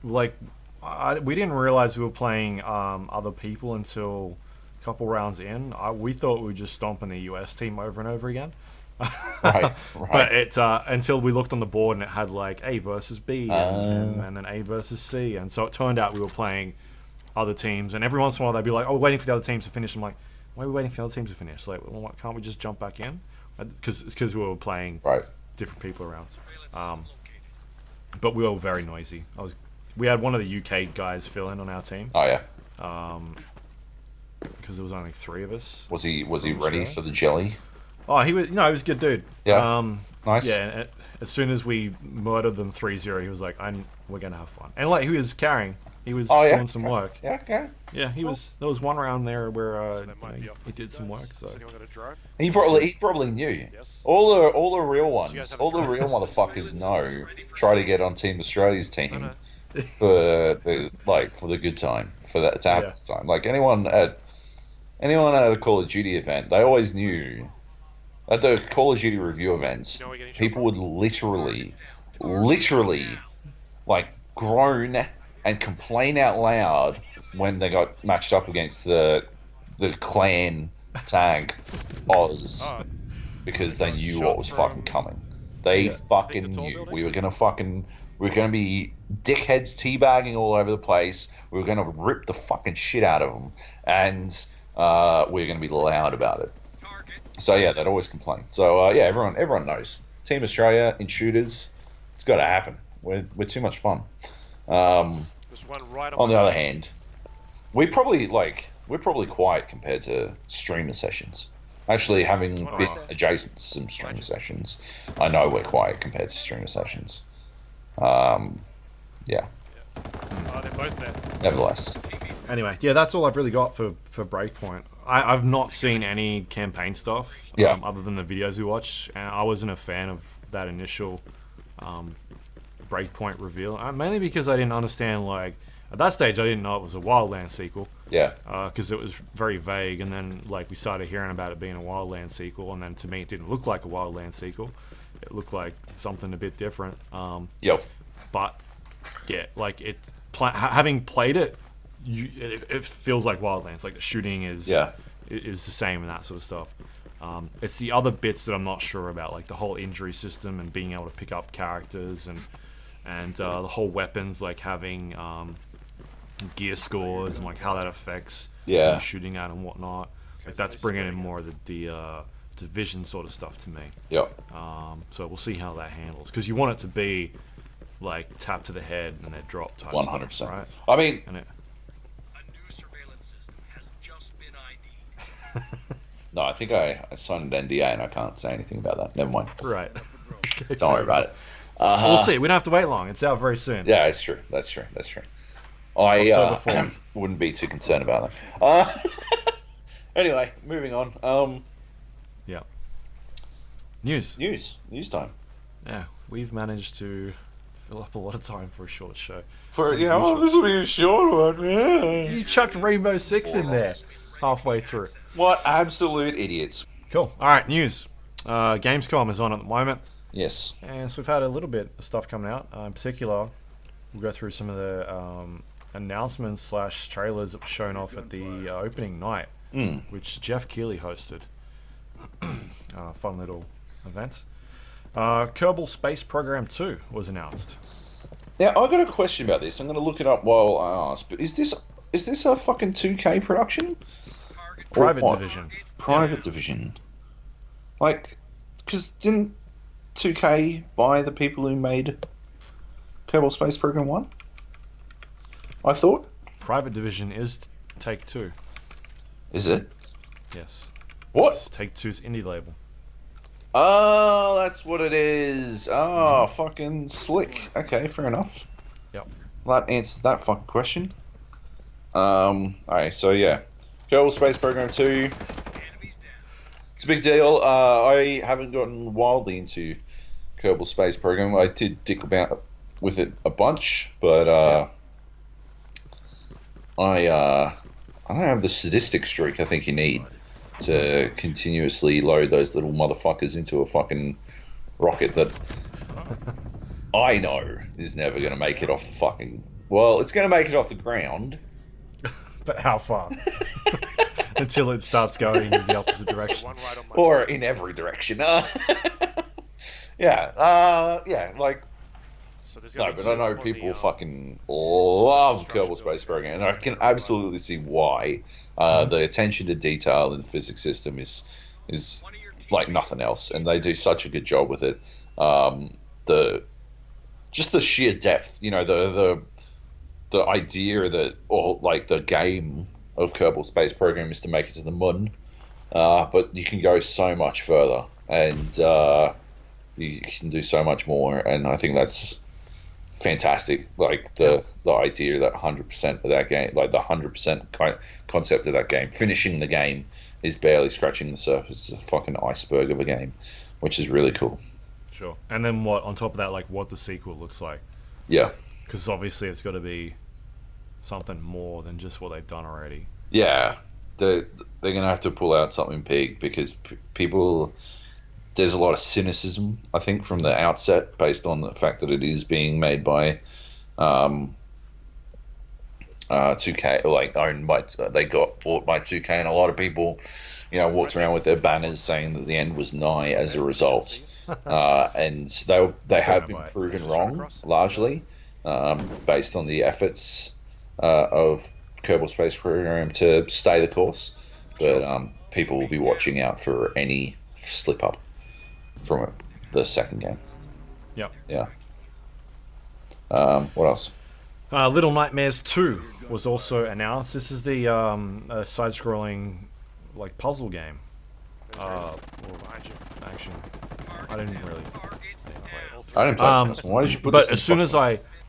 like, we didn't realize we were playing other people until a couple rounds in. We thought we were just stomping the US team over and over again. Right. But it until we looked on the board and it had like A versus B and then A versus C, and so it turned out we were playing other teams. And every once in a while they'd be like, "Oh, we're waiting for the other teams to finish." I'm like, "Why are we waiting for the other teams to finish? Like, well, can't we just jump back in?" Because we were playing different people around. But we were very noisy. We had one of the UK guys fill in on our team. Oh yeah. Because there was only 3 of us. Was he ready for the jelly? Oh, he was. No, he was a good dude. Yeah. Nice. Yeah. And as soon as we murdered them 3-0, he was like, "We're gonna have fun." And like, he was carrying. He was doing some work. Yeah. Yeah, he was. There was one round there where he did some work. So he probably knew. Yes. All the real ones, all the real motherfuckers know. Try to get on Team Australia's team for the good time, for that to have a good time. Like, anyone at a Call of Duty event, they always knew. At the Call of Duty review events, people would literally, like, groan and complain out loud when they got matched up against the clan tag Oz because they knew what was fucking coming. They fucking knew we were gonna be dickheads teabagging all over the place. We were gonna rip the fucking shit out of them, and we were gonna be loud about it. So yeah, they'd always complain. So yeah, everyone knows. Team Australia in shooters, it's got to happen. We're too much fun. On the other hand, we're probably quiet compared to streamer sessions. Actually, having been adjacent to some streamer sessions, I know we're quiet compared to streamer sessions. Yeah. They're both there. Nevertheless. Anyway, yeah, that's all I've really got for Breakpoint. I've not seen any campaign stuff other than the videos we watched, and I wasn't a fan of that initial Breakpoint reveal, mainly because I didn't understand, like, at that stage I didn't know it was a Wildlands sequel. Yeah. Because it was very vague, and then like we started hearing about it being a Wildlands sequel, and then to me it didn't look like a Wildlands sequel. It looked like something a bit different. But yeah, like having played it, it feels like Wildlands. Like the shooting is the same and that sort of stuff. It's the other bits that I'm not sure about, like the whole injury system and being able to pick up characters and the whole weapons, like having gear scores and like how that affects shooting at and whatnot. Like that's bringing in more of the division sort of stuff to me. So we'll see how that handles, because you want it to be like tap to the head and then drop type 100%. stuff, right? I mean, a new surveillance system has just been ID'd. no, I think I signed an NDA and I can't say anything about that. Never mind. Right. Don't worry about it. We'll see. We don't have to wait long. It's out very soon. Yeah, it's true. That's true. I wouldn't be too concerned about that. Anyway, moving on. Yeah. News time. Yeah, we've managed to fill up a lot of time for a short show. This will be a short one. Yeah. You chucked Rainbow Six in there halfway through. What absolute idiots. Cool. All right, news. Gamescom is on at the moment. Yes. And so we've had a little bit of stuff coming out. In particular, we'll go through some of the announcements / trailers that were shown off at the opening night, which Jeff Keighley hosted. Fun little event. Kerbal Space Program 2 was announced. Now, I got a question about this. I'm going to look it up while I ask. But is this a fucking 2K production? Private division. Private division. Like, because didn't 2K buy the people who made Kerbal Space Program 1? I thought. Private division is Take-Two. Is it? Yes. What? It's Take-Two's indie label. Oh, that's what it is. Oh, fucking slick. Okay, fair enough. Yep. That answers that fucking question. Alright, so yeah. Kerbal Space Program 2. It's a big deal. I haven't gotten wildly into Kerbal Space Program. I did dick about with it a bunch, but I don't have the sadistic streak I think you need to continuously load those little motherfuckers into a fucking rocket that I know is never going to make it off the fucking... Well, it's going to make it off the ground. But how far? Until it starts going in the opposite direction. Or in every direction. Yeah, like... No, but I know people fucking love Kerbal Space Program, and I can absolutely see why. The attention to detail in the physics system is like nothing else, and they do such a good job with it. The sheer depth, you know, the idea that, or like the game of Kerbal Space Program is to make it to the moon, but you can go so much further, and you can do so much more, and I think that's fantastic. Like the idea that 100% of that game, like the 100% concept of that game, finishing the game is barely scratching the surface. It's a fucking iceberg of a game, which is really cool. Sure. And then what on top of that, like what the sequel looks like. Yeah. Because obviously it's got to be something more than just what they've done already. Yeah. They're going to have to pull out something big, because people... There's a lot of cynicism, I think, from the outset, based on the fact that it is being made by 2K, like owned by, they got bought by 2K, and a lot of people, walked around with their banners saying that the end was nigh as a result. And they Still have don't been buy it. proven wrong largely, based on the efforts of Kerbal Space Program to stay the course. But people will be watching out for any slip up from the second game. Yep. Yeah. What else? Little Nightmares 2 was also announced. This is the side-scrolling like puzzle game. Action. I didn't really. I didn't play this one. Why did you put But this in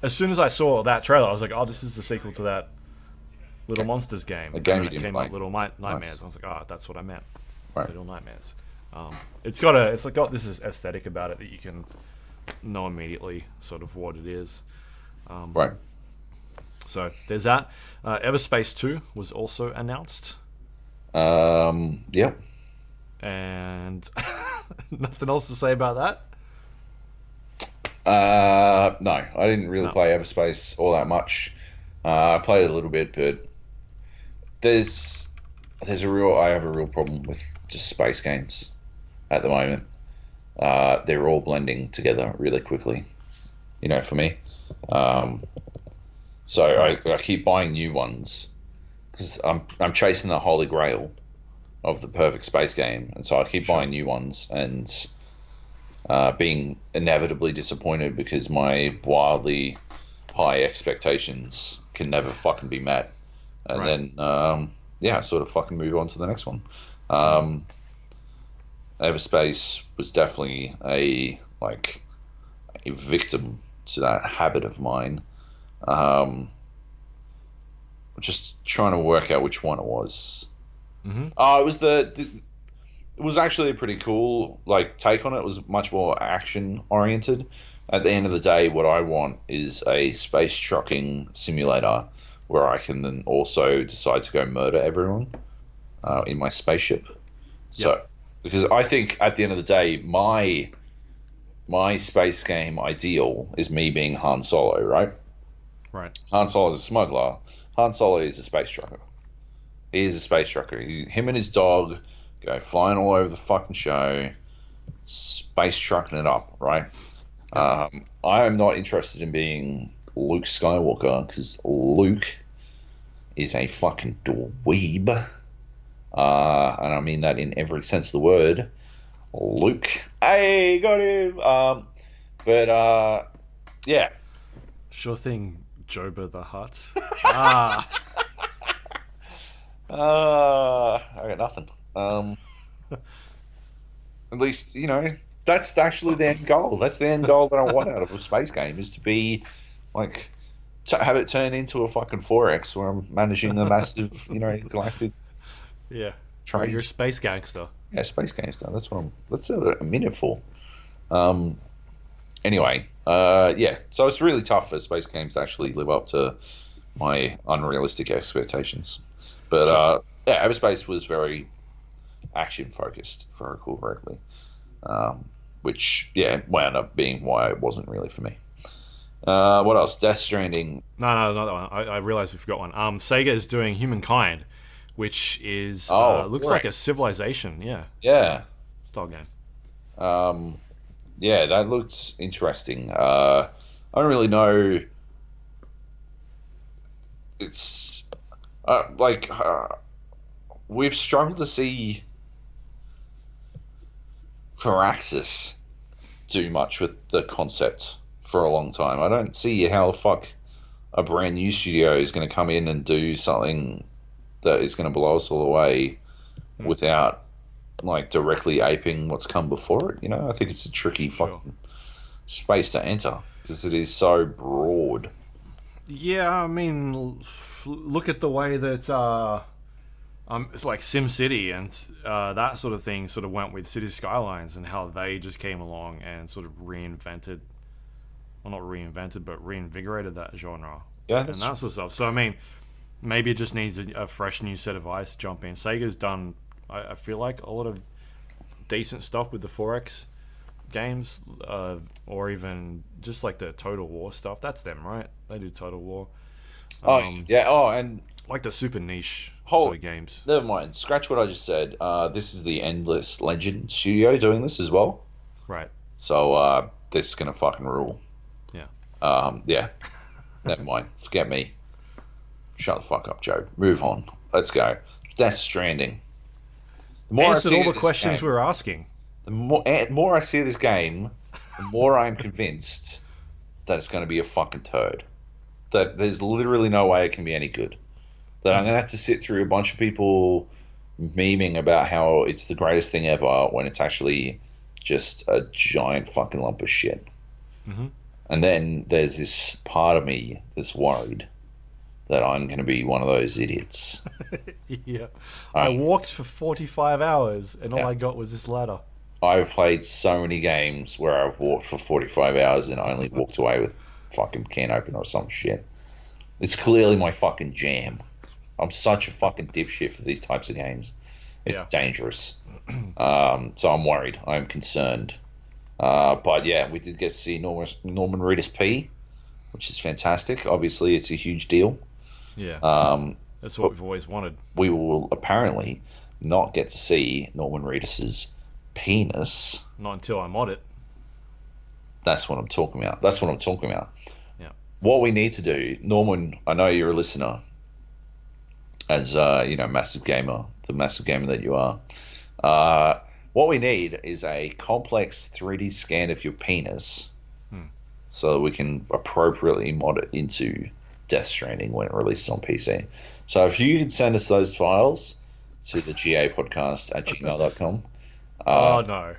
as soon as I saw that trailer, I was like, "Oh, this is the sequel to that Little Monsters game." A game and you it didn't came play. up, Little Nightmares. Nice. I was like, "Oh, that's what I meant." Right. Little Nightmares. It's got this aesthetic about it that you can know immediately sort of what it is. Right. So there's that. Everspace 2 was also announced, Yep. and nothing else to say about that. No, I didn't really play Everspace all that much. I played it a little bit, but there's I have a real problem with just space games at the moment. They're all blending together really quickly, for me. So I keep buying new ones because I'm chasing the holy grail of the perfect space game, and so I keep buying new ones and being inevitably disappointed because my wildly high expectations can never fucking be met, and then I sort of fucking move on to the next one. Everspace was definitely a victim to that habit of mine. Just trying to work out which one it was. Mm-hmm. It was it was actually a pretty cool take on it. It was much more action oriented. At the end of the day, what I want is a space trucking simulator where I can then also decide to go murder everyone in my spaceship. So, because I think at the end of the day, my space game ideal is me being Han Solo, right? Right. Han Solo is a smuggler. Han Solo is a space trucker. He is a space trucker. Him and his dog go flying all over the fucking show, space trucking it up, right? I am not interested in being Luke Skywalker because Luke is a fucking dweeb. And I mean that in every sense of the word. Luke. Hey, got him. Yeah. Sure thing, Joba the Hutt. I got nothing. At least, that's actually the end goal. That's the end goal that I want out of a space game, is to be, to have it turn into a fucking 4X where I'm managing a massive, galactic Yeah. trade. You're a space gangster. Yeah, space gangster. That's what I'm in it for. Anyway, so it's really tough for space games to actually live up to my unrealistic expectations. But Everspace was very action focused, if I recall correctly, which wound up being why it wasn't really for me. What else? Death Stranding. No, not that one. I realized we forgot one. Sega is doing Humankind, which is looks like a Civilization, style game. That looks interesting. I don't really know. It's we've struggled to see Firaxis do much with the concept for a long time. I don't see how the fuck a brand new studio is going to come in and do something that is going to blow us all away without directly aping what's come before it. I think it's a tricky fucking space to enter because it is so broad. Yeah, I mean, look at the way that it's like SimCity and that sort of thing sort of went with City Skylines, and how they just came along and sort of reinvented, well, not reinvented, but reinvigorated that genre. Yeah, and that sort of stuff. So I mean, maybe it just needs a fresh new set of eyes to jump in. Sega's done, I feel like, a lot of decent stuff with the 4X games, or even just like the Total War stuff. That's them, right? They do Total War. Yeah. Oh, and Like the super niche Hold- sort of games. never mind. Scratch what I just said. This is the Endless Legend studio doing this as well. Right. So this is gonna fucking rule. Yeah. Yeah. Never mind. Forget me. Shut the fuck up, Joe. Move on. Let's go. Death Stranding. The more Answered I see all the this questions game, we were asking. the more I see this game, the more I'm convinced that it's going to be a fucking turd. That there's literally no way it can be any good. That I'm going to have to sit through a bunch of people memeing about how it's the greatest thing ever when it's actually just a giant fucking lump of shit. Mm-hmm. And then there's this part of me that's worried that I'm going to be one of those idiots. Yeah. I walked for 45 hours and all Yeah. I got was this ladder. I've played so many games where I've walked for 45 hours and only walked away with fucking can opener or some shit. It's clearly my fucking jam. I'm such a fucking dipshit for these types of games. It's dangerous. So I'm worried. I'm concerned. But yeah, we did get to see Norman Reedus P, which is fantastic. Obviously, it's a huge deal. Yeah. That's what we've always wanted. We will apparently not get to see Norman Reedus's penis. Not until I'm on it. That's what I'm talking about. That's what I'm talking about. Yeah. What we need to do, Norman, I know you're a listener, as massive gamer, the massive gamer that you are. What we need is a complex 3D scan of your penis, so that we can appropriately mod it into Death Stranding when it releases on PC. So if you could send us those files to the gapodcast@gmail.com. Oh no.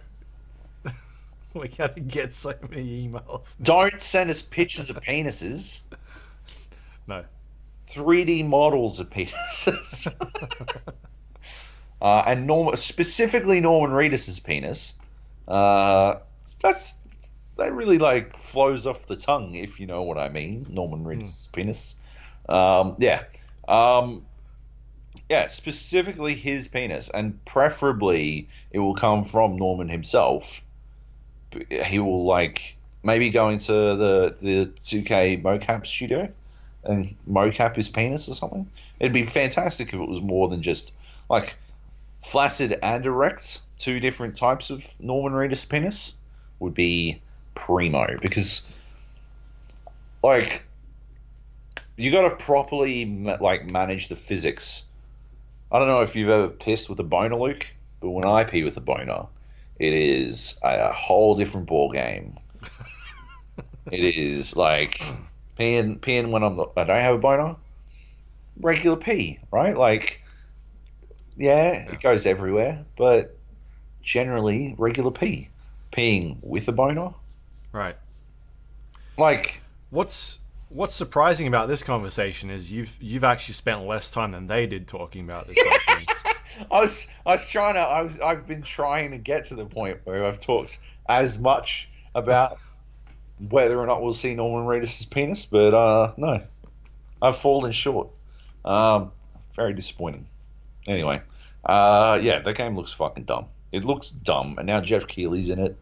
We're going to get so many emails. Don't send us pictures of penises. No. 3D models of penises. And specifically Norman Reedus's penis. That really like flows off the tongue, if you know what I mean. Norman Reedus's penis. Yeah, specifically his penis, and preferably it will come from Norman himself. He will like maybe go into the 2K mocap studio and mocap his penis or something. It'd be fantastic if it was more than just like flaccid and erect, two different types of Norman Reedus penis would be primo, because like you got to properly manage the physics. I don't know if you've ever pissed with a boner, Luke, but when I pee with a boner, it is a whole different ball game. It is like peeing when I don't have a boner, regular pee, right? Like, yeah, it goes everywhere, but generally regular pee. Peeing with a boner, Right. like What's surprising about this conversation is you've actually spent less time than they did talking about this whole thing. I've been trying to get to the point where I've talked as much about whether or not we'll see Norman Reedus' penis, but no, I've fallen short. Very disappointing. Anyway, yeah, that game looks fucking dumb. It looks dumb, and now Jeff Keighley's in it.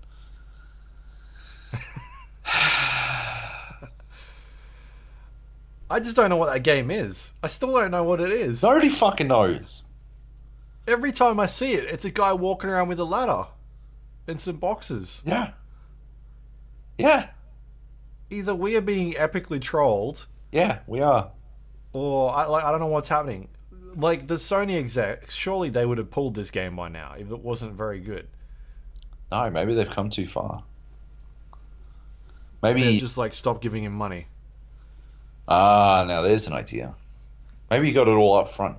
I just don't know what that game is. I still don't know what it is. Nobody fucking knows. Every time I see it, it's a guy walking around with a ladder and some boxes. Yeah. Yeah. Either we are being epically trolled, Yeah, we are. or I don't know what's happening. Like the Sony execs, surely they would have pulled this game by now if it wasn't very good. No, maybe they've come too far. They Maybe. just like stop giving him money. Now there's an idea. Maybe you got it all up front.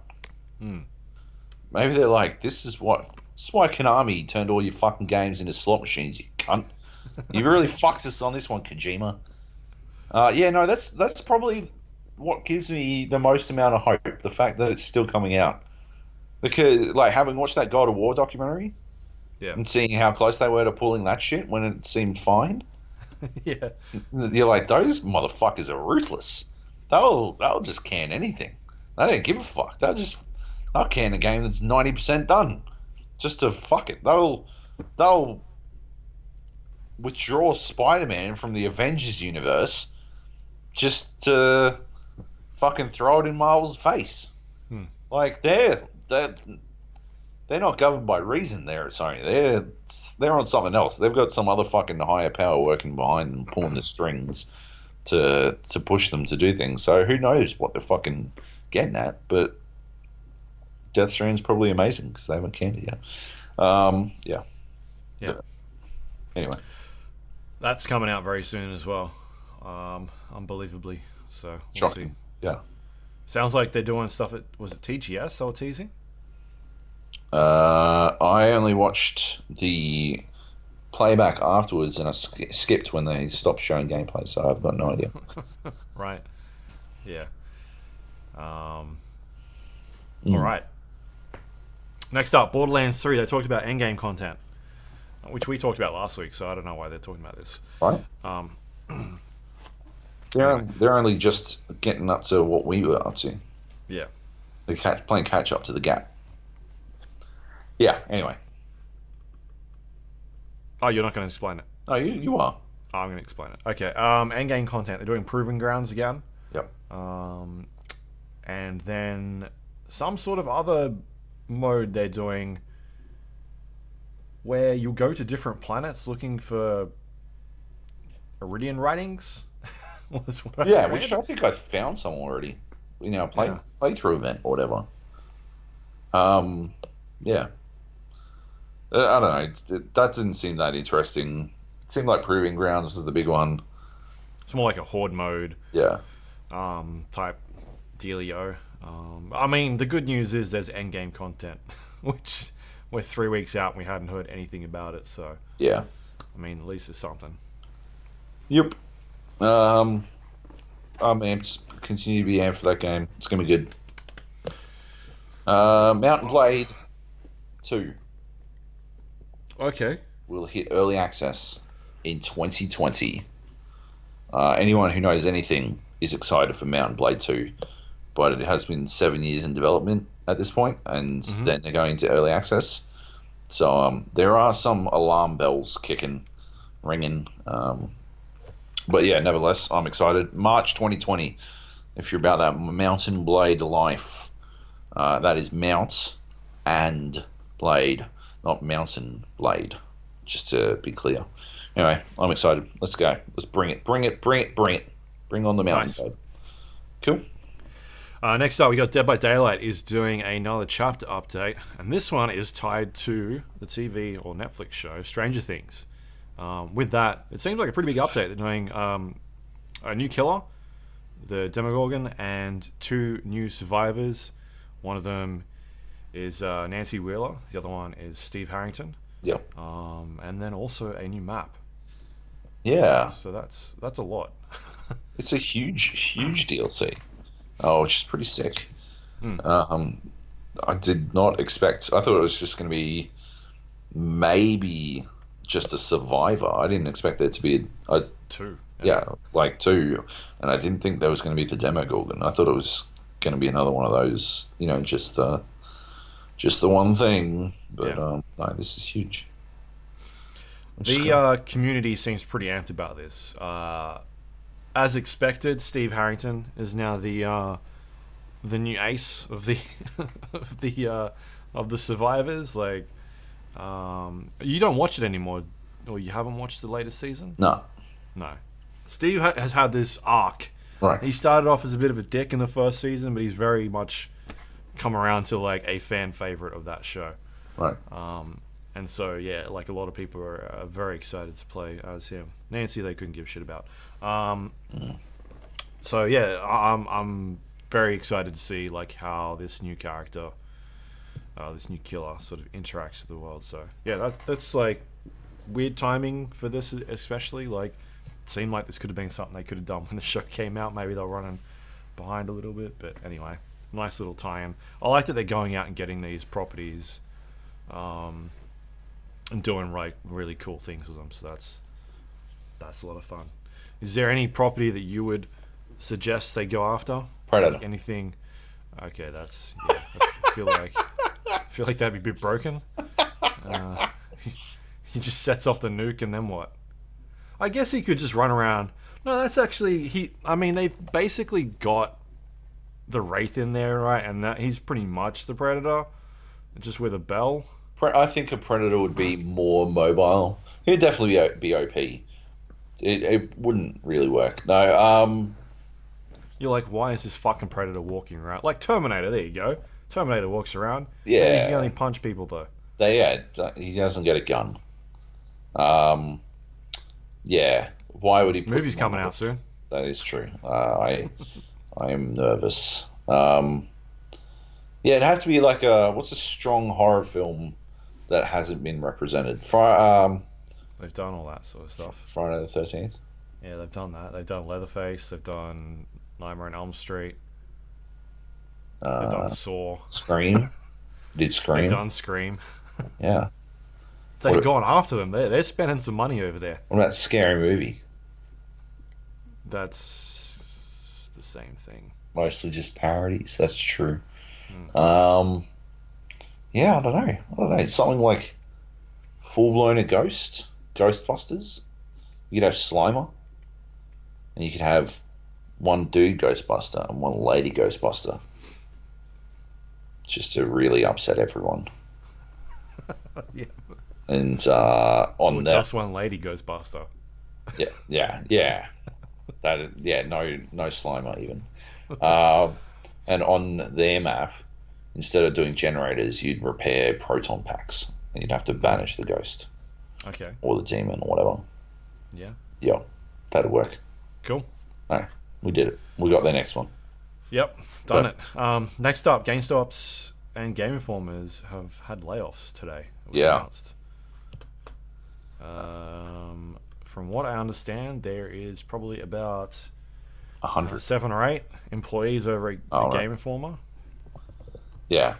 Maybe they're like, this is why Konami turned all your fucking games into slot machines, you cunt. You really fucked us on this one, Kojima. Yeah, no, that's probably what gives me the most amount of hope. The fact that it's still coming out. Because, like, having watched that God of War documentary Yeah. and seeing how close they were to pulling that shit when it seemed fine, Yeah. you're like, those motherfuckers are ruthless. They'll just can anything. They don't give a fuck. They'll can a game that's 90% done, just to fuck it. They'll withdraw Spider-Man from the Avengers universe just to fucking throw it in Marvel's face. Like they're not governed by reason there at Sony. They're on something else. They've got some other fucking higher power working behind them, pulling the strings to push them to do things. So who knows what they're fucking getting at? But Death Strand's probably amazing because they haven't canned it yet. Yeah. But anyway, that's coming out very soon as well. Unbelievably. So we'll shocking. see. Yeah. Sounds like they're doing stuff at, was it TGS they were teasing? I only watched the playback afterwards, and I skipped when they stopped showing gameplay, so I've got no idea. Right. Yeah. All right. Next up, Borderlands 3. They talked about endgame content, which we talked about last week, so I don't know why they're talking about this. Right. They're only just getting up to what we were up to. Yeah. They're playing catch up to the gap. Yeah, anyway. Oh, you're not going to explain it? Oh, you are. Oh, I'm going to explain it. Okay. Endgame content. They're doing Proving Grounds again. Yep. And then some sort of other mode they're doing where you go to different planets looking for Iridian writings. Which I think I found some already. Playthrough event or whatever. Yeah. I don't know. That didn't seem that interesting. It seemed like Proving Grounds is the big one. It's more like a horde mode. Yeah. Type dealio. I mean, the good news is there's endgame content, which we're 3 weeks out and we hadn't heard anything about it. So yeah. I mean, at least it's something. Yep. I'm amped. Continue to be amped for that game. It's gonna be good. Mountain Blade 2. Okay. Will hit early access in 2020. Anyone who knows anything is excited for Mountain Blade 2, but it has been 7 years in development at this point, and then they're going to early access. So there are some alarm bells ringing. But yeah, nevertheless, I'm excited. March 2020, if you're about that Mountain Blade life, that is Mount and Blade, not Mountain Blade, just to be clear. Anyway, I'm excited. Let's go. Let's bring it. Bring on the Mountain Blade. Cool. Next up, we got Dead by Daylight is doing another chapter update, and this one is tied to the TV or Netflix show Stranger Things. With that, it seems like a pretty big update. They're doing a new killer, the Demogorgon, and 2 new survivors. One of them is Nancy Wheeler. The other one is Steve Harrington. Yep. And then also a new map. Yeah. So that's a lot. It's a huge DLC. Oh, which is pretty sick. I did not expect... I thought it was just going to be maybe just a survivor. I didn't expect there to be a 2. Yeah, like 2. And I didn't think there was going to be the Demogorgon. I thought it was going to be another one of those, just the one thing. But no, this is huge. The community seems pretty amped about this. As expected, Steve Harrington is now the new ace of the of the survivors. Like, you don't watch it anymore, or you haven't watched the latest season? No. Steve has had this arc. Right. He started off as a bit of a dick in the first season, but he's very much come around to like a fan favorite of that show. Right. And so yeah, like a lot of people are very excited to play as him. Nancy, they couldn't give a shit about. So yeah, I'm very excited to see like how this new character, this new killer, sort of interacts with the world. So yeah, that's like weird timing for this, especially. Like, it seemed like this could have been something they could have done when the show came out. Maybe they're running behind a little bit, but anyway, nice little tie-in. I like that they're going out and getting these properties, and doing really cool things with them. So that's a lot of fun. Is there any property that you would suggest they go after? Predator. Like anything? Okay, that's yeah. I feel like that'd be a bit broken. He just sets off the nuke and then what? I guess he could just run around. No, that's actually I mean, they've basically got the Wraith in there, right? And that he's pretty much the Predator, just with a bell. I think a Predator would be more mobile. He'd definitely be OP. It wouldn't really work. No. You're like, why is this fucking Predator walking around? Like Terminator, there you go. Terminator walks around. Yeah. And he can only punch people, though. He doesn't get a gun. Yeah. Why would he put Movie's coming out soon. That is true. I am nervous. Yeah, it'd have to be like what's a strong horror film that hasn't been represented? They've done all that sort of stuff. Friday the 13th? Yeah, they've done that. They've done Leatherface. They've done Nightmare on Elm Street. They've done Saw. Scream. Did Scream. They've done Scream. Yeah. They've gone after them. They're spending some money over there. What about Scary Movie? That's the same thing. Mostly just parodies. That's true. Yeah, I don't know. Something like full-blown a Ghostbusters. You could have Slimer. And you could have one dude Ghostbuster and one lady Ghostbuster. Just to really upset everyone. Yeah. And on that, just one lady Ghostbuster. Yeah. No Slimer even. And on their map, instead of doing generators, you'd repair proton packs, and you'd have to banish the ghost. Okay. Or the demon, or whatever. Yeah. Yeah, that'd work. Cool. No, we did it. We got the next one. Yep, done it. Next up, GameStops and Game Informers have had layoffs today. It was announced. From what I understand, there is probably about 100, 7 or 8 employees over at Game Informer. Yeah,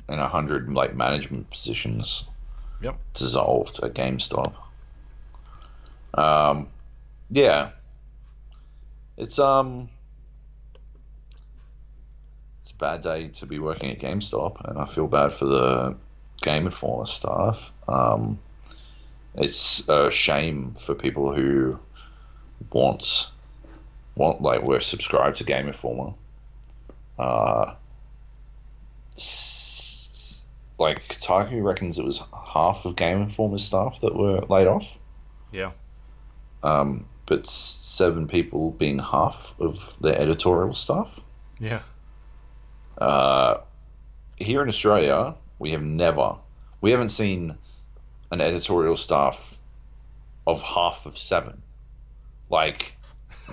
and 100 like management positions. Yep. Dissolved at GameStop. Yeah. It's a bad day to be working at GameStop, and I feel bad for the Game Informer staff. It's a shame for people who want like we're subscribed to Game Informer. Like Kotaku reckons it was half of Game Informer's staff that were laid off. Yeah. But 7 people being half of the editorial staff. Yeah. Here in Australia, we haven't seen an editorial staff of half of 7. Like,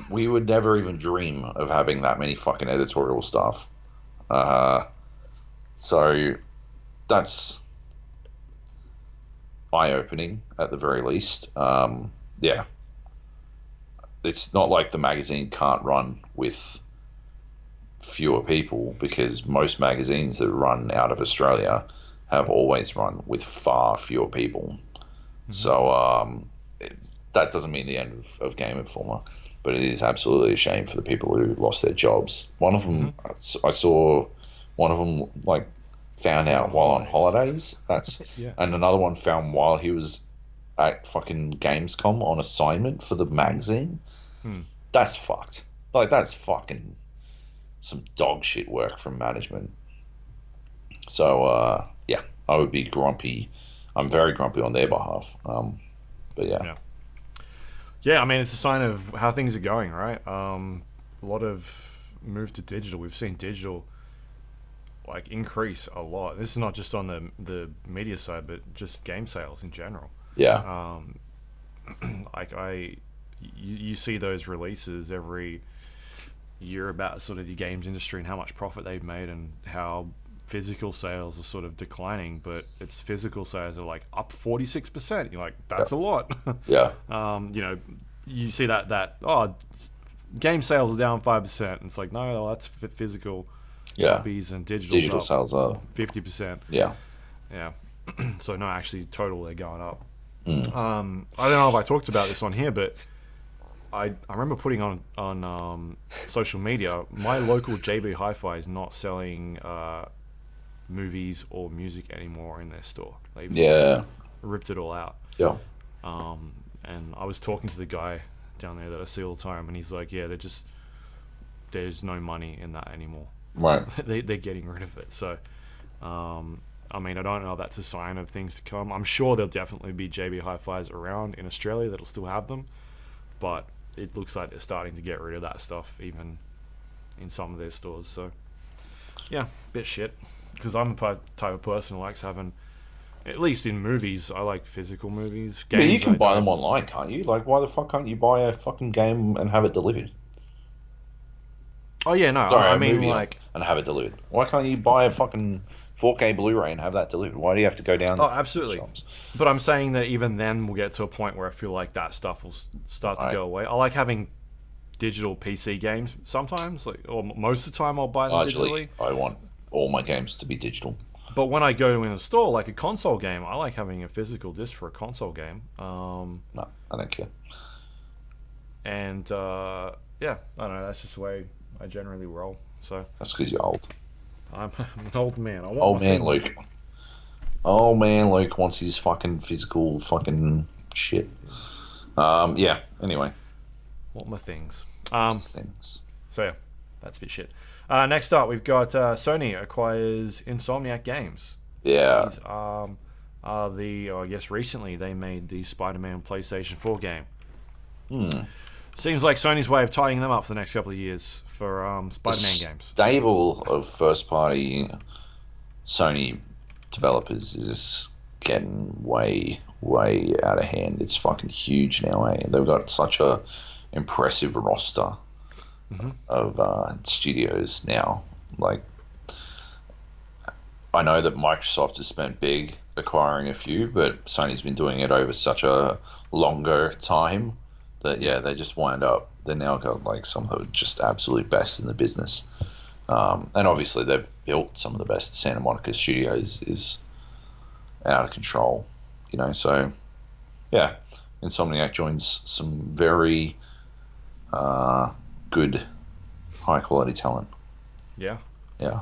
we would never even dream of having that many fucking editorial staff. So that's eye-opening at the very least. Yeah. It's not like the magazine can't run with fewer people, because most magazines that run out of Australia have always run with far fewer people. Mm-hmm. So that doesn't mean the end of Game Informer, but it is absolutely a shame for the people who lost their jobs. One of them, I saw one of them like found out while on holidays. That's yeah. And another one found while he was at fucking Gamescom on assignment for the magazine. That's fucked. Like, that's fucking some dog shit work from management. So yeah, I would be grumpy. I'm very grumpy on their behalf. But yeah, I mean, it's a sign of how things are going, right? A lot of move to digital. We've seen digital like increase a lot. This is not just on the media side, but just game sales in general. Yeah. Like you see those releases every year about sort of the games industry and how much profit they've made and how physical sales are sort of declining, but its physical sales are like up 46%. You're like, that's a lot. Yeah. You know, you see that game sales are down 5%. And it's like, no, that's physical copies, and digital sales are 50%. Yeah. Yeah. So no, actually total they're going up. I don't know if I talked about this on here, but I remember putting on social media, my local JB Hi-Fi is not selling movies or music anymore in their store. They've ripped it all out. Yeah. And I was talking to the guy down there that I see all the time, and he's like, yeah, there's no money in that anymore. Right. They're getting rid of it. So, I mean, I don't know if that's a sign of things to come. I'm sure there'll definitely be JB Hi-Fis around in Australia that'll still have them, but it looks like they're starting to get rid of that stuff even in some of their stores. So, yeah, bit shit. Because I'm the type of person who likes having, at least in movies, I like physical movies. Yeah, you Games, can I buy don't. them online, can't you? Like, why the fuck can't you buy a fucking game and have it delivered? Oh yeah, no, Sorry, I a mean movie like. and have it delivered. Why can't you buy a fucking 4K Blu-ray and have that delivered? Why do you have to go down Oh, to absolutely. shops? But I'm saying that even then we'll get to a point where I feel like that stuff will start to Right. go away. I like having digital PC games sometimes, like, or most of the time I'll buy them Largely, digitally. I want all my games to be digital. But when I go to in a store, like a console game, I like having a physical disc for a console game. No, I don't care. And yeah, I don't know. That's just the way I generally roll. So That's because you're old. I'm an old man. I want Old my man things. Luke. Old man Luke wants his fucking physical fucking shit. Yeah, anyway. Want my things. Things. So yeah, that's a bit shit. Next up, we've got Sony acquires Insomniac Games. Yeah. These are I guess recently they made the Spider-Man PlayStation 4 game. Seems like Sony's way of tying them up for the next couple of years for Spider-Man games. Stable of first-party Sony developers is getting way, way out of hand. It's fucking huge now, eh? They've got such a impressive roster of studios now. Like, I know that Microsoft has spent big acquiring a few, but Sony's been doing it over such a longer time that, yeah, they just wind up. They now got like some of the just absolute best in the business. And obviously they've built some of the best. Santa Monica Studios is out of control, you know. So, yeah, Insomniac joins some very good, high-quality talent. Yeah. Yeah.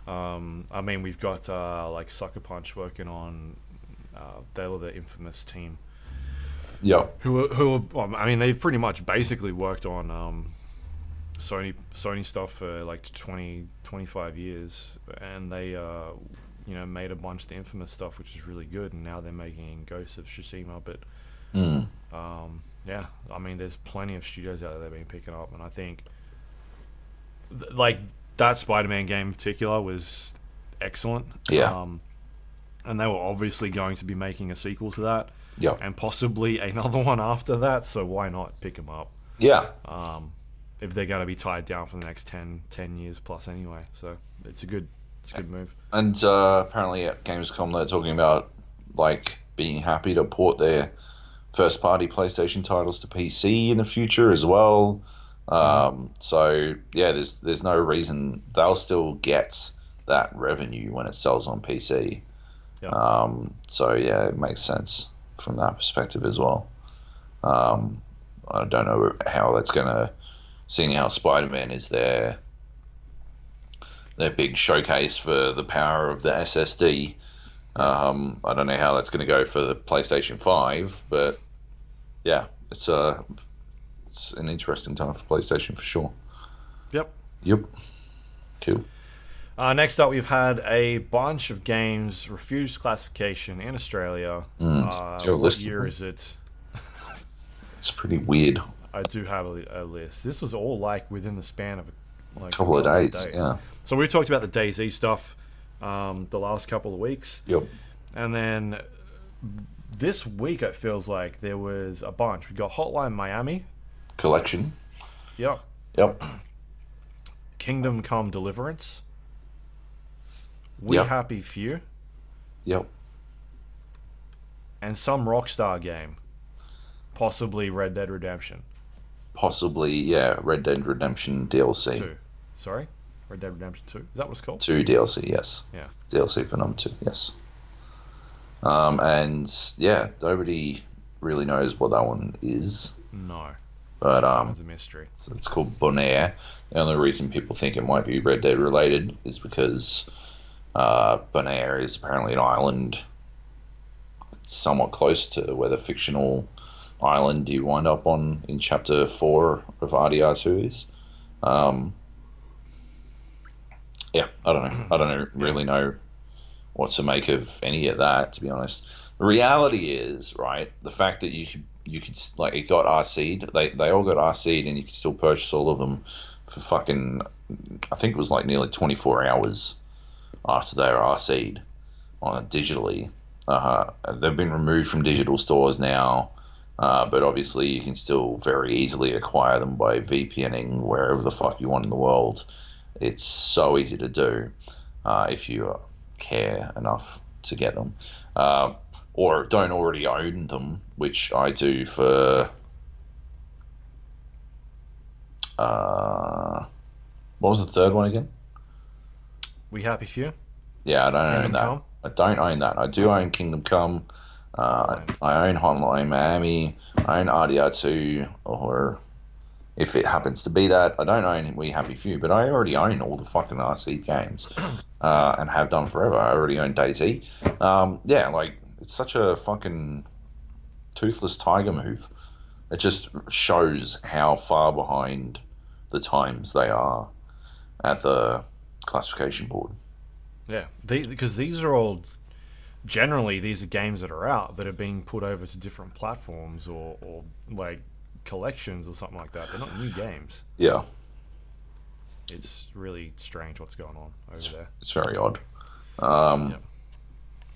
I mean, we've got like Sucker Punch working on. They were the infamous team. Yeah. Well, I mean, they've pretty much basically worked on Sony stuff for like 20, 25 years, and they made a bunch of the infamous stuff, which is really good, and now they're making Ghost of Tsushima. But yeah, I mean, there's plenty of studios out there they've been picking up, and I think like that Spider-Man game in particular was excellent. Yeah. And they were obviously going to be making a sequel to that. Yeah. And possibly another one after that, so why not pick them up? Yeah. If they're going to be tied down for the next 10 years plus anyway. So it's a good move. And apparently at Gamescom they're talking about like being happy to port their first-party PlayStation titles to PC in the future as well. So yeah, there's no reason they'll still get that revenue when it sells on PC. Yeah. So yeah, it makes sense from that perspective as well. I don't know how that's gonna, seeing how Spider-Man is their big showcase for the power of the SSD. I don't know how that's going to go for the PlayStation 5, but yeah, it's an interesting time for PlayStation for sure. Yep. Yep. Cool. Next up, we've had a bunch of games refuse classification in Australia. What year is it? It's pretty weird. I do have a list. This was all like within the span of like A couple of days. Yeah. So we talked about the DayZ stuff the last couple of weeks. Yep. And then this week it feels like there was a bunch. We got Hotline Miami. Collection. Yep. Yep. Kingdom Come Deliverance. We Yep. Happy Few. Yep. And some Rockstar game. Possibly Red Dead Redemption. Possibly, yeah. Red Dead Redemption DLC. 2. Sorry? Red Dead Redemption 2. Is that what it's called? 2 DLC, yes. Yeah. DLC for number 2, yes. And yeah, nobody really knows what that one is. No. But It's a mystery. it's called Bonaire. The only reason people think it might be Red Dead related is because Bonaire is apparently an island somewhat close to where the fictional island you wind up on in Chapter 4 of RDR2 is. Yeah, I don't know. I don't really know what to make of any of that, to be honest. The reality is, right, the fact that you could like it got RC'd. They all got RC'd, and you could still purchase all of them for fucking. I think it was like nearly 24 hours after they were RC'd on digitally. They've been removed from digital stores now, but obviously you can still very easily acquire them by VPNing wherever the fuck you want in the world. It's so easy to do if you care enough to get them, or don't already own them, which I do for. What was the third one again? We Happy Few? Yeah, I don't Kingdom own that. Come? I don't own that. I do own Kingdom Come. I own Hotline Miami. I own RDR2, or if it happens to be that, I don't own We Happy Few, but I already own all the fucking RC games, and have done forever. I already own DayZ. Yeah, like, it's such a fucking toothless tiger move. It just shows how far behind the times they are at the classification board. Yeah, because these are all generally these are games that are out that are being put over to different platforms or like collections or something like that. They're not new games. Yeah, It's really strange what's going on over there. it's very odd. Yeah.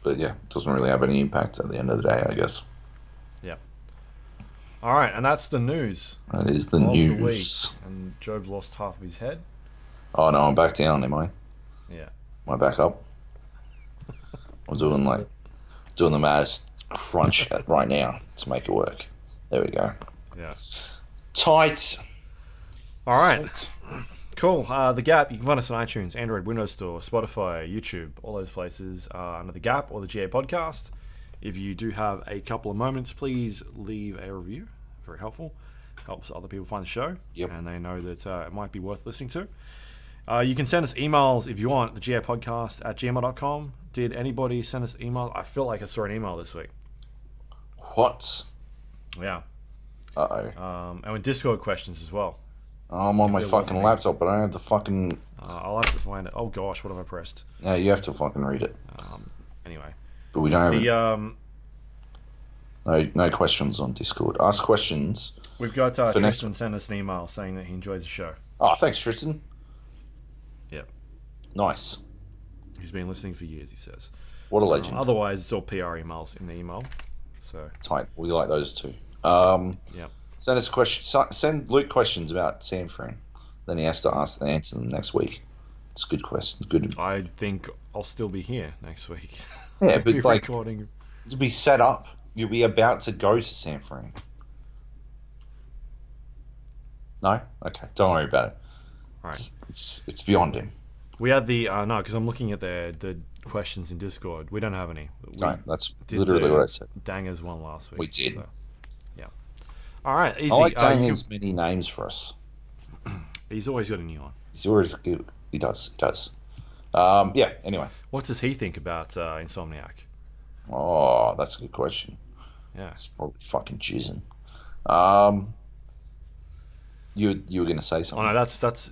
But yeah, it doesn't really have any impact at the end of the day, I guess. Yeah. All right, and that's the news That is the of the week. news. And Job lost half of his head. Oh no, I'm back down, am I? Yeah. Am I back up? I'm doing the maddest crunch right now to make it work. There we go. Yeah. Tight. All right. Cool. The Gap, you can find us on iTunes, Android, Windows Store, Spotify, YouTube, all those places under The Gap or the GA Podcast. If you do have a couple of moments, please leave a review. Very helpful. Helps other people find the show. Yep. And they know that it might be worth listening to. You can send us emails if you want, the GA Podcast at gmail.com. Did anybody send us emails? I feel like I saw an email this week. What? Yeah. Uh-oh. And with Discord questions as well. I'm on my there was fucking any. laptop, but I don't have the fucking... I'll have to find it. Oh gosh, what have I pressed? Yeah, you have to fucking read it. Anyway. But we don't have The no questions on Discord. Ask questions. we've got For next Tristan sent us an email saying that he enjoys the show. Oh, thanks, Tristan. Yep. Nice. He's been listening for years, he says. What a legend. Otherwise, it's all PR emails in the email. So, Tight. We like those too. yeah. Send us questions. Send Luke questions about San Fran. Then he has to answer them next week. It's a good question. Good. I think I'll still be here next week. Yeah, Be but like, recording. to be set up, you'll be about to go to San Fran. No? Okay. Don't worry about it. All right. It's beyond him. We had the no, because I'm looking at the questions in Discord. We don't have any. We No, that's did literally the what I said. Dangers one last week. We did. So, yeah. All right. Easy. I like you saying can- his many names for us. He's always got a new one. He's always good. He does. Yeah, anyway. What does he think about Insomniac? Oh, that's a good question. Yeah. It's probably fucking jizzing. You were going to say Oh something. no, that's This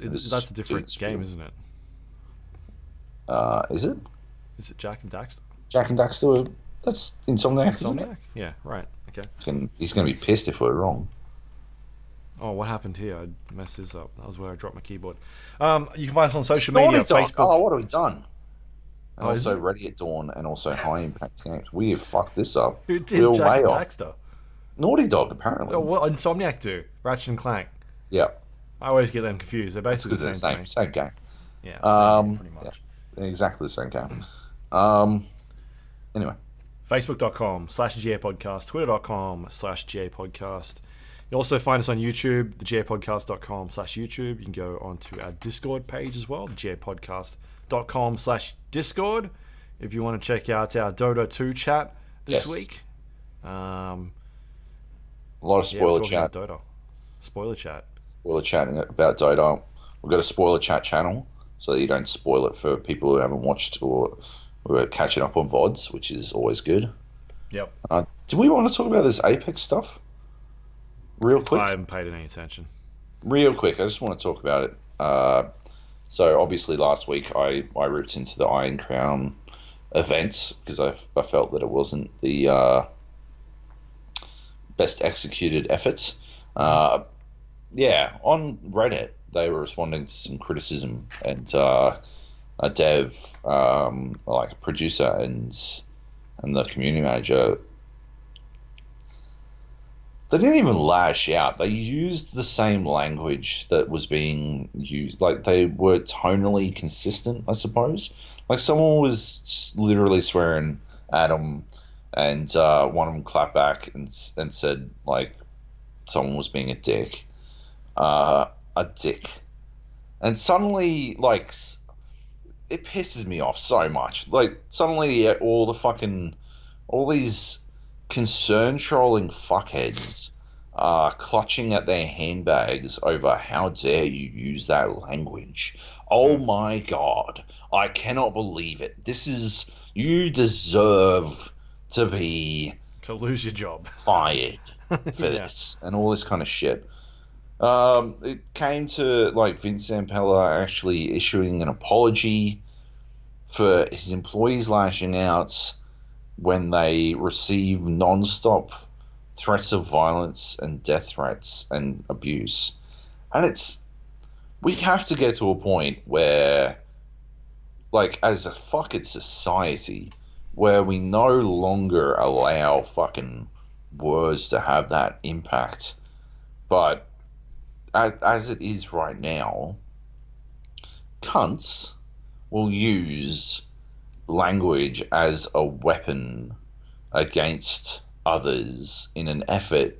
a different dude's game, real. isn't it? Is it? Is it Jack and Daxter? Jack and Daxter? That's Insomniac, isn't it? Insomniac? Yeah. Right. Okay. He's going to be pissed if we're wrong. Oh, what happened here? I messed this up. That was where I dropped my keyboard. You can find us on social Naughty media, Dog. Facebook. Oh, what have we done? And Oh, is also it? Ready at Dawn and also High Impact Games. We have fucked this up. Who did We're Jack way and off. Daxter? Naughty Dog, apparently. Oh, what Insomniac do? Ratchet and Clank. Yeah. I always get them confused. They're That's basically because the they're the same same to me. game. Yeah, same, pretty much. They're exactly the same game. Anyway. Facebook.com/GA Podcast, Twitter.com/GA Podcast. You also find us on YouTube, thegapodcast.com/YouTube. You can go onto our Discord page as well, thegapodcast.com/Discord. If you want to check out our Dota 2 chat this Yes. week. A lot of Yeah, we're spoiler talking chat. about Dota. Spoiler chat. Spoiler chatting about Dota. We've got a spoiler chat channel so that you don't spoil it for people who haven't watched or who are catching up on VODs, which is always good. Yep. Do we want to talk about this Apex stuff? Real quick? I haven't paid any attention. Real quick. I just want to talk about it. So obviously last week I ripped into the Iron Crown event because I felt that it wasn't the best executed effort. Yeah, on Reddit they were responding to some criticism, and a dev, like a producer and the community manager, they didn't even lash out. They used the same language that was being used. Like, they were tonally consistent, I suppose. Like, someone was literally swearing at them, and one of them clapped back and said, like, someone was being a dick. A dick. And suddenly, like, it pisses me off so much. Like, suddenly all these concern trolling fuckheads are clutching at their handbags over how dare you use that language. Oh my god. I cannot believe it. You deserve to lose your job. Fired for this and all this kind of shit. It came to, like, Vince Zampella actually issuing an apology for his employees lashing out when they receive non-stop threats of violence and death threats and abuse. And we have to get to a point where, like, as a fucking society, where we no longer allow fucking words to have that impact. But as it is right now, cunts will use language as a weapon against others in an effort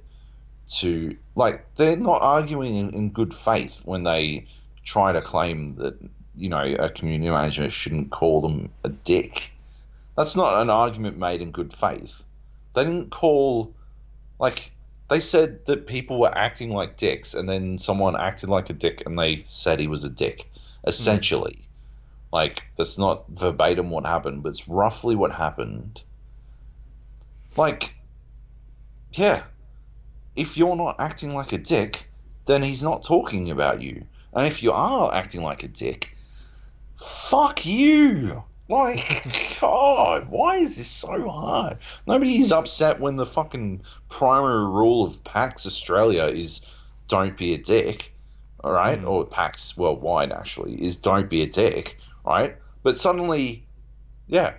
to, like, they're not arguing in good faith when they try to claim that, you know, a community manager shouldn't call them a dick. That's not an argument made in good faith. They didn't call, like, they said that people were acting like dicks, and then someone acted like a dick and they said he was a dick, essentially. Like, that's not verbatim what happened, but it's roughly what happened. Like, yeah, if you're not acting like a dick, then he's not talking about you. And if you are acting like a dick, fuck you! Like, God, why is this so hard? Nobody is upset when the fucking primary rule of PAX Australia is don't be a dick, all right? Or PAX worldwide, actually, is don't be a dick, right? But suddenly a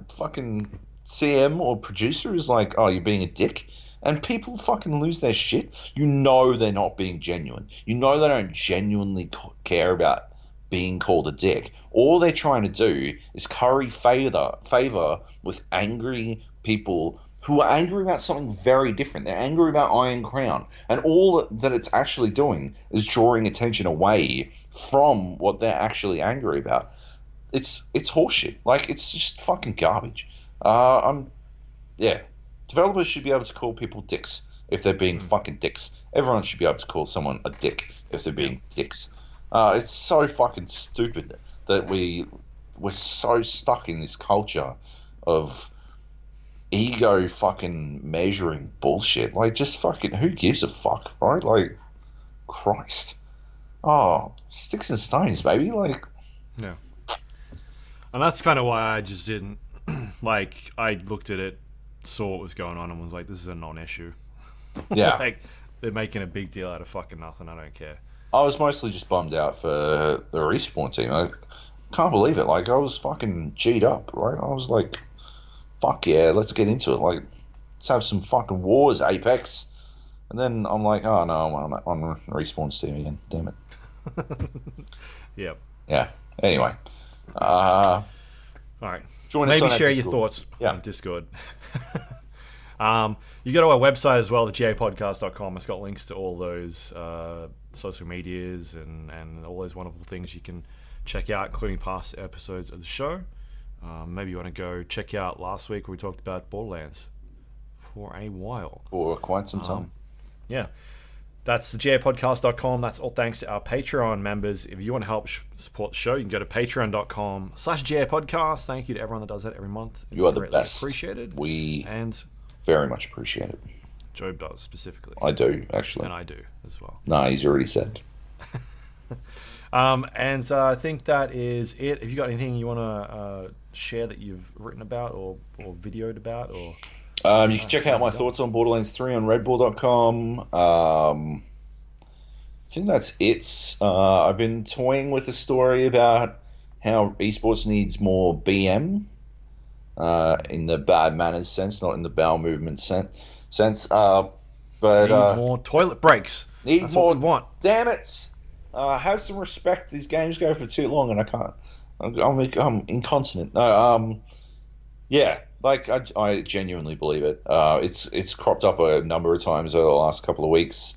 fucking CM or producer is like, oh, you're being a dick? And people fucking lose their shit. You know they're not being genuine. You know they don't genuinely care about being called a dick. All they're trying to do is curry favor with angry people who are angry about something very different. They're angry about Iron Crown. And all that it's actually doing is drawing attention away from what they're actually angry about. It's horseshit. Like, it's just fucking garbage. Developers should be able to call people dicks if they're being fucking dicks. Everyone should be able to call someone a dick if they're being dicks. It's so fucking stupid that we're so stuck in this culture of ego fucking measuring bullshit. Like, just fucking, who gives a fuck, right? Like, Christ. Oh, sticks and stones, baby. Like, yeah. And that's kind of why I just didn't, like, I looked at it, saw what was going on, and was like, this is a non-issue. Yeah. Like, they're making a big deal out of fucking nothing. I don't care. I was mostly just bummed out for the Respawn team. I can't believe it. Like, I was fucking G'd up, right? I was like, fuck yeah, let's get into it. Like, let's have some fucking wars, Apex. And then I'm like, oh no, I'm on Respawn's team again. Damn it. Yep. Yeah. Anyway. All right. Join us Maybe on share Discord. your thoughts Yeah. on Discord. You go to our website as well, thegapodcast.com. It's got links to all those social medias and all those wonderful things you can check out, including past episodes of the show. Maybe you want to go check out last week where we talked about Borderlands for a while. For quite some time. Yeah. That's thegapodcast.com. That's all thanks to our Patreon members. If you want to help support the show, you can go to patreon.com/gapodcast. Thank you to everyone that does that every month. It's You are the greatly best. appreciated. We and very much appreciate it. Joab does specifically. I do, actually. And I do as well. No, he's already said. And I think that is it. Have you got anything you want to share that you've written about or videoed about? Or you can check out my thoughts on Borderlands 3 on redbull.com. I think that's it. I've been toying with a story about how esports needs more BM in the bad manners sense, not in the bowel movement sense. But need more toilet breaks. That's more. What we want. Damn it! Have some respect. These games go for too long, and I can't. I'm incontinent. No. Yeah. Like I genuinely believe it. It's cropped up a number of times over the last couple of weeks.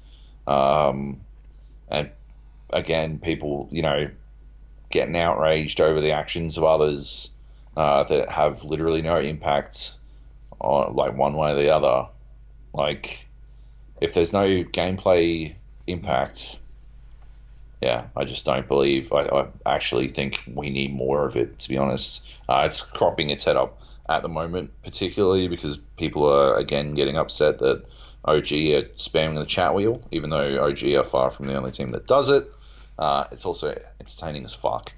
And again, people, getting outraged over the actions of others that have literally no impact on, like, one way or the other. Like, if there's no gameplay impact, yeah, I just don't believe. I actually think we need more of it, to be honest. It's cropping its head up at the moment, particularly because people are, again, getting upset that OG are spamming the chat wheel, even though OG are far from the only team that does it. It's also entertaining as fuck.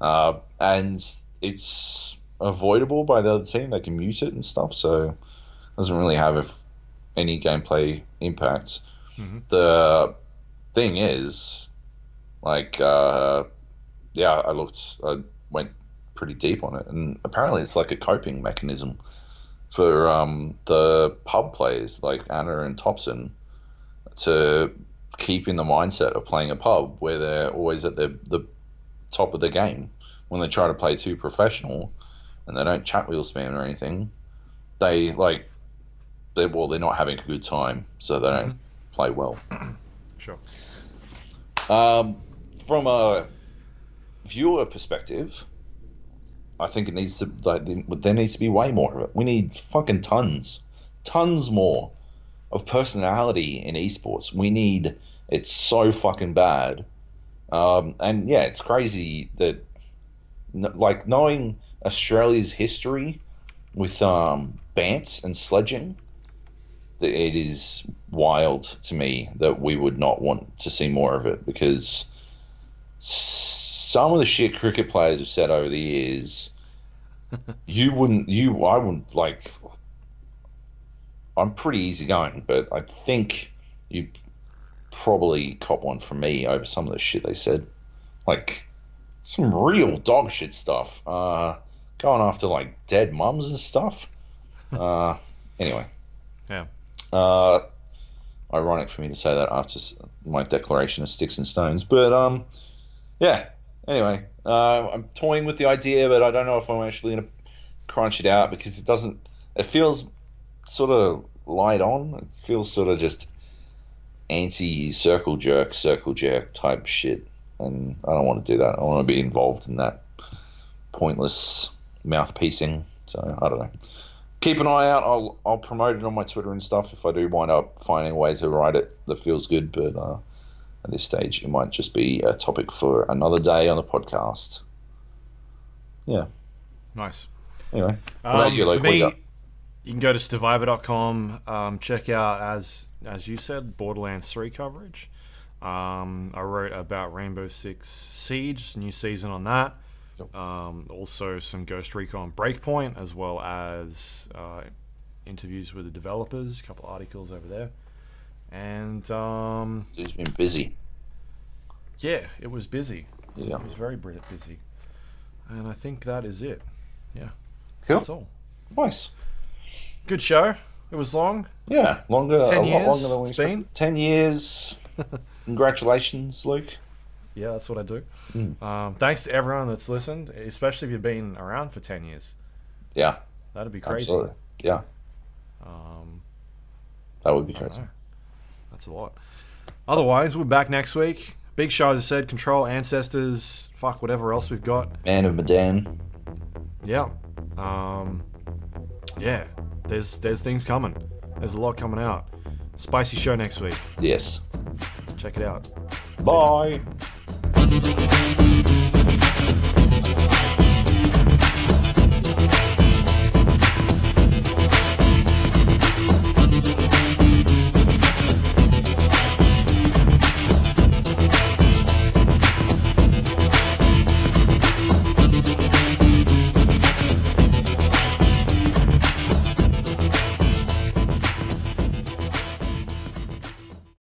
And it's avoidable by the other team. They can mute it and stuff, so it doesn't really have any gameplay impact. Mm-hmm. The thing is, like, I went pretty deep on it, and apparently it's like a coping mechanism for the pub players like Anna and Thompson to keep in the mindset of playing a pub where they're always at the top of the game. When they try to play too professional and they don't chat wheel spam or anything, they're not having a good time, so they don't play well. Sure. From a viewer perspective, I think it needs to, there needs to be way more of it. We need fucking tons more of personality in esports. We need it so fucking bad. And yeah, it's crazy that, like, knowing Australia's history with bants and sledging, that it is wild to me that we would not want to see more of it, because some of the shit cricket players have said over the years, I wouldn't, like, I'm pretty easygoing, but I think you'd probably cop one from me over some of the shit they said. Like, some real dog shit stuff. Going after, like, dead mums and stuff. Anyway. Yeah. Ironic for me to say that after my declaration of sticks and stones. But, yeah. Anyway, I'm toying with the idea, but I don't know if I'm actually going to crunch it out, because it feels sort of light on. It feels sort of just anti-circle jerk type shit. And I don't want to do that. I want to be involved in that pointless mouthpiecing. So, I don't know. Keep an eye out. I'll promote it on my Twitter and stuff if I do wind up finding a way to write it that feels good. But at this stage, it might just be a topic for another day on the podcast. Yeah. Nice. Anyway. For me, you can go to Stevivor.com, check out, as you said, Borderlands 3 coverage. I wrote about Rainbow Six Siege, new season on that. Yep. Also some Ghost Recon Breakpoint, as well as interviews with the developers, a couple articles over there. And it's been busy. Yeah, it was busy. Yeah. It was very busy. And I think that is it. Yeah. Cool. That's all. Nice. Good show. It was long. Yeah, longer. 10 years. A lot longer than we expected. 10 years. Congratulations, Luke. Yeah, that's what I do. Thanks to everyone that's listened, especially if you've been around for 10 years. Yeah. That'd be crazy. Absolutely. Yeah. That would be crazy. That's a lot. Otherwise, we're back next week. Big show, as I said, Control, Ancestors, fuck, whatever else we've got. Man of Medan. Yeah. Yeah. There's things coming. There's a lot coming out. Spicy show next week. Yes. Check it out. Bye.